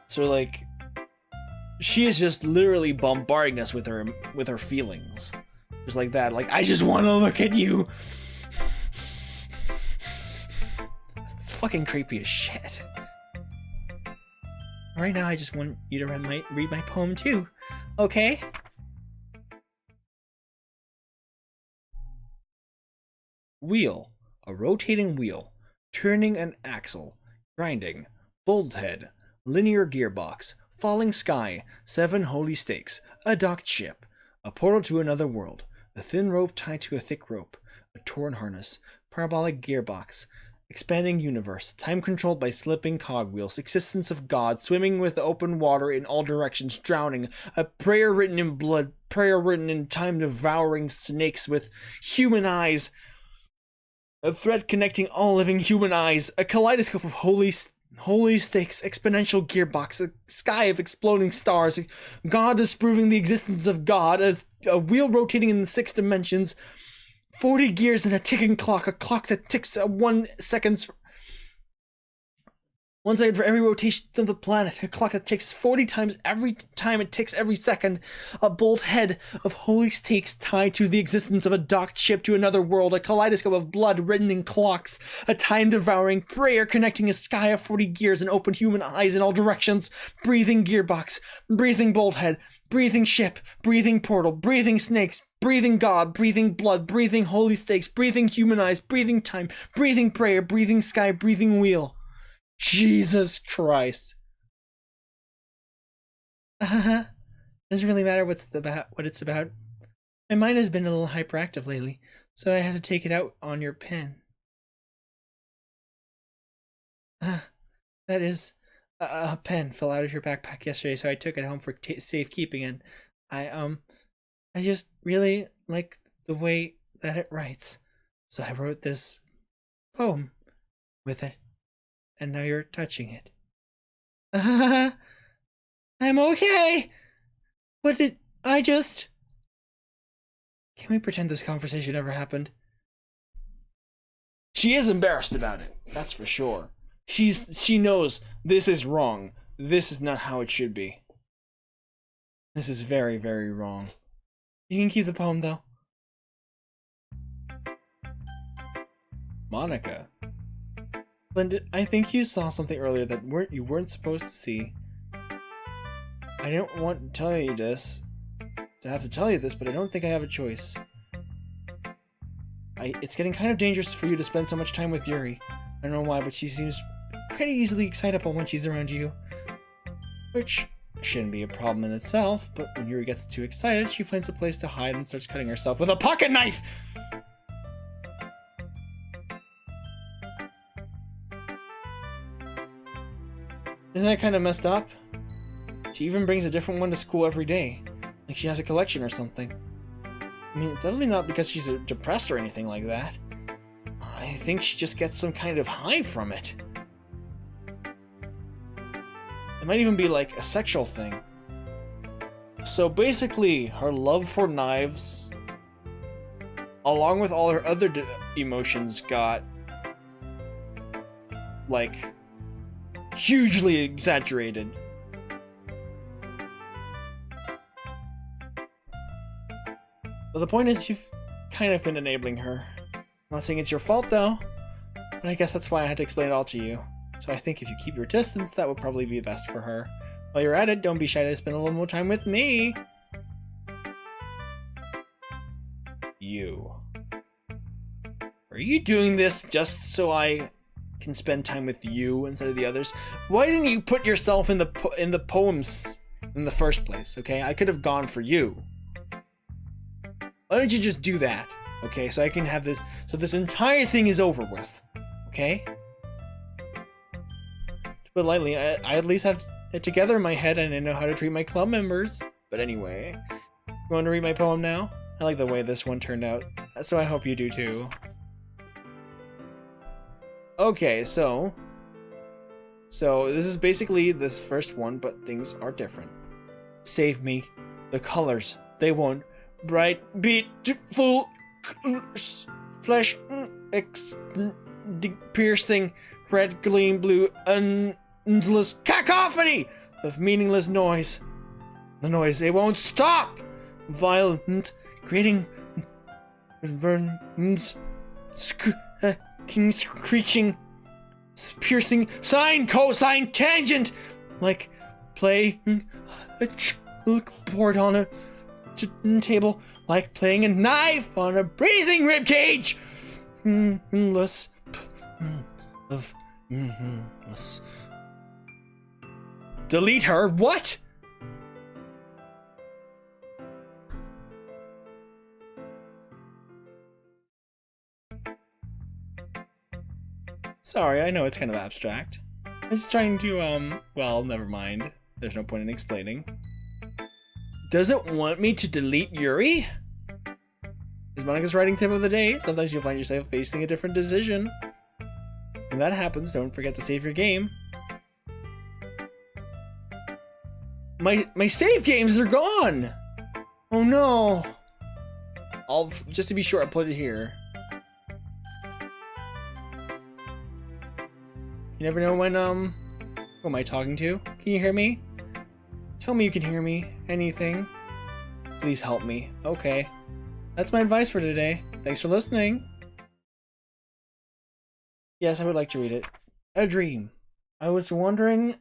So like, she is just literally bombarding us with her feelings. Just like that, like, I just want to look at you. It's fucking creepy as shit. Right now I just want you to read my poem too, okay? Wheel, a rotating wheel, turning an axle, grinding, bolt head, linear gearbox, falling sky, 7 holy stakes, a docked ship, a portal to another world, a thin rope tied to a thick rope, a torn harness, parabolic gearbox, expanding universe, time controlled by slipping cogwheels, existence of God, swimming with open water in all directions, drowning, a prayer written in blood, prayer written in time, devouring snakes with human eyes, a thread connecting all living human eyes, a kaleidoscope of holy stakes, exponential gearbox, a sky of exploding stars, God disproving the existence of God, a wheel rotating in the 6 dimensions, 40 gears and a ticking clock, a clock that ticks 1 second for every rotation of the planet, a clock that ticks 40 times every time it ticks every second, a bolt head of holy stakes tied to the existence of a docked ship to another world, a kaleidoscope of blood written in clocks, a time-devouring prayer connecting a sky of 40 gears and open human eyes in all directions, breathing gearbox, breathing bolt head, breathing ship, breathing portal, breathing snakes, breathing God, breathing blood, breathing holy stakes, breathing human eyes, breathing time, breathing prayer, breathing sky, breathing wheel. Jesus Christ. Doesn't really matter what it's about. My mind has been a little hyperactive lately, so I had to take it out on your pen. That is, a pen fell out of your backpack yesterday, so I took it home for safekeeping, and I just really like the way that it writes, so I wrote this poem with it. And now you're touching it. I'm okay! What did I just... Can we pretend this conversation never happened? She is embarrassed about it, that's for sure. She knows this is wrong. This is not how it should be. This is very, very wrong. You can keep the poem, though. Monica. Linda, I think you saw something earlier that you weren't supposed to see. I don't want to tell you this, to have to tell you this, but I don't think I have a choice. It's getting kind of dangerous for you to spend so much time with Yuri. I don't know why, but she seems pretty easily excitable when she's around you. Which shouldn't be a problem in itself, but when Yuri gets too excited, she finds a place to hide and starts cutting herself with a pocket knife! Isn't that kind of messed up? She even brings a different one to school every day. Like she has a collection or something. I mean, it's definitely not because she's depressed or anything like that. I think she just gets some kind of high from it. It might even be like a sexual thing. So basically, her love for knives along with all her other emotions, got like hugely exaggerated. But the point is, you've kind of been enabling her. I'm not saying it's your fault though, but I guess that's why I had to explain it all to you. So I think if you keep your distance, that would probably be best for her. While you're at it, don't be shy to spend a little more time with me. You. Are you doing this just so I can spend time with you instead of the others? Why didn't you put yourself in the poems in the first place? Okay, I could have gone for you. Why don't you just do that? Okay, so I can have this. So this entire thing is over with. Okay. To put it lightly, I at least have it together in my head, and I know how to treat my club members. But anyway, you want to read my poem now? I like the way this one turned out, so I hope you do too. Okay, so this is basically this first one, but things are different. Save me. The colors, they won't. Bright, beautiful, flesh, piercing, red, gleam, blue, endless cacophony of meaningless noise. The noise, it won't stop. Violent, creating verms, screeching, piercing, sine, cosine, tangent, like playing a chalkboard on a table, like playing a knife on a breathing rib cage. Endless of endless. Delete her. What? Sorry, I know it's kind of abstract. I'm just trying to, well, never mind. There's no point in explaining. Does it want me to delete Yuri? Is Monica's writing tip of the day? Sometimes you'll find yourself facing a different decision. When that happens, don't forget to save your game. My save games are gone! Oh no! Just to be sure, I'll put it here. You never know when, who am I talking to? Can you hear me? Tell me you can hear me. Anything. Please help me. Okay. That's my advice for today. Thanks for listening. Yes, I would like to read it. A dream. I was wandering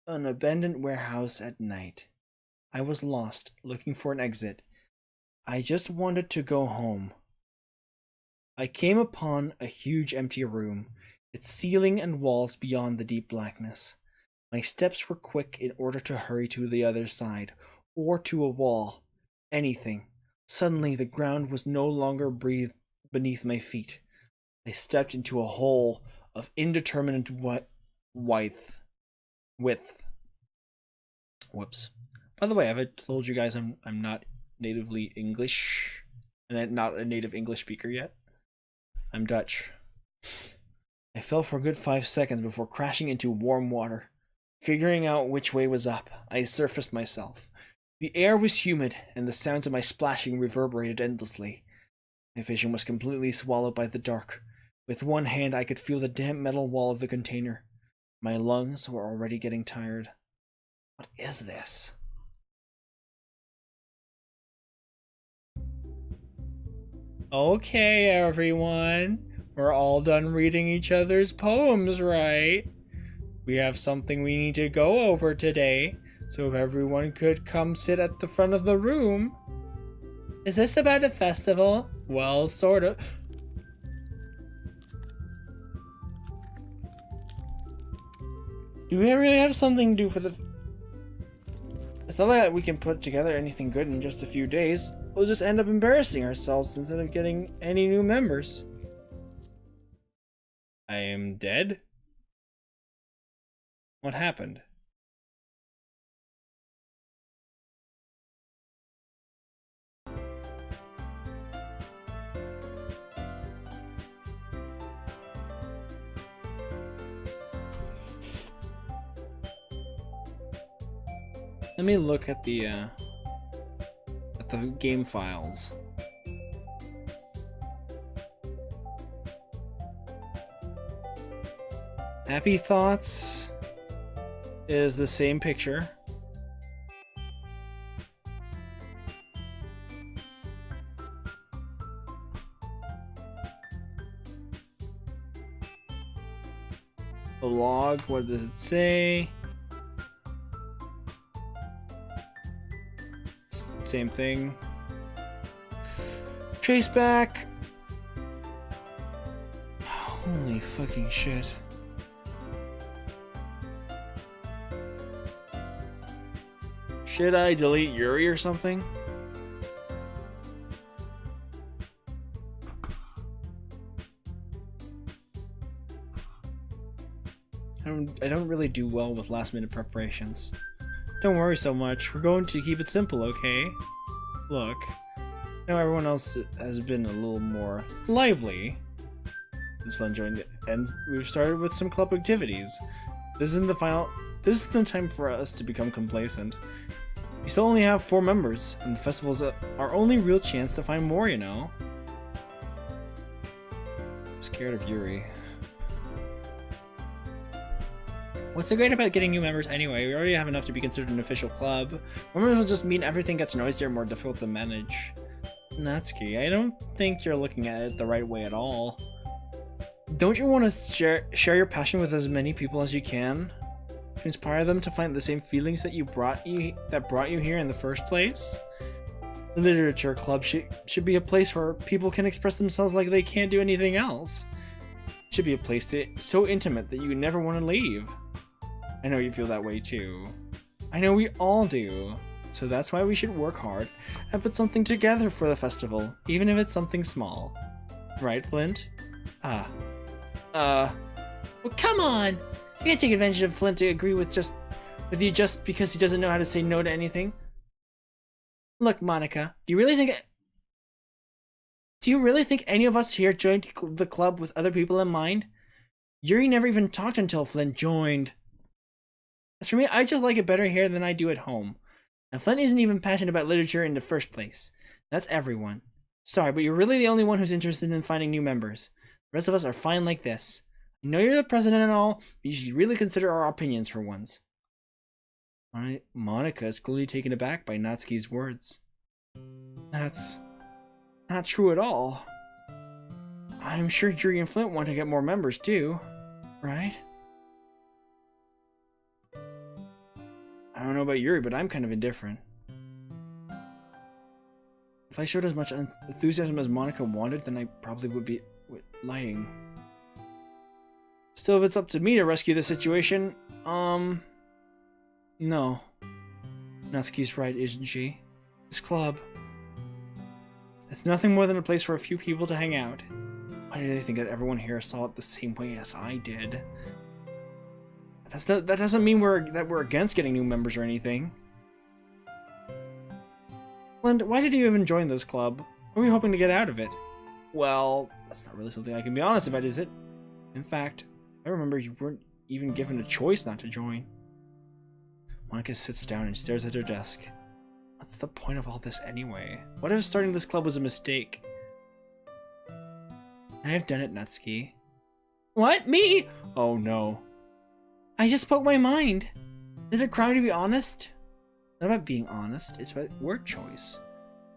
an abandoned warehouse at night. I was lost, looking for an exit. I just wanted to go home. I came upon a huge empty room, its ceiling and walls beyond the deep blackness. My steps were quick in order to hurry to the other side, or to a wall. Anything. Suddenly the ground was no longer breathed beneath my feet. I stepped into a hole of indeterminate width. Whoops. By the way, have I told you guys I'm not natively English? And I'm not a native English speaker yet? I'm Dutch. I fell for a good 5 seconds before crashing into warm water. Figuring out which way was up, I surfaced myself. The air was humid, and the sounds of my splashing reverberated endlessly. My vision was completely swallowed by the dark. With one hand, I could feel the damp metal wall of the container. My lungs were already getting tired. What is this? Okay, everyone. We're all done reading each other's poems, right? We have something we need to go over today, so if everyone could come sit at the front of the room. Is this about a festival? Well, sort of. Do we really have something to do for the... It's not like we can put together anything good in just a few days. We'll just end up embarrassing ourselves instead of getting any new members. I am dead? What happened? Let me look at the game files. Happy Thoughts is the same picture. The log, what does it say? Same thing. Trace back. Holy fucking shit. Should I delete Yuri or something? I don't really do well with last minute preparations. Don't worry so much. We're going to keep it simple, okay? Look. Now everyone else has been a little more lively. It's fun joining it, and we've started with some club activities. This isn't the time for us to become complacent. We still only have 4 members, and the festival's our only real chance to find more, you know? I'm scared of Yuri. What's so great about getting new members anyway? We already have enough to be considered an official club. Members will just mean everything gets noisier and more difficult to manage. Natsuki, I don't think you're looking at it the right way at all. Don't you want to share your passion with as many people as you can? To inspire them to find the same feelings that brought you here in the first place? The literature club should be a place where people can express themselves like they can't do anything else. It should be a place so intimate that you never want to leave. I know you feel that way too. I know we all do. So that's why we should work hard and put something together for the festival, even if it's something small. Right, Flint? Well, come on! You can't take advantage of Flint to agree with you just because he doesn't know how to say no to anything. Look, Monica, do you really think any of us here joined the club with other people in mind? Yuri never even talked until Flint joined. As for me, I just like it better here than I do at home. And Flint isn't even passionate about literature in the first place. That's everyone. Sorry, but you're really the only one who's interested in finding new members. The rest of us are fine like this. I know you're the president and all, but you should really consider our opinions for once. Monica is clearly taken aback by Natsuki's words. That's not true at all. I'm sure Yuri and Flint want to get more members too, right? I don't know about Yuri, but I'm kind of indifferent. If I showed as much enthusiasm as Monica wanted, then I probably would be lying. Still, if it's up to me to rescue the situation, no. Natsuki's right, isn't she? This club, it's nothing more than a place for a few people to hang out. Why did I think that everyone here saw it the same way as I did? That doesn't mean we're against getting new members or anything. Flint, why did you even join this club? What were you hoping to get out of it? Well, that's not really something I can be honest about, is it? In fact, I remember you weren't even given a choice not to join. Monica sits down and stares at her desk. What's the point of all this anyway? What if starting this club was a mistake? I have done it, Natsuki. What? Me? Oh no. I just spoke my mind. Is it a crime to be honest? Not about being honest, it's about word choice.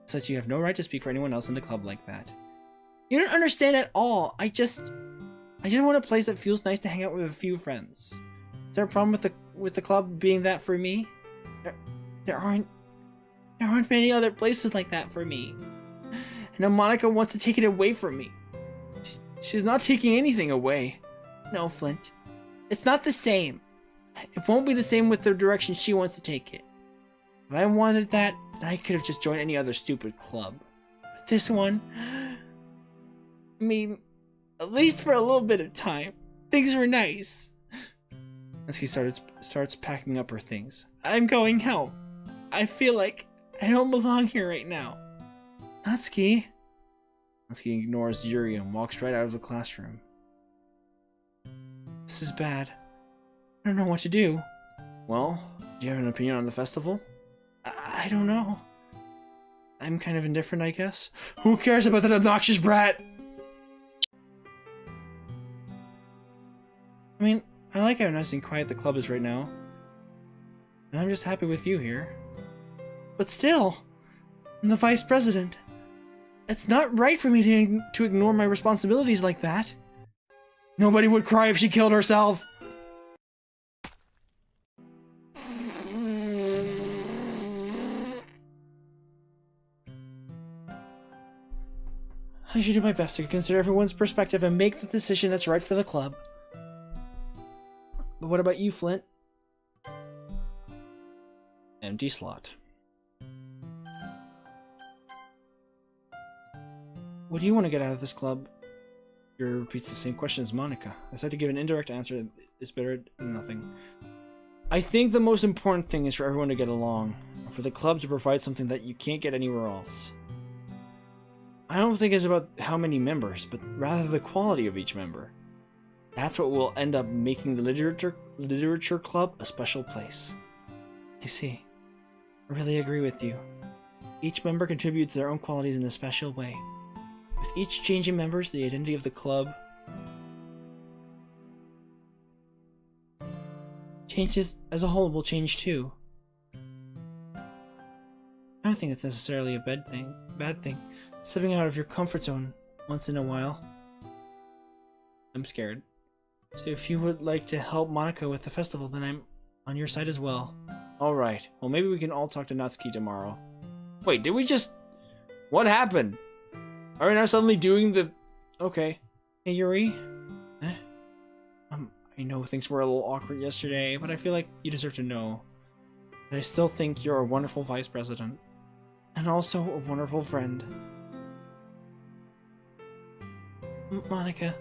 Such you have no right to speak for anyone else in the club like that. You don't understand at all. I just want a place that feels nice to hang out with a few friends. Is there a problem with the club being that for me? There aren't many other places like that for me. And now Monica wants to take it away from me. She's not taking anything away. No, Flint. It's not the same. It won't be the same with the direction she wants to take it. If I wanted that, then I could have just joined any other stupid club. But this one, I mean, at least for a little bit of time, things were nice. Natsuki starts packing up her things. I'm going home. I feel like I don't belong here right now. Natsuki ignores Yuri and walks right out of the classroom. This is bad. I don't know what to do. Well, do you have an opinion on the festival? I don't know. I'm kind of indifferent, I guess. Who cares about that obnoxious brat? I mean, I like how nice and quiet the club is right now. And I'm just happy with you here. But still, I'm the vice president. It's not right for me to ignore my responsibilities like that. Nobody would cry if she killed herself. I should do my best to consider everyone's perspective and make the decision that's right for the club. But what about you, Flint? Empty slot. What do you want to get out of this club? Your repeats the same question as Monica. I said to give an indirect answer is better than nothing. I think the most important thing is for everyone to get along, and for the club to provide something that you can't get anywhere else. I don't think it's about how many members, but rather the quality of each member. That's what will end up making the literature club a special place. I see. I really agree with you. Each member contributes their own qualities in a special way. With each change in members, the identity of the club changes as a whole will change too. I don't think it's necessarily a bad thing. Stepping out of your comfort zone once in a while. I'm scared. So if you would like to help Monica with the festival, then I'm on your side as well. Alright, well maybe we can all talk to Natsuki tomorrow. Wait, did we just... What happened? Are we now suddenly doing the... Okay. Hey Yuri? I know things were a little awkward yesterday, but I feel like you deserve to know that I still think you're a wonderful vice president. And also a wonderful friend. Monica,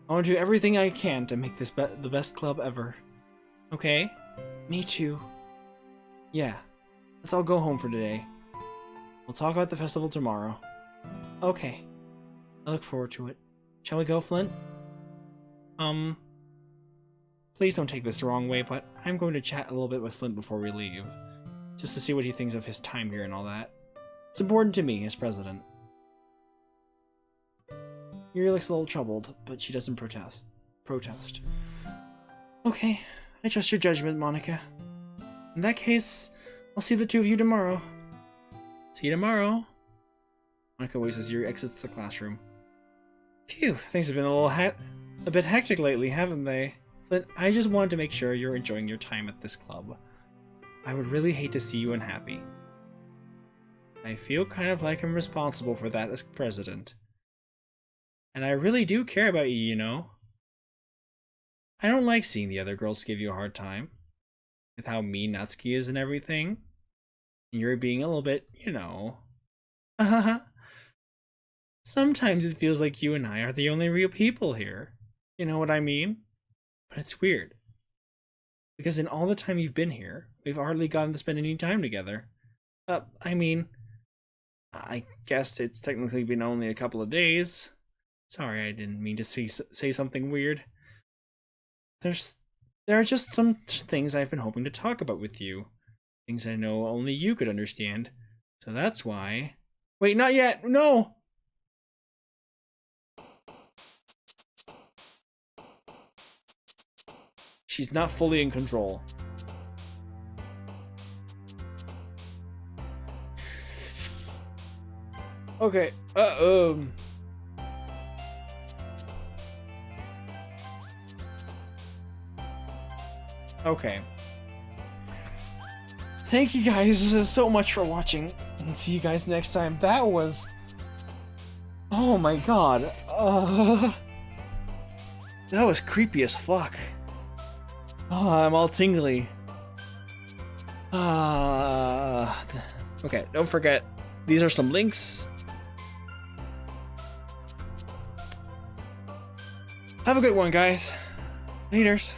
I want to do everything I can to make this the best club ever. Okay? Me too. Yeah. Let's all go home for today. We'll talk about the festival tomorrow. Okay. I look forward to it. Shall we go, Flint? Please don't take this the wrong way, but I'm going to chat a little bit with Flint before we leave. Just to see what he thinks of his time here and all that. It's important to me as president. Yuri looks a little troubled, but she doesn't protest. Okay, I trust your judgment, Monica. In that case, I'll see the two of you tomorrow. See you tomorrow. Monica waits as Yuri exits the classroom. Phew, things have been a bit hectic lately, haven't they? But I just wanted to make sure you're enjoying your time at this club. I would really hate to see you unhappy. I feel kind of like I'm responsible for that as president. And I really do care about you, you know? I don't like seeing the other girls give you a hard time. With how mean Natsuki is and everything. And you're being a little bit, you know... Sometimes it feels like you and I are the only real people here. You know what I mean? But it's weird. Because in all the time you've been here, we've hardly gotten to spend any time together. I mean... I guess it's technically been only a couple of days. Sorry, I didn't mean to say something weird. There are just some things I've been hoping to talk about with you. Things I know only you could understand. So that's why... Wait, not yet! No! She's not fully in control. Okay, Okay. Thank you guys so much for watching, and see you guys next time. That was... Oh my god. That was creepy as fuck. Oh, I'm all tingly. Okay, don't forget, these are some links. Have a good one, guys. Laters.